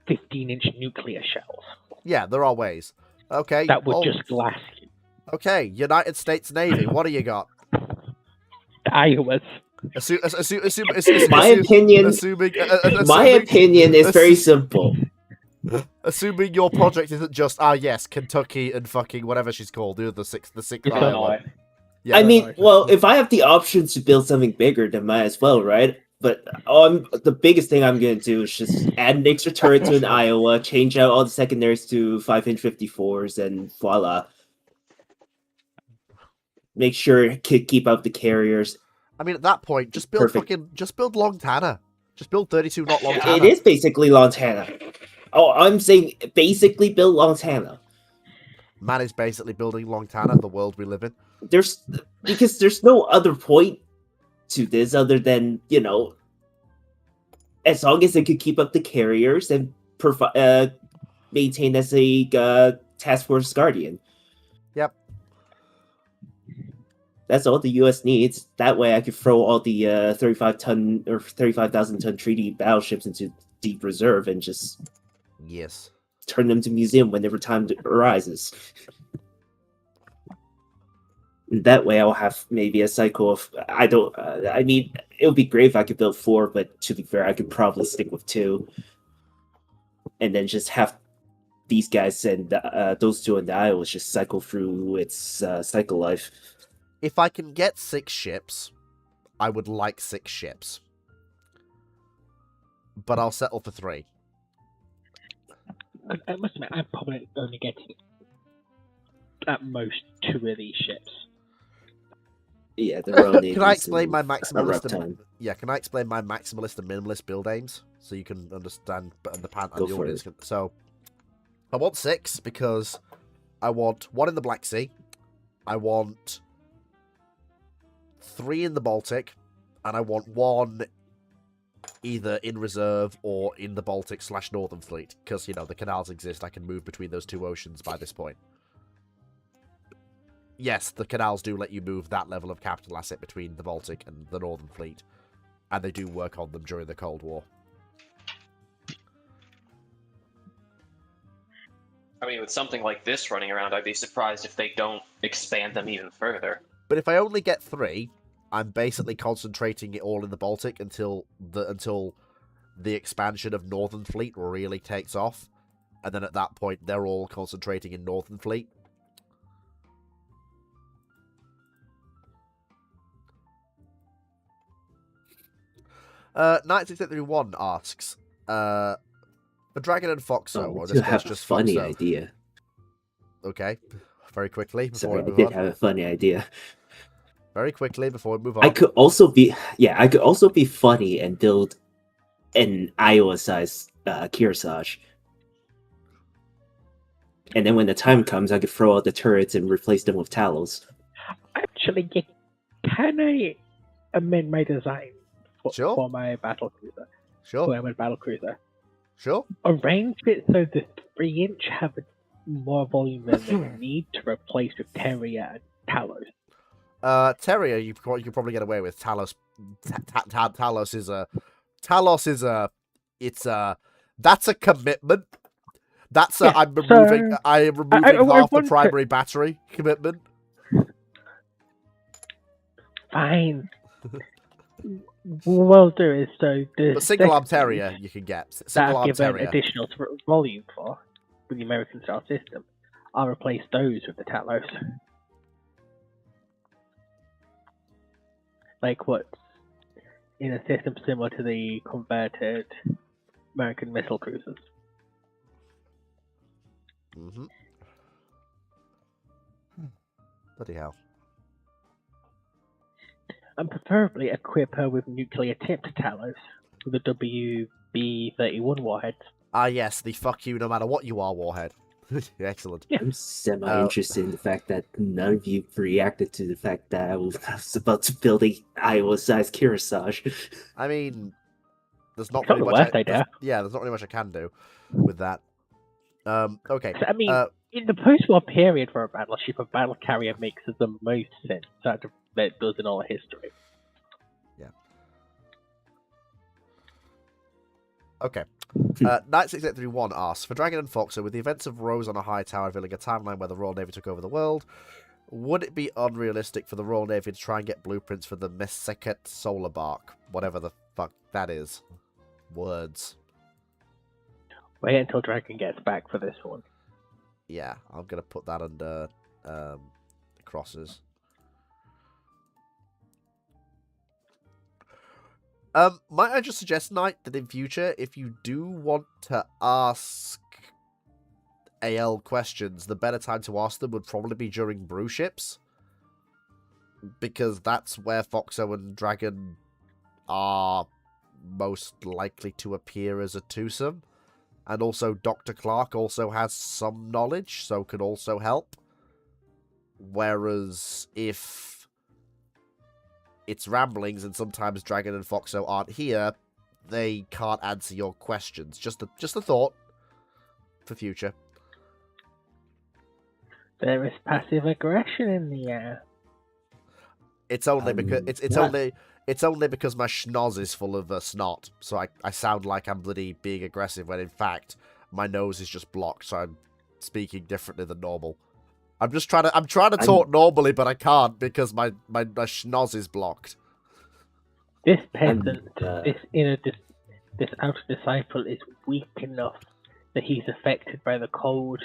15-inch nuclear shells. Yeah, there are ways. Okay. That would just last you. Okay, United States Navy, what do you got? Iowa's. My opinion. My opinion is very simple. Assuming your project isn't just yes, Kentucky and fucking whatever she's called, the sixth Iowa. Illinois. Yeah, I mean, well, if I have the option to build something bigger, then might as well, right? But the biggest thing I'm going to do is just add an extra turret to an Iowa, change out all the secondaries to 5-inch 54s, and voila. Make sure to keep up the carriers. I mean, at that point, just build Long Tanner. Just build 32 not Long Tanner. It is basically Montana. Oh, I'm saying basically build Montana. Man is basically building Long Tanner, the world we live in. Because there's no other point to this other than, as long as it could keep up the carriers and maintain as a task force guardian. Yep. That's all the U.S. needs. That way I could throw all the 35,000 ton treaty battleships into deep reserve and just turn them to museum whenever time arises. That way I'll have maybe a cycle of I mean, it would be great if I could build 4, but to be fair, I could probably stick with 2. And then just have these guys and those 2 in the Iowas just cycle through its cycle life. If I can get 6 ships, I would like 6 ships. But I'll settle for 3. I must admit, I'm probably only getting at most 2 of these ships. Yeah, they're only. Can I explain my maximalist? Can I explain my maximalist and minimalist build aims so you can understand and the audience can? So, I want 6 because I want 1 in the Black Sea. I want 3 in the Baltic, and I want 1 either in reserve or in the Baltic / Northern Fleet, because, the canals exist. I can move between those 2 oceans by this point. Yes, the canals do let you move that level of capital asset between the Baltic and the Northern Fleet, and they do work on them during the Cold War. I mean, with something like this running around, I'd be surprised if they don't expand them even further. But if I only get 3, I'm basically concentrating it all in the Baltic until the expansion of Northern Fleet really takes off. And then at that point, they're all concentrating in Northern Fleet. Knight631 asks, for Dragon and Foxo, or this guy's just funny Foxo. Idea. Okay, very quickly before Sorry, we move I did on. have a funny idea. Very quickly before we move on. I could also be funny and build an Iowa-sized Kearsarge. And then when the time comes, I could throw out the turrets and replace them with Talos. Actually, can I amend my design for my battle cruiser? Sure. For my battle cruiser. Sure. Arrange it so the 3-inch have more volume than they need to replace with Terrier and Talos. Terrier, you can probably get away with. Talos. That's a commitment. That's a. I'm removing half the primary battery commitment. Fine. What we'll do is but single arm Terrier you can get. Single arm Terrier. Additional volume for with the American style system. I'll replace those with the Talos. Like what's in a system similar to the converted American missile cruisers. Mm-hmm. Bloody hell. And preferably equip her with nuclear-tipped Talos with a WB-31 warhead. Ah, yes, the fuck you no matter what you are warhead. Excellent. Yeah. I'm semi-interested in the fact that none of you reacted to the fact that I was about to build a Iowa-sized Kearsarge. I mean, there's not It's really not much. the worst idea. There's not really much I can do with that. Okay. So, I mean, In the post-war period for a battleship, a battle carrier makes the most sense that it does in all history. Okay. Knight 6831 asks, for Dragon and Foxer, with the events of Rose on a High Tower revealing a timeline where the Royal Navy took over the world, would it be unrealistic for the Royal Navy to try and get blueprints for the Meseket solar bark? Whatever the fuck that is. Words. Wait until Dragon gets back for this one. Yeah, I'm going to put that under crosses. Might I just suggest, Knight, that in future, if you do want to ask AL questions, the better time to ask them would probably be during brew ships. Because that's where Foxo and Dragon are most likely to appear as a twosome. And also Dr. Clark also has some knowledge, so could also help. Whereas if it's ramblings and sometimes Dragon and Foxo aren't here, they can't answer your questions. Just a thought for future. There is passive aggression in the air. It's only because it's only because my schnoz is full of snot, so I sound like I'm bloody being aggressive when in fact my nose is just blocked, so I'm speaking differently than normal. I'm trying to talk normally, but I can't because my schnoz is blocked. This peasant, this outer disciple is weak enough that he's affected by the cold.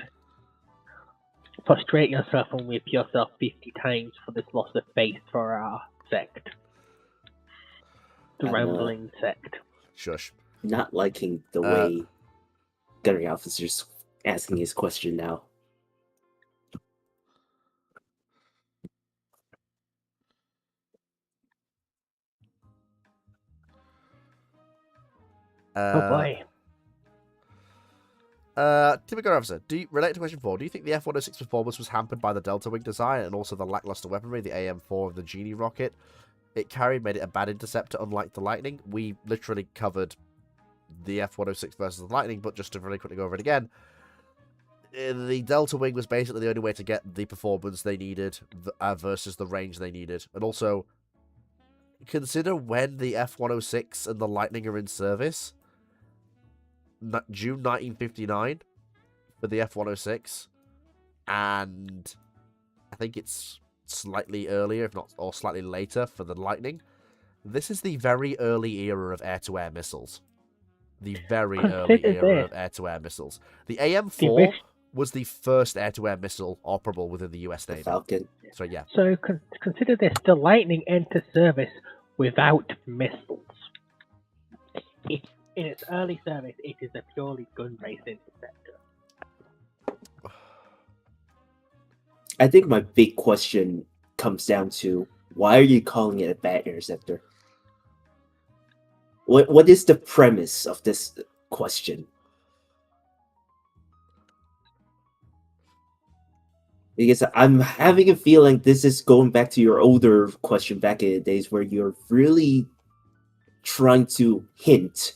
Prostrate yourself and whip yourself 50 times for this loss of faith for our sect. The rambling sect. Shush. Not liking the way Gunnery Officer's asking his question now. Oh boy. Typical Officer, relate to question 4, do you think the F-106 performance was hampered by the Delta Wing design and also the lackluster weaponry, the AM-4 of the Genie rocket it carried made it a bad interceptor unlike the Lightning? We literally covered the F-106 versus the Lightning, but just to really quickly go over it again, the Delta Wing was basically the only way to get the performance they needed versus the range they needed. And also, consider when the F-106 and the Lightning are in service. June 1959 for the F-106, and I think it's slightly earlier, if not, or slightly later for the Lightning. This is the very early era of air-to-air missiles. The very early era of air-to-air missiles. The AM-4 was the first air-to-air missile operable within the US Navy. Falcon. So, yeah. So consider this, the Lightning entered service without missiles. In its early service, it is a purely gun-based interceptor. I think my big question comes down to, why are you calling it a bad interceptor? What is the premise of this question? Because I'm having a feeling this is going back to your older question back in the days where you're really trying to hint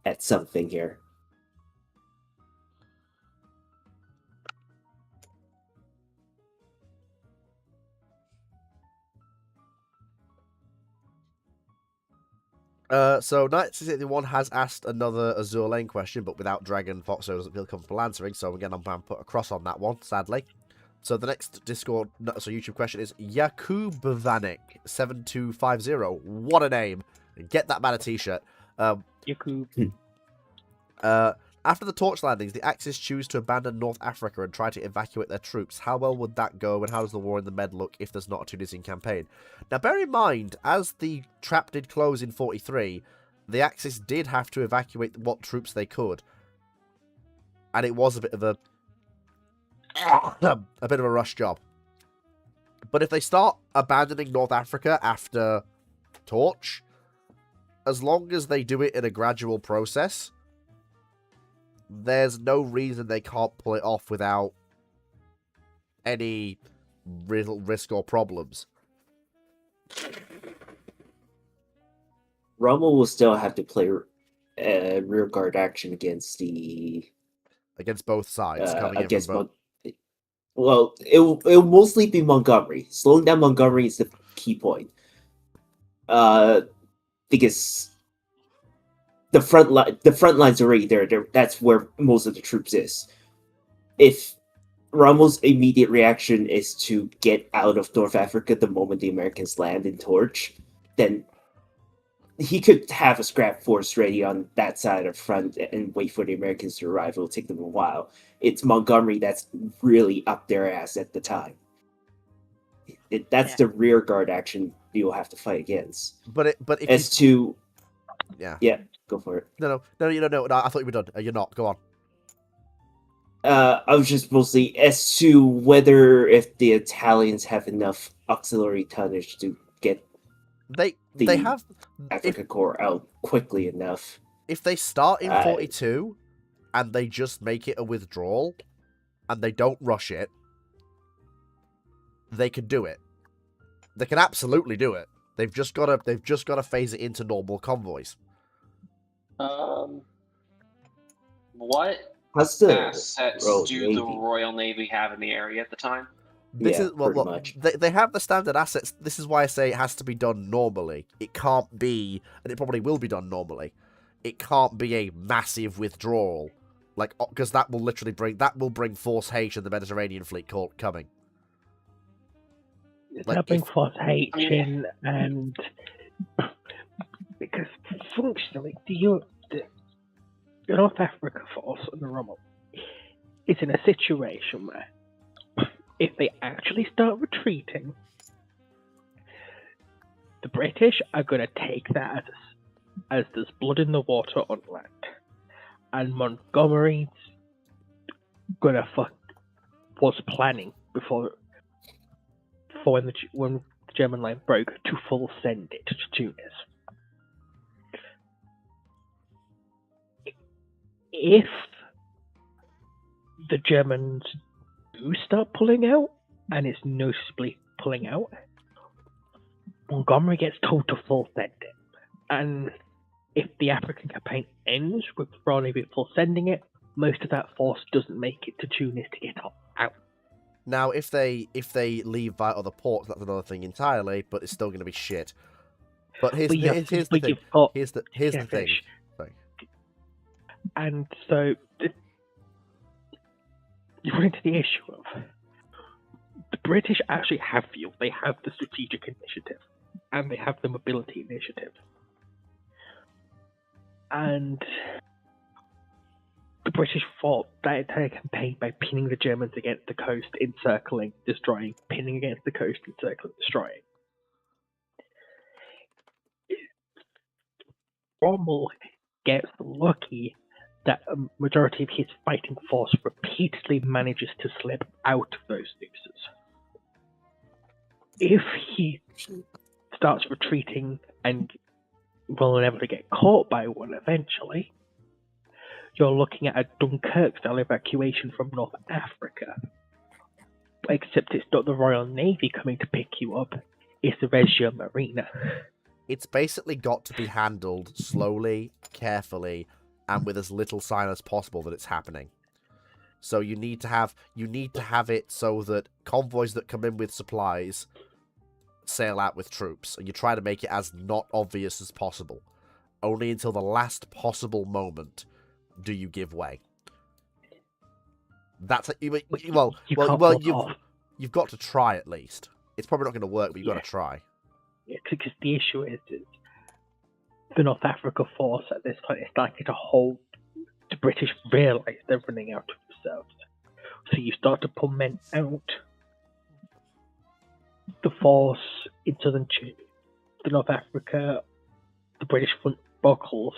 at something here. So Knight61 has asked another Azure Lane question, but without Dragon, Foxo doesn't feel comfortable answering, so again, I'm going to put a cross on that one, sadly. So the next YouTube question is Yakub Vanik 7250. What a name! Get that man a t-shirt. Yakub. After the Torch landings, the Axis choose to abandon North Africa and try to evacuate their troops. How well would that go, and how does the war in the Med look if there's not a Tunisian campaign? Now, bear in mind, as the trap did close in 43, the Axis did have to evacuate what troops they could. And it was a bit of a rush job. But if they start abandoning North Africa after Torch, as long as they do it in a gradual process, there's no reason they can't pull it off without any real risk or problems. Rommel will still have to play rear guard action against the against both sides, coming in from against both. Well, it'll mostly be Montgomery. Slowing down Montgomery is the key point. Because the front line's already there. That's where most of the troops is. If Rommel's immediate reaction is to get out of North Africa the moment the Americans land in Torch, then he could have a scrap force ready on that side of the front and wait for the Americans to arrive. It'll take them a while. It's Montgomery that's really up their ass at the time. That's the rear guard action you'll have to fight against. But if yeah, go for it. No, I thought you were done. You're not. Go on. I was just mostly as to whether if the Italians have enough auxiliary tonnage to get they have Africa Corps out quickly enough. If they start in 42 and they just make it a withdrawal and they don't rush it, they can do it. They can absolutely do it. They've just got to phase it into normal convoys. What assets do the Royal Navy have in the area at the time? They have the standard assets. This is why I say it has to be done normally. It can't be, and it probably will be done normally. It can't be a massive withdrawal, because that will literally bring Force H and the Mediterranean Fleet coming. That'll bring Force H in, and because functionally, the North Africa force and the Rommel is in a situation where, if they actually start retreating, the British are going to take that as there's blood in the water on land, and Montgomery's was planning before when the German line broke to full send it to Tunis. If the Germans do start pulling out, and it's noticeably pulling out, Montgomery gets told to full send it. And if the African campaign ends with Royal Navy full sending it, most of that force doesn't make it to Tunis to get out. Now, if they leave via other ports, that's another thing entirely, but it's still going to be shit. But here's the thing. Here's the thing. Sorry. And so you run into the issue of the British actually have fuel. They have the strategic initiative, and they have the mobility initiative. And the British fought that entire campaign by pinning the Germans against the coast, encircling, destroying, pinning against the coast, encircling, destroying. Rommel gets lucky that a majority of his fighting force repeatedly manages to slip out of those nooses. If he starts retreating and will never get caught by one eventually, you're looking at a Dunkirk-style evacuation from North Africa. Except it's not the Royal Navy coming to pick you up, it's the Reggio Marina. It's basically got to be handled slowly, carefully, and with as little sign as possible that it's happening. So you need to have it so that convoys that come in with supplies sail out with troops, and you try to make it as not obvious as possible. Only until the last possible moment do you give way. That's you've got to try at least. It's probably not going to work, but you've got to try. Yeah, because the issue is the North Africa force at this point is starting to hold. The British realise they're running out of themselves, so you start to pull men out. The force in southern the North Africa, the British front buckles,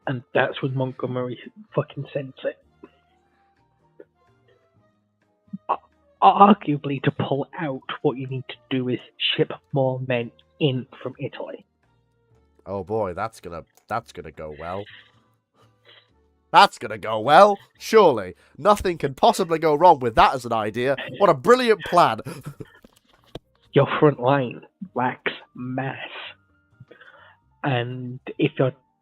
and that's when Montgomery fucking sends it. Arguably, to pull out, what you need to do is ship more men in from Italy. Oh boy, that's gonna go well. That's gonna go well. Surely, nothing can possibly go wrong with that as an idea. What a brilliant plan! Your front line lacks mass, and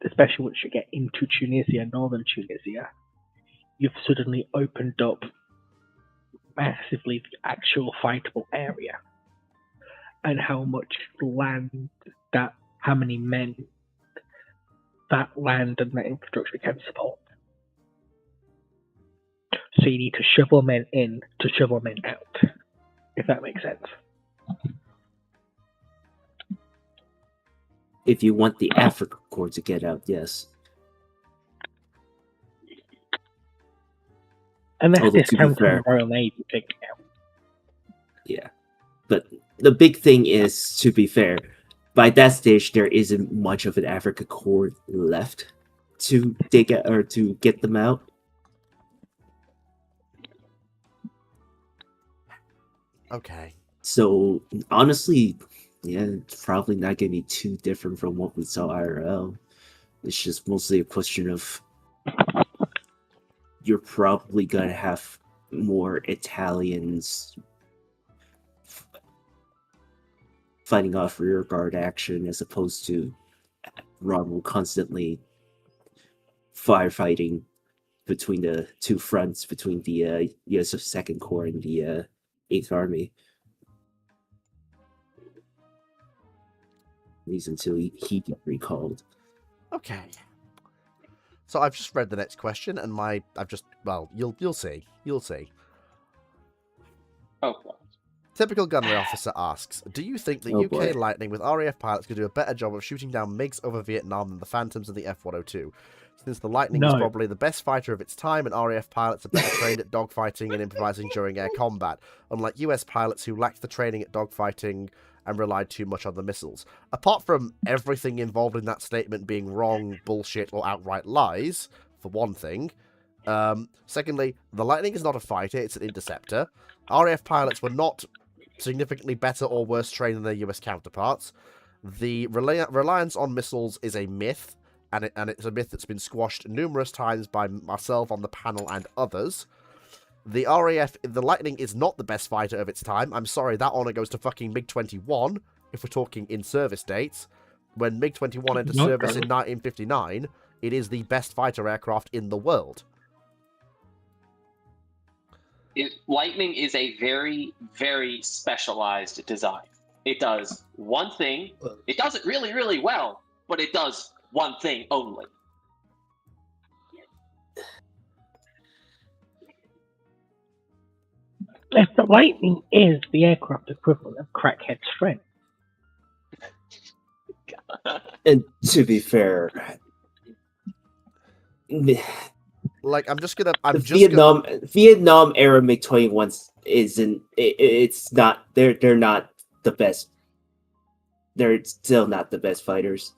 especially once you get into Tunisia, northern Tunisia, you've suddenly opened up massively the actual fightable area, and how much land how many men that land and that infrastructure can support. So you need to shovel men in to shovel men out, if that makes sense. If you want the Africa Corps to get out, yes. Unless Although, this to be counts on fair- the Royal Navy taking it out. Yeah. But the big thing is, to be fair, by that stage, there isn't much of an Africa Corps left to dig out, or to get them out. Okay. So, honestly, yeah, it's probably not going to be too different from what we saw IRL. It's just mostly a question of you're probably going to have more Italians fighting off rear guard action as opposed to Rommel constantly firefighting between the two fronts, between the US Second Corps and the 8th Army. At least until he get recalled. Okay. So I've just read the next question, and you'll see. You'll see. Oh, God. Typical gunnery officer asks, do you think the Oh, UK boy. Lightning with RAF pilots could do a better job of shooting down MiGs over Vietnam than the Phantoms and the F-102? Since the Lightning is No. probably the best fighter of its time, and RAF pilots are better trained at dogfighting and improvising during air combat, unlike US pilots who lacked the training at dogfighting and relied too much on the missiles. Apart from everything involved in that statement being wrong, bullshit, or outright lies, for one thing. Secondly, the Lightning is not a fighter, it's an interceptor. RAF pilots were not significantly better or worse trained than their US counterparts. The reliance on missiles is a myth, and it's a myth that's been squashed numerous times by myself on the panel and others. The Lightning is not the best fighter of its time. I'm sorry, that honor goes to fucking MiG-21, if we're talking in-service dates. When MiG-21 entered Not service in true. 1959, it is the best fighter aircraft in the world. Lightning is a very, very specialized design. It does one thing. It does it really, really well, but it does one thing only. If the Lightning is the aircraft equivalent of crackhead strength, And to be fair, Like, Vietnam era MiG-21s isn't. It's not. They're not the best. They're still not the best fighters.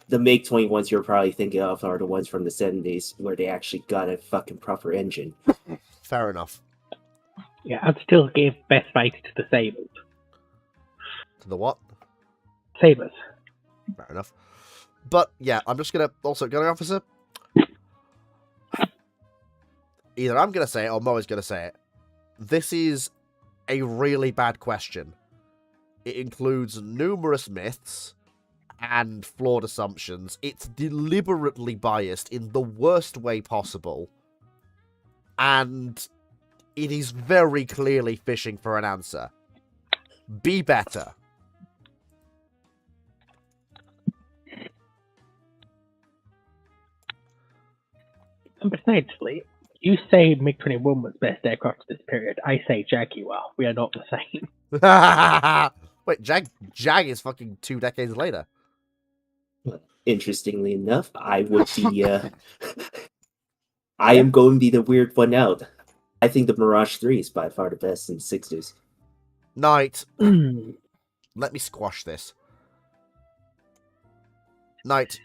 The MiG-21s you're probably thinking of are the ones from the 70s where they actually got a fucking proper engine. Fair enough. yeah, I'd still give best fighter to the Sabres. To the what? Sabres. Fair enough. But, yeah, I'm just gonna... Also, gunnery officer... Either I'm gonna say it or Mo is gonna say it. This is a really bad question. It includes numerous myths and flawed assumptions. It's deliberately biased in the worst way possible. And it is very clearly fishing for an answer. Be better. And besides, Fleet, you say MiG-21 was best aircraft of this period. I say Jaguar. We are not the same. Wait, Jag is fucking 2 decades later. Interestingly enough, I would be. I am going to be the weird one out. I think the Mirage 3 is by far the best in the 60s. Knight, Hmm. let me squash this. Knight,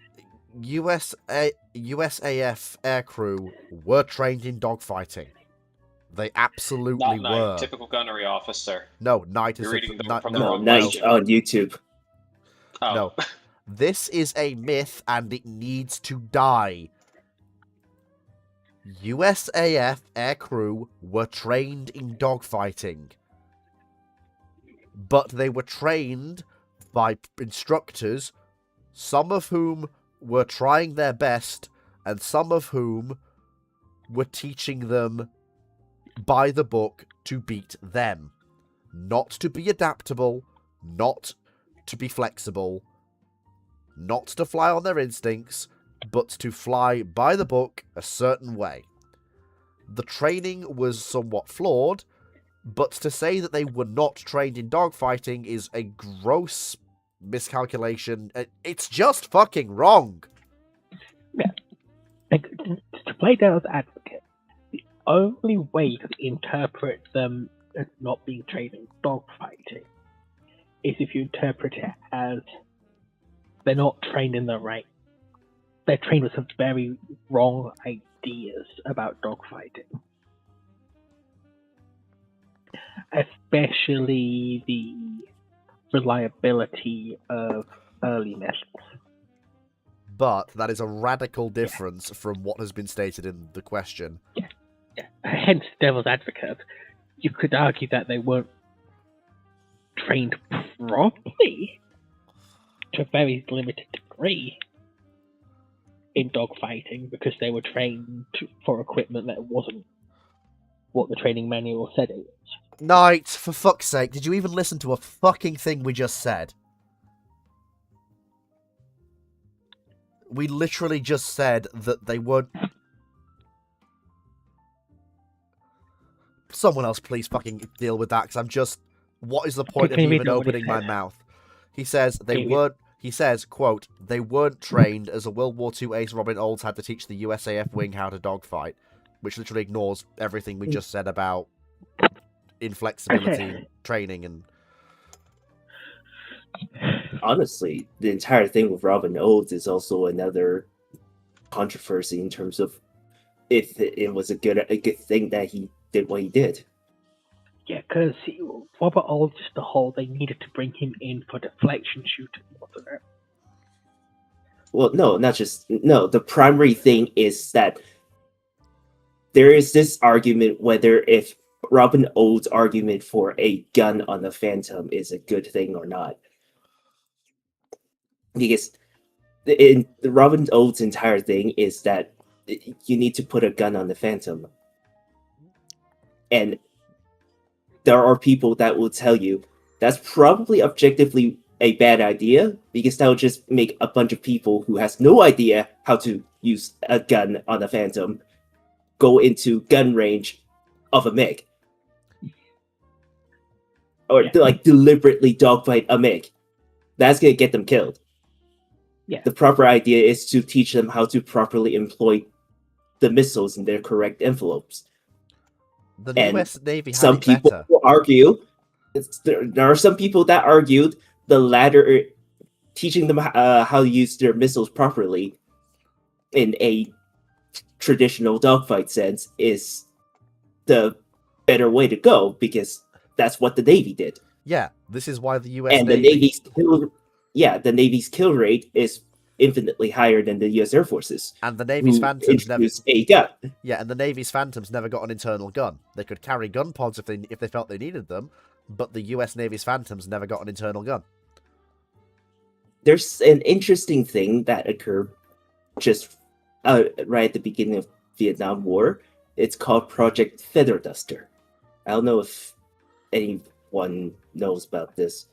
USAF aircrew were trained in dogfighting. They absolutely Not Knight, were. typical gunnery officer. No, Knight is You're reading them from the No, wrong nice question. on YouTube. Oh. No. This is a myth and it needs to die. USAF aircrew were trained in dogfighting. But they were trained by instructors, some of whom were trying their best, and some of whom were teaching them by the book to beat them. Not to be adaptable, not to be flexible, not to fly on their instincts, but to fly by the book a certain way. The training was somewhat flawed, but to say that they were not trained in dogfighting is a gross miscalculation. It's just fucking wrong. Yeah. Like, to play devil's advocate, the only way to interpret them as not being trained in dogfighting is if you interpret it as they're not trained in the right. They're trained with some very wrong ideas about dogfighting. Especially the reliability of early missiles. But that is a radical difference from what has been stated in the question. Yeah. Hence, devil's advocate. You could argue that they weren't trained properly to a very limited degree in dogfighting because they were trained for equipment that wasn't what the training manual said it was. Knight, for fuck's sake, did you even listen to a fucking thing we just said? We literally just said that they weren't... Someone else please fucking deal with that, because I'm just... What is the point of Can you even read what he opening my said? mouth? He says they Can you weren't... He says, quote, they weren't trained as a World War II ace Robin Olds had to teach the USAF wing how to dogfight, which literally ignores everything we just said about inflexibility, training, and... Honestly, the entire thing with Robin Olds is also another controversy in terms of if it was a good thing that he did what he did. Yeah, because Robert Olds is the whole they needed to bring him in for deflection shooting, wasn't it? Well, no, not just... No, the primary thing is that there is this argument whether if Robin Olds' argument for a gun on the Phantom is a good thing or not. Because in the Robin Olds' entire thing is that you need to put a gun on the Phantom. And there are people that will tell you that's probably objectively a bad idea because that will just make a bunch of people who has no idea how to use a gun on a Phantom go into gun range of a MiG. Or like deliberately dogfight a MiG. That's going to get them killed. Yeah. The proper idea is to teach them how to properly employ the missiles in their correct envelopes. The And US Navy had some it people better. will argue, there are some people that argued the latter, teaching them how to use their missiles properly in a traditional dogfight sense is the better way to go because that's what the Navy did. Yeah, this is why the US And Navy... the Navy's kill rate is infinitely higher than the U.S. Air Force's. And the Navy's who Phantoms never... introduced a gun. Yeah, and the Navy's Phantoms never got an internal gun. They could carry gun pods if they felt they needed them, but the US Navy's Phantoms never got an internal gun. There's an interesting thing that occurred just right at the beginning of Vietnam War. It's called Project Feather Duster. I don't know if anyone knows about this.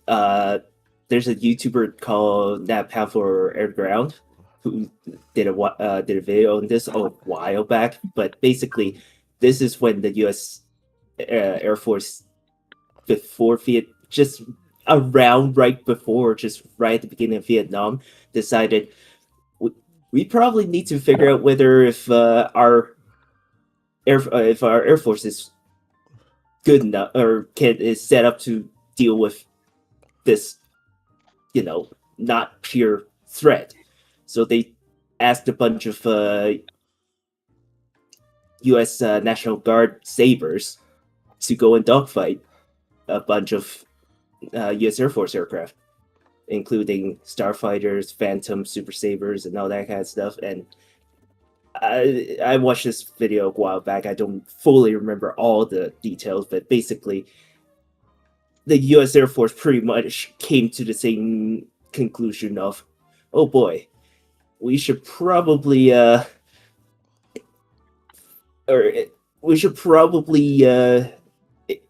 There's a YouTuber called Nat Pound for Air Ground who did a video on this a while back. But basically, this is when the U.S. Air Force before just around right before, just right at the beginning of Vietnam, decided we probably need to figure out whether if our Air Force is good enough or is set up to deal with this, not pure threat. So they asked a bunch of U.S. National Guard sabers to go and dogfight a bunch of U.S. Air Force aircraft, including Starfighters, Phantom, Super Sabers, and all that kind of stuff. And I watched this video a while back. I don't fully remember all the details, but basically, the U.S. Air Force pretty much came to the same conclusion of, oh boy, we should probably we should probably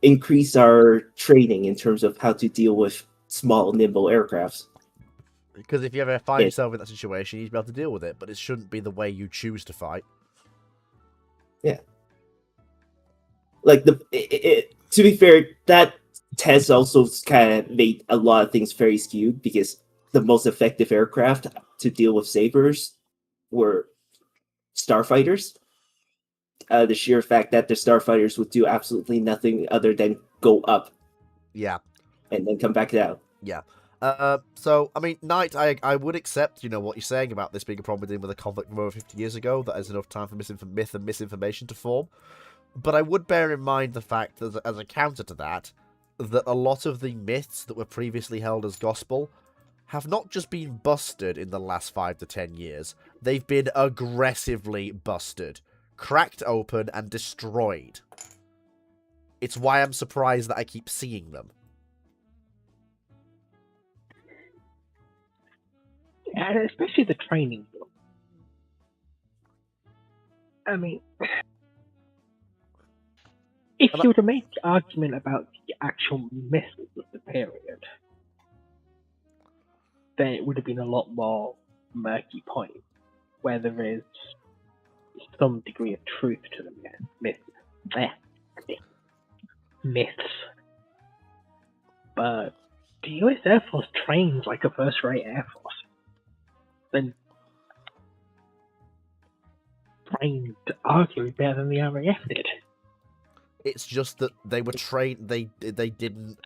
increase our training in terms of how to deal with small, nimble aircrafts. Because if you ever find Yeah. yourself in that situation, you'd be able to deal with it, but it shouldn't be the way you choose to fight. Like to be fair, that test also kind of made a lot of things very skewed because the most effective aircraft to deal with sabers were starfighters. The sheer fact that the starfighters would do absolutely nothing other than go up Yeah. and then come back down. So, I mean, Knight, I would accept, what you're saying about this being a problem with a conflict from over 50 years ago. That is enough time for myth and misinformation to form. But I would bear in mind the fact that, as a counter to that a lot of the myths that were previously held as gospel have not just been busted in the last 5 to 10 years. They've been aggressively busted, cracked open, and destroyed. It's why I'm surprised that I keep seeing them. And especially the training. I mean, if you were to make the argument about the actual missiles of the period, then it would have been a lot more murky point, where there is some degree of truth to the myths. But the US Air Force trains like a first-rate Air Force. Then trained arguably better than the RAF did. It's just that they were trained. They didn't.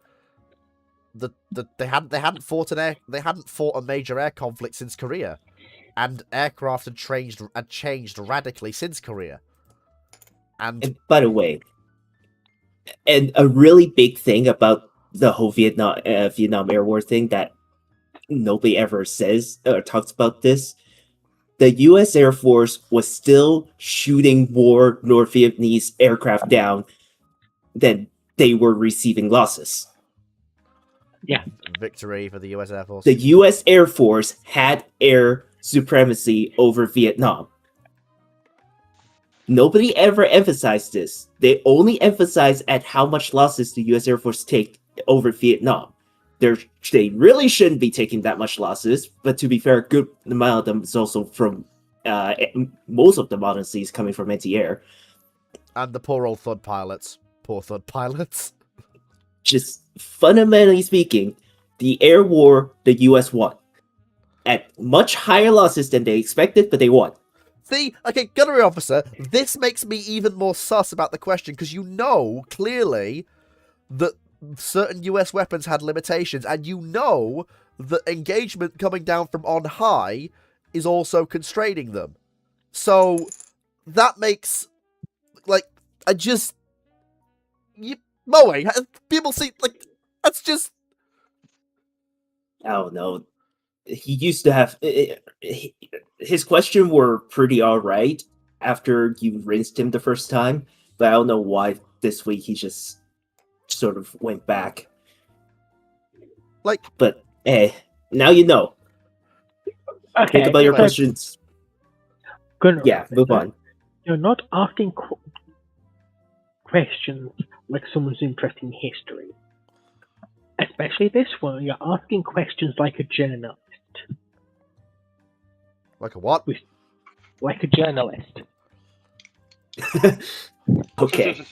They hadn't fought a major air conflict since Korea, and aircraft had changed radically since Korea. And by the way, and a really big thing about the whole Vietnam Air War thing that nobody ever says or talks about this. The U.S. Air Force was still shooting more North Vietnamese aircraft down than they were receiving losses. Yeah. Victory for the U.S. Air Force. The U.S. Air Force had air supremacy over Vietnam. Nobody ever emphasized this. They only emphasize at how much losses the U.S. Air Force take over Vietnam. They really shouldn't be taking that much losses, but to be fair, a good amount of them is also from most of the modern seas coming from anti-air. And the poor old Thud pilots. Poor Thud pilots. Just fundamentally speaking, the air war, the U.S. won. At much higher losses than they expected, but they won. See, okay, gunnery officer, this makes me even more sus about the question, because clearly that certain US weapons had limitations, and that engagement coming down from on high is also constraining them. So, that makes, people see, that's just... I don't know. He used to have... his questions were pretty alright after you rinsed him the first time, but I don't know why this week he just sort of went back. But now you know. Okay, think about your questions. Yeah, move on. You're not asking questions like someone's interested in history. Especially this one, you're asking questions like a journalist. Like a what? Like a journalist. Okay.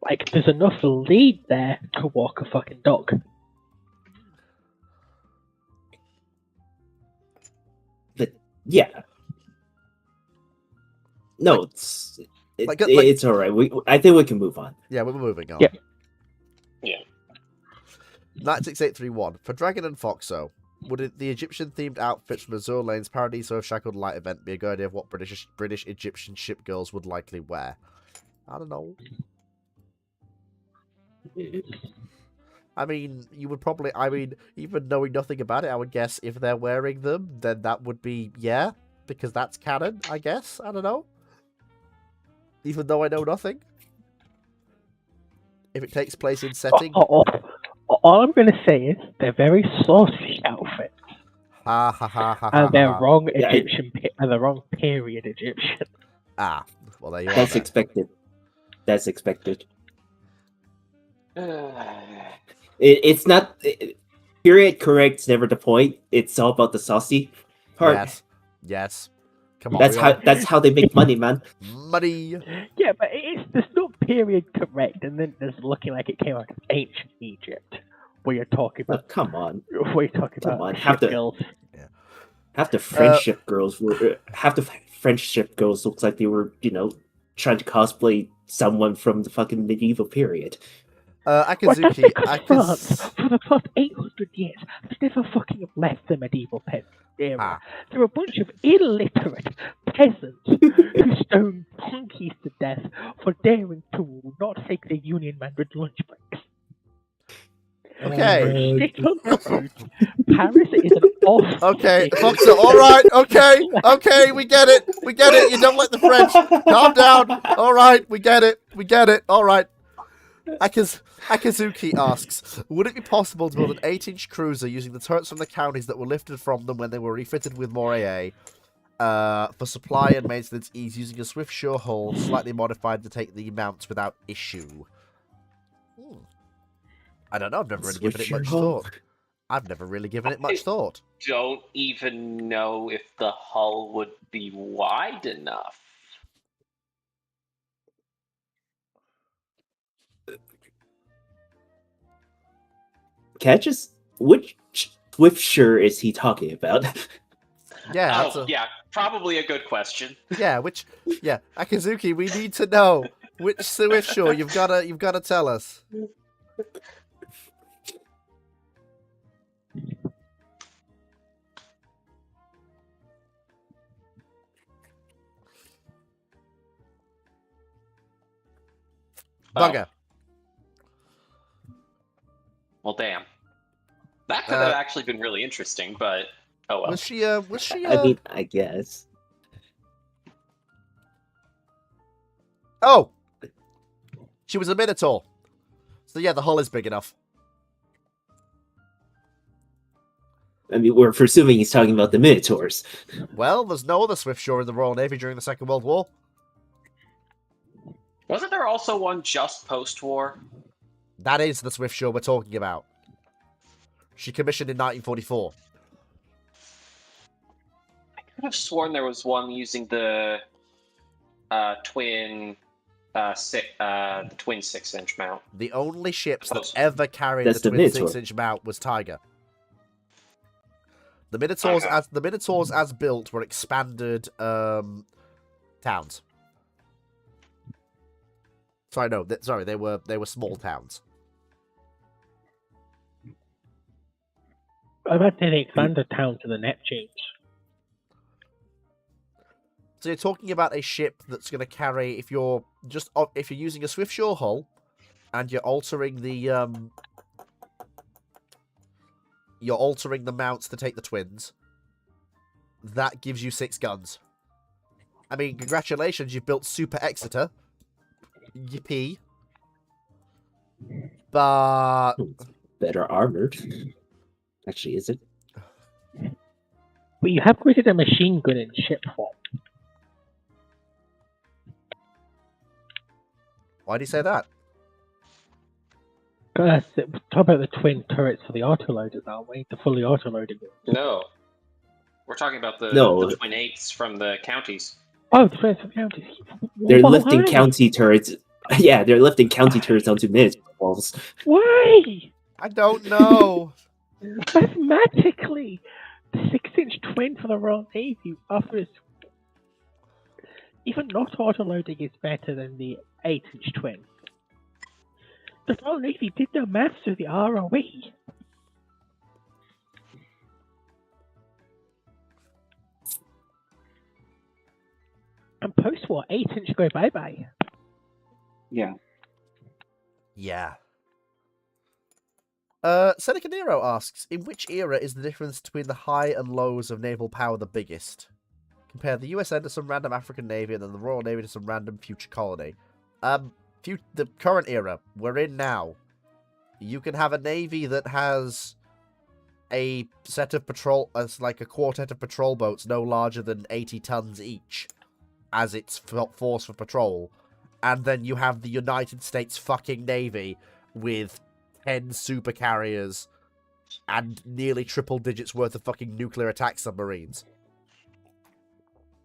Like, there's enough lead there to walk a fucking dog. But, yeah. No, it's alright. I think we can move on. Yeah, we're moving on. Yeah. 96831. For Dragon and Foxo, would the Egyptian-themed outfits from Azur Lane's Paradiso of Shackled Light event be a good idea of what British Egyptian ship girls would likely wear? I don't know. I mean, you would probably... even knowing nothing about it, I would guess if they're wearing them, then that would be... yeah, because that's canon, I guess. I don't know. Even though I know nothing. If it takes place in setting... All I'm going to say is they're very saucy outfits. Ha ha ha ha. And they're wrong Egyptian and the wrong period Egyptian. Ah, well, there you are. That's then. expected. That's expected. It's not period correct's never the point. It's all about the saucy part. Yes. Come on. That's how they make money, man. Money. Yeah, but there's no period correct, and then there's looking like it came out of ancient Egypt, where you're talking Oh, about. come on. Where you're talking Come about on, ship girls. Half the friendship girls looks like they were, trying to cosplay someone from the fucking medieval period. Well, that's Akazuki. because France, for the past 800 years, has never fucking left the medieval era. They're a bunch of illiterate peasants who stone donkeys to death for daring to not take their Union Mandate lunch breaks. Okay. Shit on the roots. Paris is an awful Okay, city. Foxer, alright, okay, we get it, you don't like the French, calm down, alright, we get it, alright. Akazuki asks, would it be possible to build an 8-inch cruiser using the turrets from the counties that were lifted from them when they were refitted with more AA, for supply and maintenance ease using a swift shore hull, slightly modified to take the mounts without issue? I don't know, I've never really given it much thought. Don't even know if the hull would be wide enough. Catches? Which Swiftsure is he talking about? Yeah, yeah, probably a good question. Akazuki, we need to know which Swift Shore. You've gotta tell us. Bugger. Well, damn. That could have actually been really interesting, but oh well. Was she? I mean, I guess. Oh, she was a Minotaur. So yeah, the hull is big enough. I mean, we're presuming he's talking about the Minotaurs. Well, there's no other Swift Shore in the Royal Navy during the Second World War. Wasn't there also one just post-war? That is the Swift Shore we're talking about. She commissioned in 1944. I could have sworn there was one using the twin 6-inch mount. The only ships that ever carried the twin 6-inch mount was Tiger. The Minotaurs as built were expanded towns. Sorry, they were small towns. I bet they expanded town to the Neptunes. So you're talking about a ship that's going to carry, if you're using a Swift Shore hull, and you're altering the mounts to take the twins, that gives you 6 guns. I mean, congratulations, you've built Super Exeter. Yippee. But better armored. Actually, is it? But you have created a machine gun in ship form. Why do you say that? Talk about the twin turrets for the autoloaders, aren't we? The fully autoloaded ones. No. We're talking about the twin 8s from the counties. Oh, the twins from the counties. They're lifting county turrets. Yeah, they're lifting county turrets onto Minotaur walls. Why? I don't know. Mathematically, the 6-inch twin for the Royal Navy offers... Even not autoloading is better than the 8-inch twin. The Royal Navy did their maths through the ROE. And post-war, 8-inch go bye-bye. Yeah. Yeah. Seneca Nero asks, in which era is the difference between the high and lows of naval power the biggest? Compare the USN to some random African navy and then the Royal Navy to some random future colony. The current era we're in now, you can have a navy that has a set of patrol, as like a quartet of patrol boats no larger than 80 tons each, as its force for patrol, and then you have the United States fucking Navy with 10 super carriers and nearly triple digits worth of fucking nuclear attack submarines.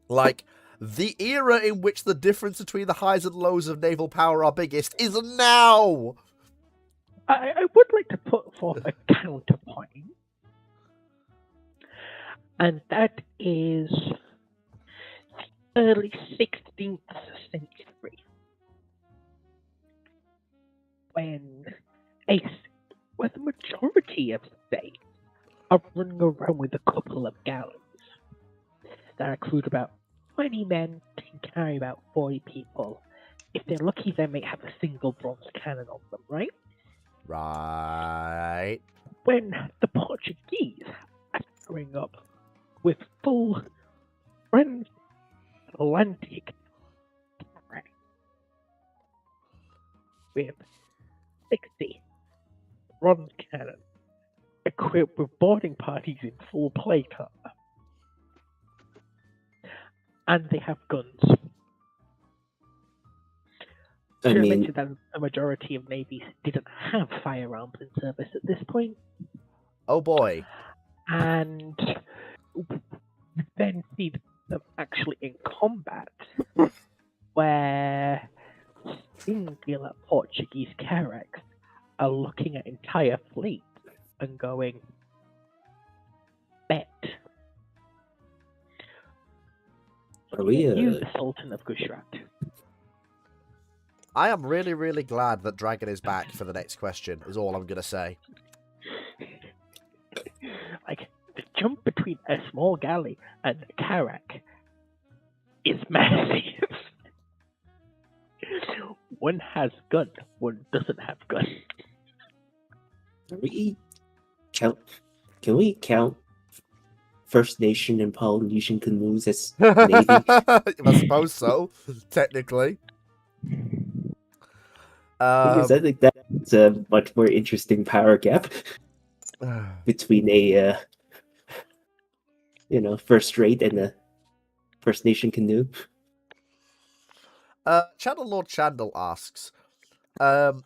Like, the era in which the difference between the highs and lows of naval power are biggest is now! I would like to put forth a counterpoint, and that is early 16th century, when where the majority of states are running around with a couple of galleys that include about 20 men, can carry about 40 people. If they're lucky, they may have a single bronze cannon on them, right? Right. When the Portuguese are going up with full transatlantic carry with 60 bronze cannon equipped with boarding parties in full plate armor, and they have guns. I Should I mean, mention that a majority of navies didn't have firearms in service at this point, Oh boy. and then see them actually in combat, where singular Portuguese carracks are looking at entire fleets and going, bet. are we? You, the Sultan of Gujarat. I am really, really glad that Dragon is back for the next question, is all I'm going to say. Like, the jump between a small galley and a carrack is massive. One has gun, one doesn't have gun. Are we count? Can we count First Nation and Polynesian canoes as Navy? I suppose so, technically. Because I think that's a much more interesting power gap between a first rate and a First Nation canoe. Channel Lord Chandel asks,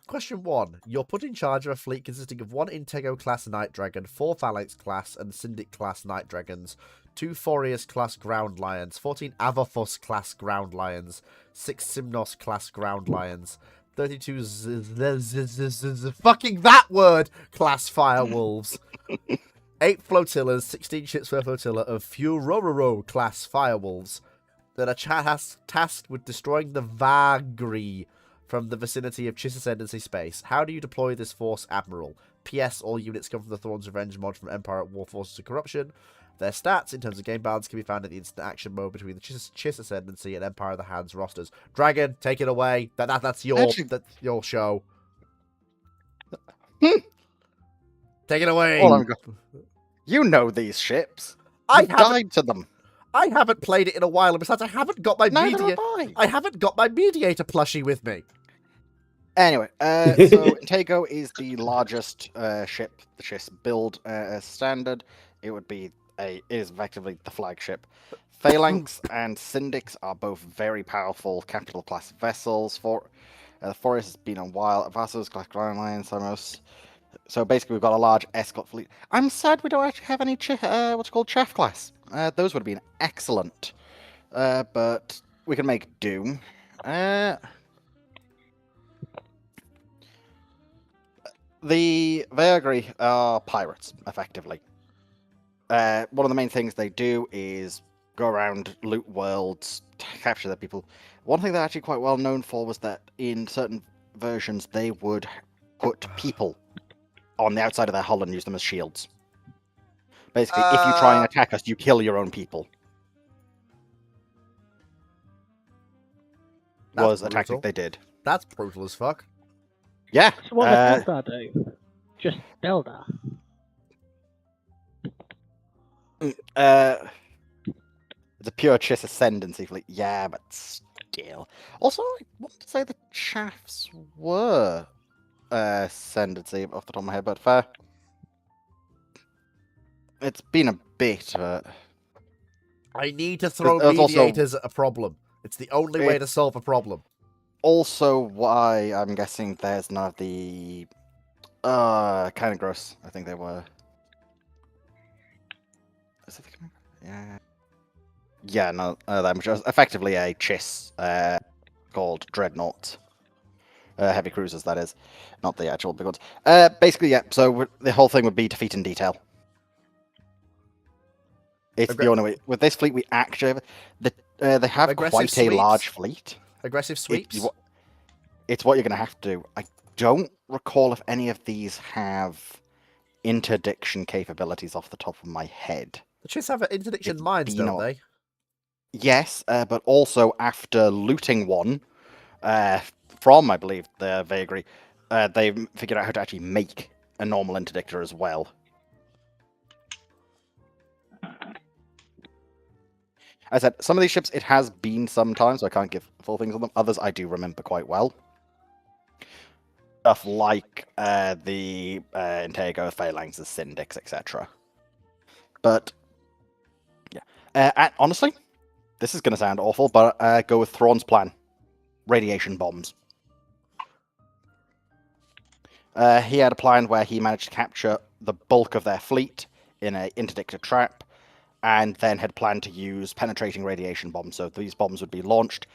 question 1. You're put in charge of a fleet consisting of 1 Intego-class Night Dragon, 4 Phalanx-class and Syndic-class Night Dragons, 2 Forius-class Ground Lions, 14 Avathus-class Ground Lions, 6 Simnos-class Ground Lions, 32 fucking that word! Class Firewolves, 8 flotillas, 16 ships per flotilla of Furororo-class Firewolves, that are tasked with destroying the Vagri from the vicinity of Chiss Ascendancy space. How do you deploy this force, Admiral? P.S. All units come from the Thorn's Revenge mod from Empire at War Forces of Corruption. Their stats, in terms of game balance, can be found in the instant action mode between the Chiss Ascendancy and Empire of the Hands rosters. Dragon, take it away. That's your show. Take it away. You know these ships. I You've died to them. I haven't played it in a while, and besides, I haven't got my Neither have I. I haven't got my mediator plushie with me. Anyway, so Intego is the largest ship the Chiss build as standard. It would be is effectively the flagship. Phalanx and Syndics are both very powerful capital class vessels. Forest has been on while. Vassals, class Ground Lions, almost. So basically, we've got a large escort fleet. I'm sad we don't actually have any what's called chaff class. Those would have been excellent, but we can make do. The Vagri are pirates, effectively. One of the main things they do is go around, loot worlds, capture their people. One thing they're actually quite well known for was that in certain versions they would put people on the outside of their hull and use them as shields. Basically, if you try and attack us, you kill your own people. Was a tactic they did. That's brutal as fuck. Yeah. So what does Eldar do? Just Eldar. It's a pure Chiss Ascendancy fleet. Yeah, but still. Also, I want to say the Chaffs were Ascendancy off the top of my head, but fair. It's been a bit, but I need to throw there's also- mediators at a problem. It's the only way to solve a problem. also why I'm guessing there's none of the kind of gross. I think they were. Is it yeah. Yeah, no, that was just effectively a chiss called Dreadnought. Heavy cruisers, that is, not the actual big ones. Basically, yeah. So the whole thing would be defeat in detail. It's the only way. With this fleet, we actually they have Aggressive quite a sweeps? large fleet. Aggressive sweeps? It's what you're going to have to do. I don't recall if any of these have interdiction capabilities off the top of my head. The Chiss have interdiction It's mines, been don't on- they? Yes, but also after looting one from, I believe, the Vagary, they figured out how to actually make a normal interdictor as well. I said, some of these ships, it has been some time, so I can't give full things on them. Others I do remember quite well. Stuff like the Intego, Phalanx, the Syndics, etc. But, yeah. And honestly, this is going to sound awful, but go with Thrawn's plan. Radiation bombs. He had a plan where he managed to capture the bulk of their fleet in an interdictor trap, and then had planned to use penetrating radiation bombs. So these bombs would be launched,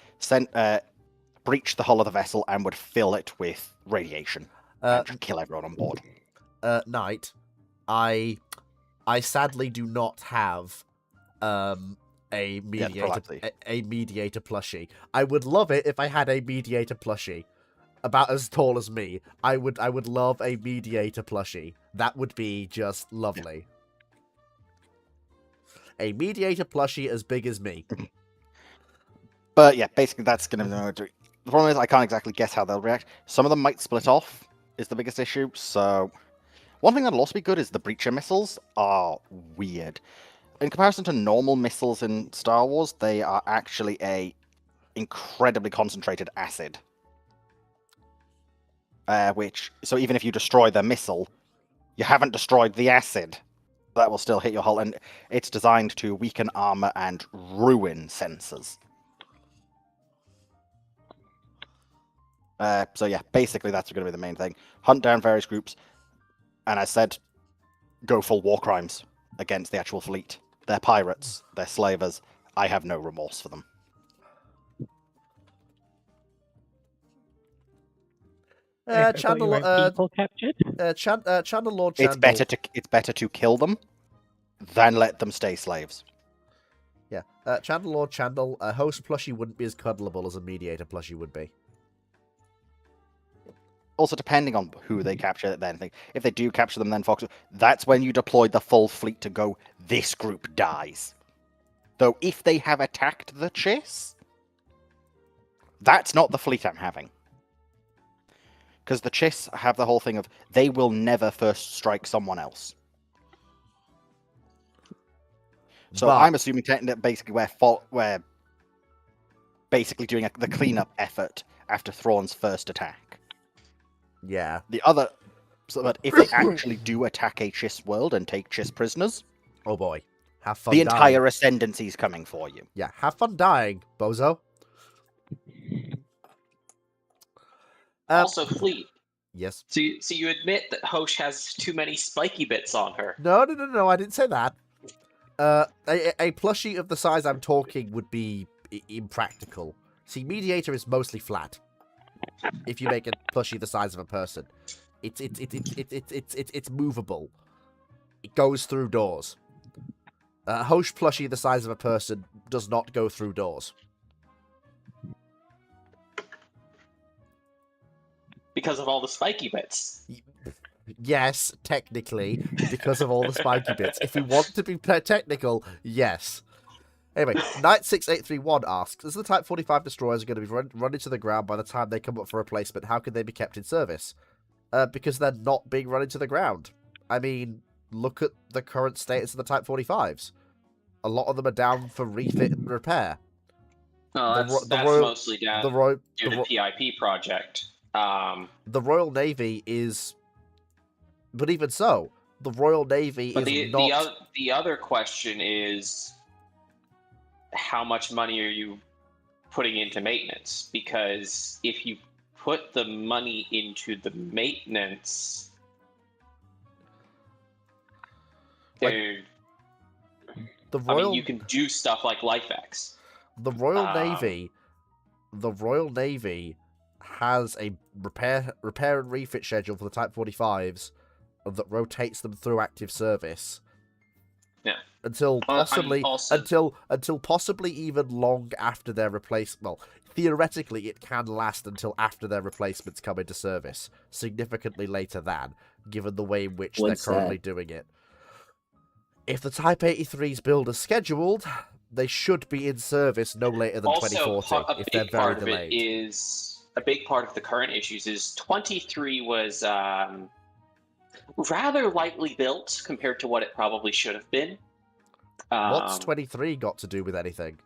breach the hull of the vessel, and would fill it with radiation and just kill everyone on board. Knight, I sadly do not have a mediator plushie. I would love it if I had a mediator plushie. About as tall as me. I would love a mediator plushie. That would be just lovely. A mediator plushie as big as me. But yeah, basically that's going to be the problem is I can't exactly guess how they'll react. Some of them might split off, is the biggest issue. So one thing that'll also be good is the breacher missiles are weird. In comparison to normal missiles in Star Wars, they are actually a incredibly concentrated acid. So even if you destroy the missile, you haven't destroyed the acid. That will still hit your hull, and it's designed to weaken armor and ruin sensors. So yeah, basically that's going to be the main thing. Hunt down various groups, and I said, go full war crimes against the actual fleet. They're pirates, they're slavers. I have no remorse for them. People captured. Chandler Lord Chandler. It's better to kill them than let them stay slaves. Yeah, Chandler Lord Chandler. A host plushie wouldn't be as cuddleable as a mediator plushie would be. Also, depending on who they capture, then if they do capture them, then Fox, that's when you deploy the full fleet to go. This group dies. Though, if they have attacked the Chiss, that's not the fleet I'm having. Because the Chiss have the whole thing of they will never first strike someone else. So I'm assuming that basically we're basically doing the cleanup effort after Thrawn's first attack. Yeah. So that if they actually do attack a Chiss world and take Chiss prisoners, oh boy, have fun. The entire ascendancy is coming for you. Yeah, have fun dying, bozo. Also, Fleet. Yes. So you admit that Hosh has too many spiky bits on her? No, I didn't say that. A plushie of the size I'm talking would be impractical. See, Mediator is mostly flat. If you make a plushie the size of a person, it's movable. It goes through doors. Hosh plushie the size of a person does not go through doors. Because of all the spiky bits. Yes, technically, because of all the spiky bits. If we want to be technical, yes. Anyway, Knight6831 asks, as the Type 45 destroyers are going to be run into the ground by the time they come up for replacement, how can they be kept in service? Because they're not being run into the ground. I mean, look at the current status of the Type 45s. A lot of them are down for refit and repair. That's mostly down due to PIP project. The Royal Navy is... But even so, the Royal Navy But is not. the other question is, how much money are you putting into maintenance? Because if you put the money into the maintenance, Like, there, the I mean, Royal you can do stuff like LifeX. the Royal Navy has a repair and refit schedule for the Type 45s that rotates them through active service. Yeah. Until I mean, possibly also- until possibly even long after their replacement. Well, theoretically, it can last until after their replacements come into service, significantly later than, given the way in which What's they're currently that? doing it. If the Type 83's build is scheduled, they should be in service no later than Also, 2040, a if they're big very part of delayed. it is a big part of the current issues is 23 was rather lightly built compared to what it probably should have been. What's 23 got to do with anything?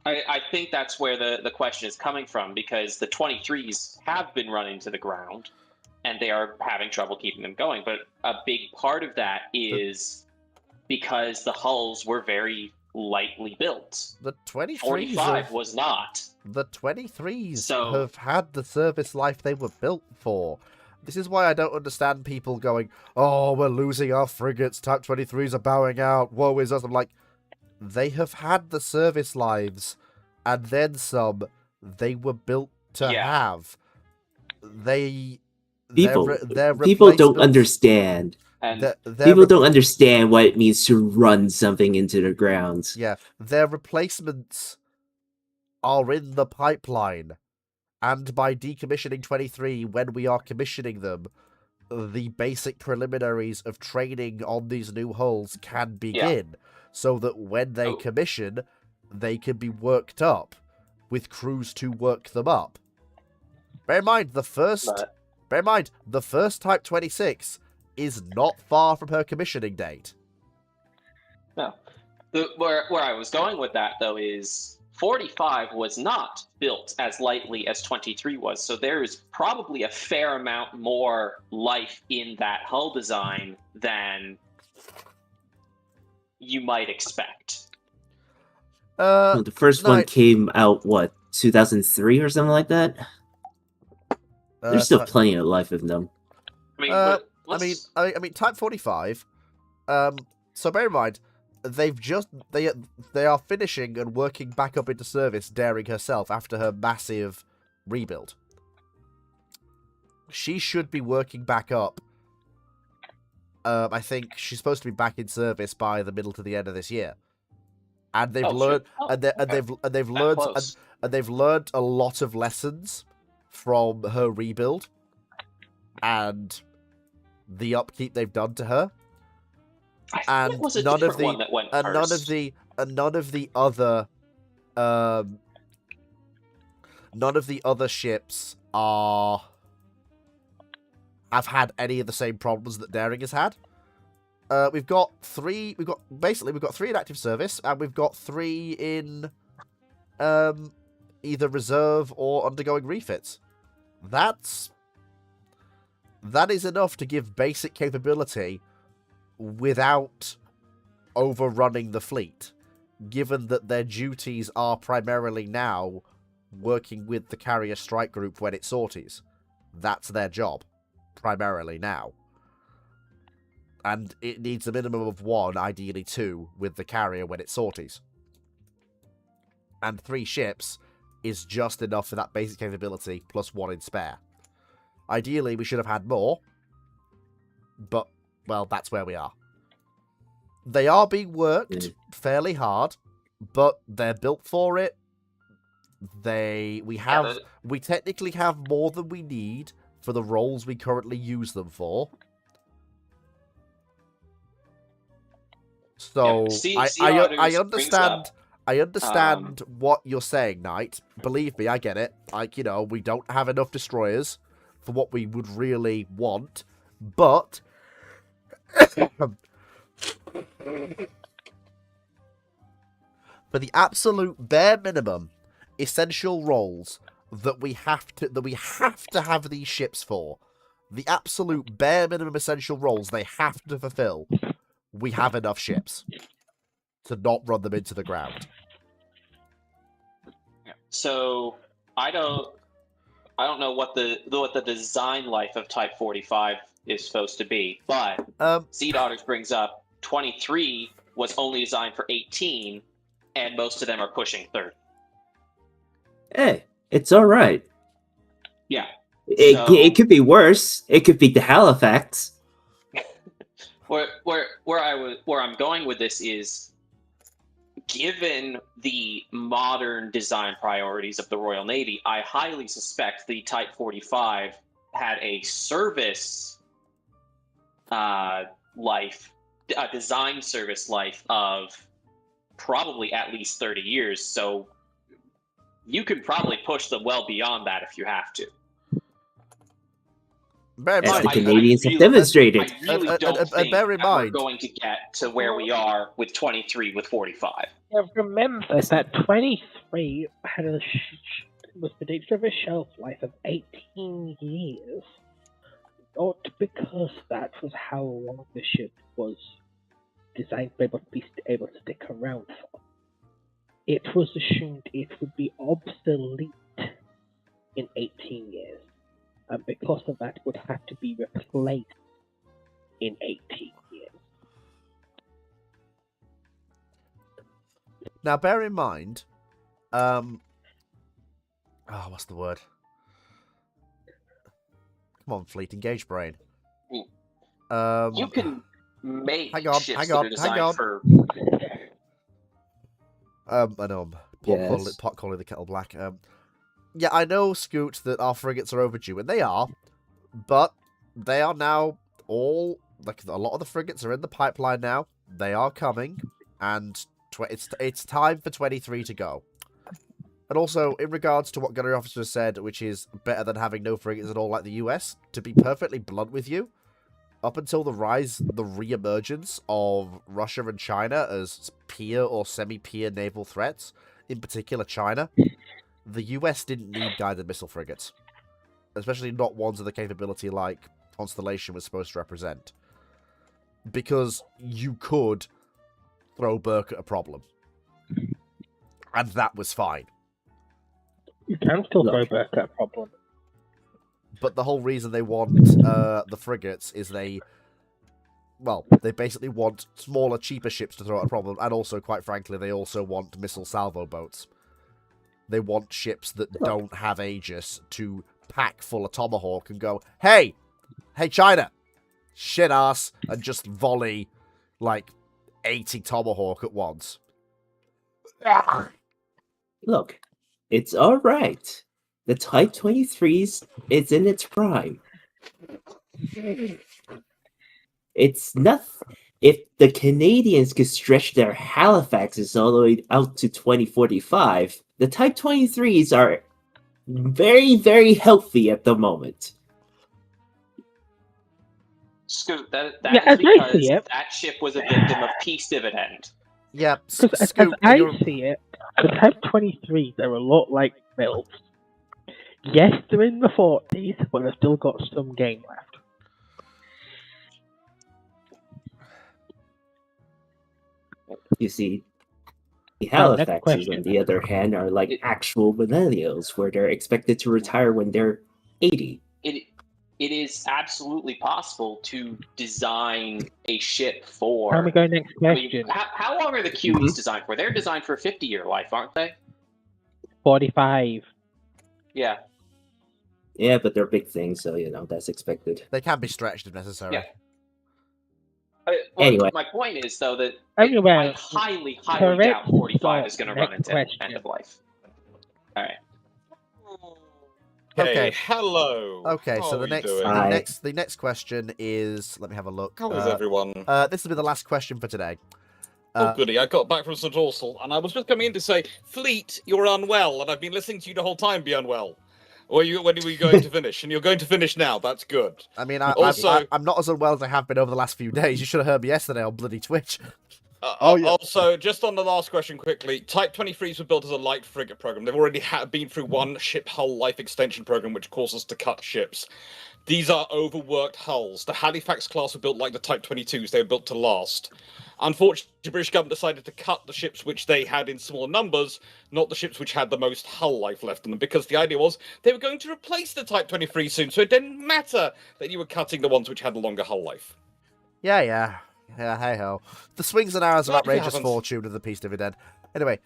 I think that's where the question is coming from, because the 23s have been running to the ground and they are having trouble keeping them going. But a big part of that is because the hulls were very lightly built. The 23s 45 was not. The 23s So- have had the service life they were built for. This is why I don't understand people going, oh, we're losing our frigates, Type 23s are bowing out, woe is us. I'm like, they have had the service lives, and then some, they were built to Yeah. have. People their people don't replacements- understand. And their People re- don't understand what it means to run something into the ground. Yeah, their replacements are in the pipeline. And by decommissioning 23, when we are commissioning them, the basic preliminaries of training on these new hulls can begin. So that when they commission, they can be worked up, with crews to work them up. Bear in mind, the first Type 26 is not far from her commissioning date. no, where I was going with that though is 45 was not built as lightly as 23 was, so there is probably a fair amount more life in that hull design than you might expect. The first one came out, what, 2003 or something like that? There's still plenty of life in them. I mean, I mean, Type 45. So bear in mind, they are finishing and working back up into service, Daring herself after her massive rebuild. She should be working back up. I think she's supposed to be back in service by the middle to the end of this year. And they've learned, they've learned a lot of lessons from her rebuild and the upkeep they've done to her. I think it was a different one that went first. None of the other ships have had any of the same problems that Daring has had. We've got three in active service, and we've got 3 in either reserve or undergoing refits. That is enough to give basic capability without overrunning the fleet, given that their duties are primarily now working with the carrier strike group when it sorties. That's their job, primarily now. And it needs a minimum of 1, ideally 2, with the carrier when it sorties. And 3 ships is just enough for that basic capability, plus 1 in spare. Ideally, we should have had more, but, well, that's where we are. They are being worked fairly hard, but they're built for it. We technically have more than we need for the roles we currently use them for. So I understand what you're saying, Knight. Believe me, I get it. Like, we don't have enough destroyers for what we would really want, but for the absolute bare minimum essential roles that we have to have these ships for, the absolute bare minimum essential roles they have to fulfill, we have enough ships to not run them into the ground. So I don't know what the design life of Type 45 is supposed to be, but Sea Daughters brings up 23 was only designed for 18, and most of them are pushing 30. Hey, it's all right. Yeah. It could be worse. It could be the Halifax. Where I'm going with this is, given the modern design priorities of the Royal Navy, I highly suspect the Type 45 had a service life, a design service life of probably at least 30 years. So you could probably push them well beyond that if you have to. Bear in As mind, the Canadians have demonstrated. I really don't think bear in that we're mind, going to get to where we are with 23 with 45. Yeah, remember that 23 was predicted to have a shelf life of 18 years. Not because that was how long the ship was designed to be able to stick around for. It was assumed it would be obsolete in 18 years, and because of that, would have to be replaced in 18 years. now bear in mind, what's the word? Come on, Fleet, engage brain. You can make ships that are designed for. I know I'm pot calling the kettle black. Yeah, I know, Scoot, that our frigates are overdue, and they are, but they are now all, like, a lot of the frigates are in the pipeline now. They are coming, and it's time for 23 to go. And also, in regards to what Gunnery Officer said, which is better than having no frigates at all like the US, to be perfectly blunt with you, up until the re-emergence of Russia and China as peer or semi-peer naval threats, in particular China, the US didn't need guided missile frigates. Especially not ones of the capability like Constellation was supposed to represent. Because you could throw Burke at a problem. And that was fine. You can still throw back that problem. But the whole reason they want the frigates is they basically want smaller, cheaper ships to throw at a problem, and also, quite frankly, they also want missile salvo boats. They want ships that don't have Aegis to pack full of Tomahawk and go, hey, China, shit ass, and just volley, like, 80 Tomahawk at once. Look, it's all right. The Type 23s is in its prime. It's nothing. If the Canadians could stretch their Halifaxes all the way out to 2045, the Type 23s are very, very healthy at the moment. Scoot, that Yeah, is because see it. that ship was a victim of peace dividend. Yeah, Because as Scoot, I you're- see it, the Type 23s are a lot like MILFs. Yes, they're in the 40s, but they've still got some game left. You see, the Now, next Halifaxes, question. on the other hand, are like actual millennials, where they're expected to retire when they're 80. It is absolutely possible to design a ship for. How we go next I mean, question? how long are the QEs designed for? They're designed for a 50-year life, aren't they? 45. Yeah. Yeah, but they're big things, so that's expected. They can be stretched if necessary. Yeah. Anyway. My point is, though, that Anyway, I highly correct doubt 45 is going to run next into question. end of life. All right. Okay. Hello. Okay, How so are the you doing? next question is, let me have a look. How is everyone? This will be the last question for today. Oh, goody. I got back from St. Ursel, and I was just coming in to say, Fleet, you're unwell, and I've been listening to you the whole time be unwell. When are you going to finish? And you're going to finish now. That's good. I mean, Also- I'm not as unwell as I have been over the last few days. You should have heard me yesterday on bloody Twitch. Yeah. Also, just on the last question quickly, Type 23s were built as a light frigate program. They've already been through one ship hull life extension program, which caused us to cut ships. These are overworked hulls. The Halifax class were built like the Type 22s. They were built to last. Unfortunately, the British government decided to cut the ships which they had in smaller numbers, not the ships which had the most hull life left in them, because the idea was they were going to replace the Type 23 soon, so it didn't matter that you were cutting the ones which had a longer hull life. Yeah, hey ho. The swings and arrows of Life outrageous happens. fortune of the peace dividend. Anyway,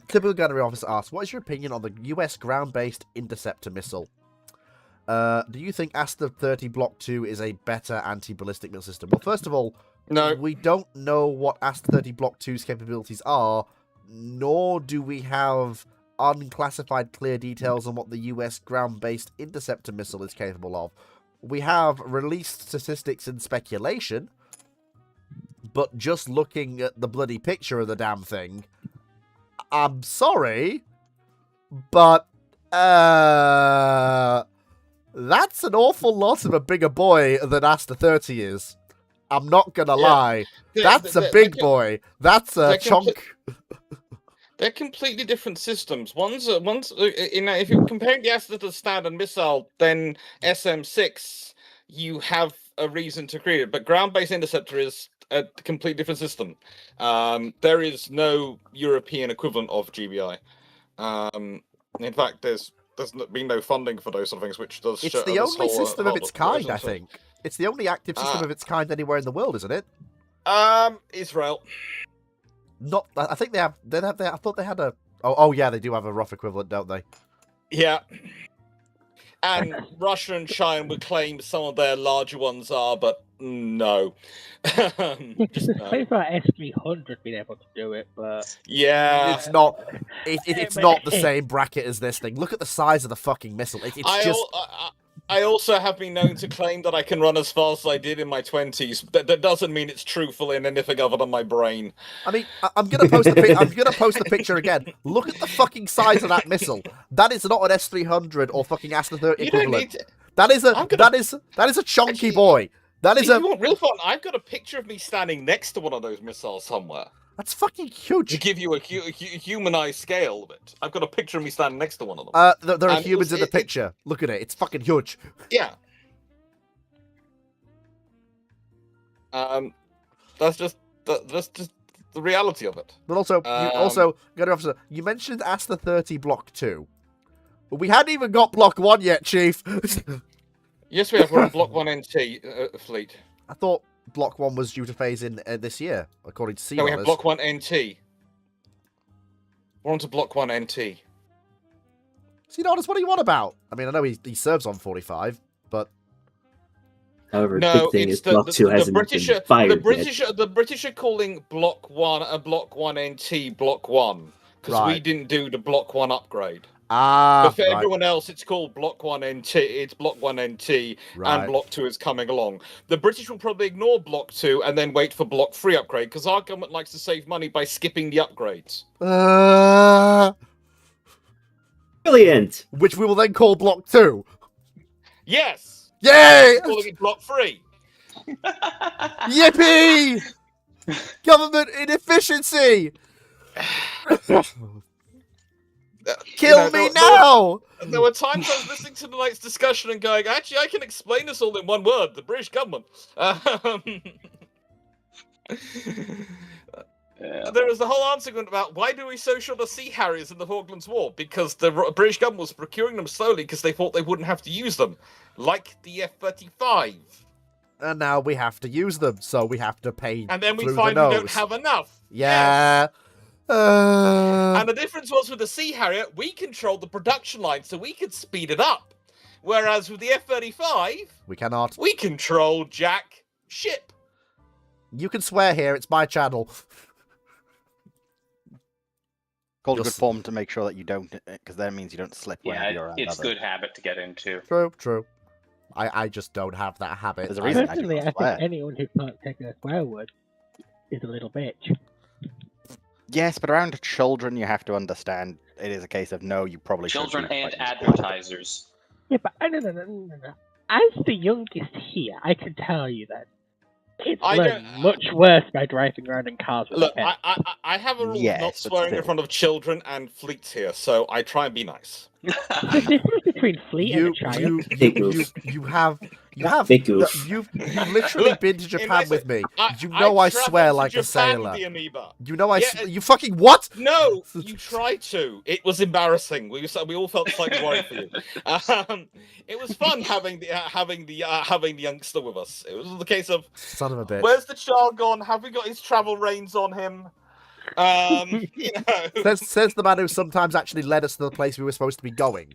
typical gunnery officer asks, what is your opinion on the US ground-based interceptor missile? Do you think Aster 30 Block 2 is a better anti-ballistic missile system? Well, first of all, No. we don't know what Aster 30 Block 2's capabilities are, nor do we have unclassified clear details on what the US ground-based interceptor missile is capable of. We have released statistics and speculation, but just looking at the bloody picture of the damn thing, I'm sorry, but, that's an awful lot of a bigger boy than Aster 30 is. I'm not gonna lie. That's a big boy. That's a chunk. They're completely different systems. If you're comparing the Aster to the standard missile, then SM6, you have a reason to create it. But ground-based interceptor is a completely different system. There is no European equivalent of GBI. In fact, there's been no funding for those sort of things, which does. It's the only system of its kind, I think. It's the only active system of its kind anywhere in the world, isn't it? Israel. Not. I think they have. I thought they had a. Oh, yeah, they do have a rough equivalent, don't they? Yeah. And Russia and China would claim some of their larger ones are, but no. Just no. say about S300 being able to do it, but Yeah. It's not. It's not the same bracket as this thing. Look at the size of the fucking missile. I also have been known to claim that I can run as fast as I did in my 20s. That doesn't mean it's truthful in anything other than my brain. I mean, I'm gonna post the picture again. Look at the fucking size of that missile. That is not an S300 or fucking Aster 30 equivalent. That is a chunky boy. That is If you want real fun, I've got a picture of me standing next to one of those missiles somewhere. That's fucking huge. To give you a humanized scale of it. I've got a picture of me standing next to one of them. There are humans in the picture. Look at it. It's fucking huge. Yeah. That's just the reality of it. But also, you mentioned Aster 30 Block 2. We hadn't even got Block 1 yet, Chief. Yes, we have. We're on Block 1 NT fleet. I thought Block 1 was due to phase in this year, according to Sea No, we have Block 1 NT. We're on to Block 1 NT. Sea Honors, what do you want about? I mean, I know he serves on 45, but... However, No, big thing it's is Block 2 hasn't been fired yet. The British are calling Block 1 a Block 1 NT Block 1, because we didn't do the Block 1 upgrade. But for everyone else, it's called Block 1 NT. It's Block 1 NT, and Block 2 is coming along. The British will probably ignore Block 2 and then wait for Block 3 upgrade, because our government likes to save money by skipping the upgrades. Brilliant! Which we will then call Block 2. Yes! Yay! Calling it Block 3. Yippee! Government inefficiency! Kill me now! There were times I was listening to tonight's discussion and going, actually, I can explain this all in one word: the British government. There was the whole argument about why do we social the Sea Harriers in the Falklands War? Because the British government was procuring them slowly because they thought they wouldn't have to use them, like the F-35. And now we have to use them, so we have to pay. And then we through find the we nose. don't have enough. Yeah. Yes. And the difference was with the Sea Harrier, we controlled the production line, so we could speed it up. Whereas with the F-35, we cannot. We control Jack ship. You can swear here. It's my channel. Called a good form to make sure that you don't, because that means you don't slip whenever you're around. It's good habit to get into. True. I just don't have that habit. There's a reason personally, I think anyone who can't take a swear word is a little bitch. Yes, but around children, you have to understand it is a case of no, you probably children and advertisers. Yeah, but no. As the youngest here, I can tell you that Kids I learn don't- much worse by driving around in cars with Look, a pet. I have a rule of Yes, not but swearing in still. front of children and fleets here, so I try and be nice. There's a difference between fleet and a child. Big goof. You've literally Look, been to in Japan my with me. I I swear traveled like to a Japan, sailor. the amoeba. You know Yeah, you fucking what? No, you tried to. It was embarrassing. We all felt slightly worried for you. It was fun having the youngster with us. It was the case of Son of a bitch. where's the child gone? Have we got his travel reins on him? You know. Says the man who sometimes actually led us to the place we were supposed to be going.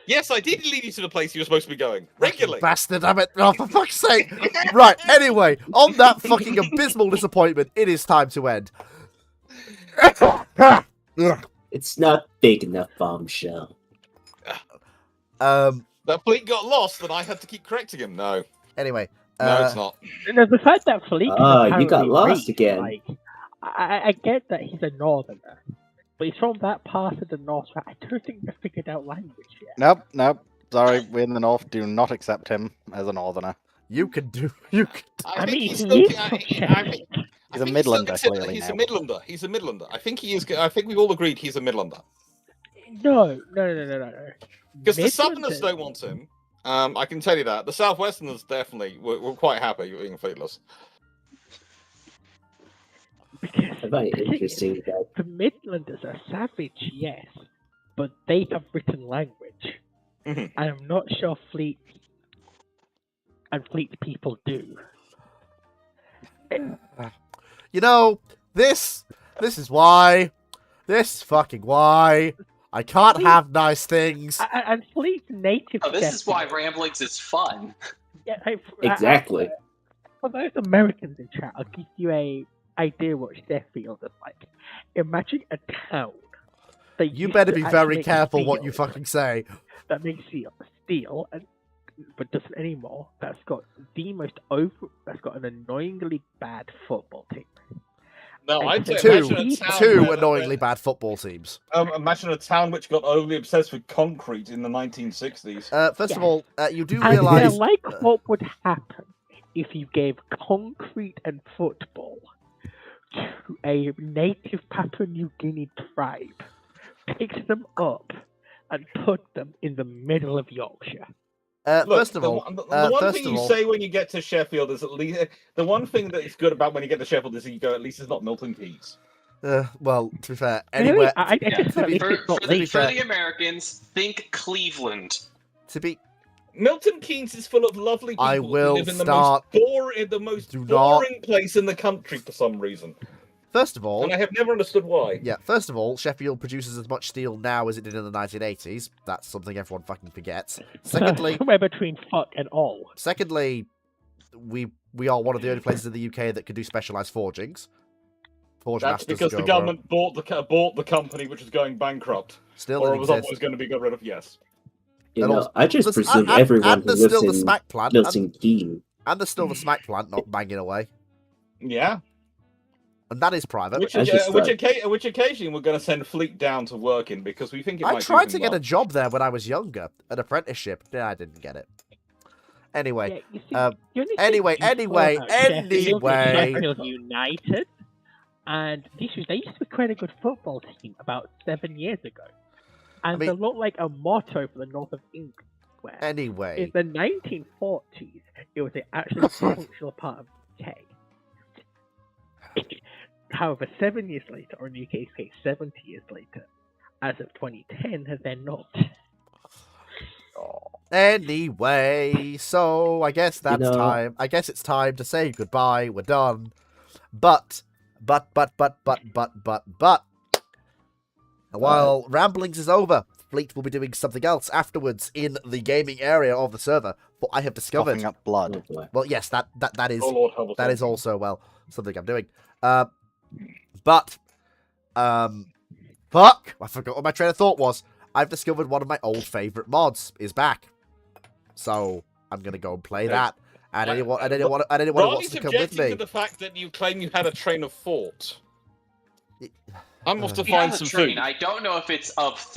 Yes, I did lead you to the place you were supposed to be going regularly. Bastard, damn it. Oh, for fuck's sake. Right, anyway, on that fucking abysmal disappointment, it is time to end. It's not big enough, bombshell. That fleet got lost, and I had to keep correcting him. No, Anyway. no, it's not. No, the fact that Fleet is You got apparently lost rich, again. Like, I get that he's a northerner, but he's from that part of the north where I don't think they've figured out language yet. Nope. Sorry, we in the north do not accept him as a northerner. You can do. You can. I think mean, he's he still- is from Sheffield. He's a think still Midlander, considered- clearly He's now. a Midlander. He's a Midlander. I think he is. I think we've all agreed he's a Midlander. No. Because the Midlanders- Southerners don't want him. I can tell you that. The Southwesterners definitely were quite happy being fleetless. Because I find it the thing is, interesting that the Midlanders are savage, yes, but they have written language. Mhm. And I'm not sure Fleet and Fleet people do. You know, this is why. This fucking why. I can't have nice things. And Fleet's native. Oh, this is why Sheffield- Ramblings is fun. Yeah, exactly. For those Americans in chat, I'll give you a idea what Sheffield is like. Imagine a town. That You used better to be actually very make careful what you steel, fucking say. That makes steel, but doesn't anymore. That's got an annoyingly bad football team. No, I'd say Two imagine a town two where- annoyingly bad football teams. Imagine a town which got overly obsessed with concrete in the 1960s. First of Yeah. all, you do And realise. they're like what would happen if you gave concrete and football to a native Papua New Guinea tribe, picked them up, and put them in the middle of Yorkshire. Look, First of the all, one- the one first thing of you all, say when you get to Sheffield is at least the one thing that is good about when you get to Sheffield is you go at least it's not Milton Keynes. well, to be fair, Really? anywhere I just to felt be- like For, it's not for, the, legal. for the Americans, think Cleveland. to be Milton Keynes is full of lovely people I who will live in start- the most Do not- boring place in the country for some reason, first of all, and I have never understood why. yeah, first of all, Sheffield produces as much steel now as it did in the 1980s. That's something everyone fucking forgets. Secondly, Somewhere between fuck and all. we are one of the only places in the UK that can do specialized forgings. Forge That's masters because the go government bought the company which was going bankrupt, still or in it was exists. always going to be got rid of. Yes. You And know, also- I just Listen, presume and everyone who there's lives still the in smack plant, Milton Keynes. and there's still the smack plant not banging away, Yeah. and that is private. Which, I just thought- which occasionally we're going to send Fleet down to work in because we think it I might tried do to get a well. job there when I was younger, an apprenticeship. Yeah, I didn't get it. Anyway, Yeah, you see, um, the only thing anyway, useful anyway, about Sheffield is anyway. Sheffield United, and they used to be quite a good football team about 7 years ago, and mean- they look like a motto for the north of England. Where anyway, in the 1940s, it was actually a functional part of the UK. However, 7 years later, or in the UK's case, 70 years later, as of 2010, they're not. anyway, so I guess that's know- time. I guess it's time to say goodbye. We're done. But. While Ramblings is over, Fleet will be doing something else afterwards in the gaming area of the server. What I have discovered. Coughing up blood. Oh, boy. Well, yes, that is Oh Lord, help us that all. is also something I'm doing. Fuck! I forgot what my train of thought was. I've discovered one of my old favorite mods is back, so I'm gonna go and play that. And anyone who wants Riley's to come with objecting me. to the fact that you claim you had a train of thought. I'm off to He has find a some train. food. I don't know if it's of thought.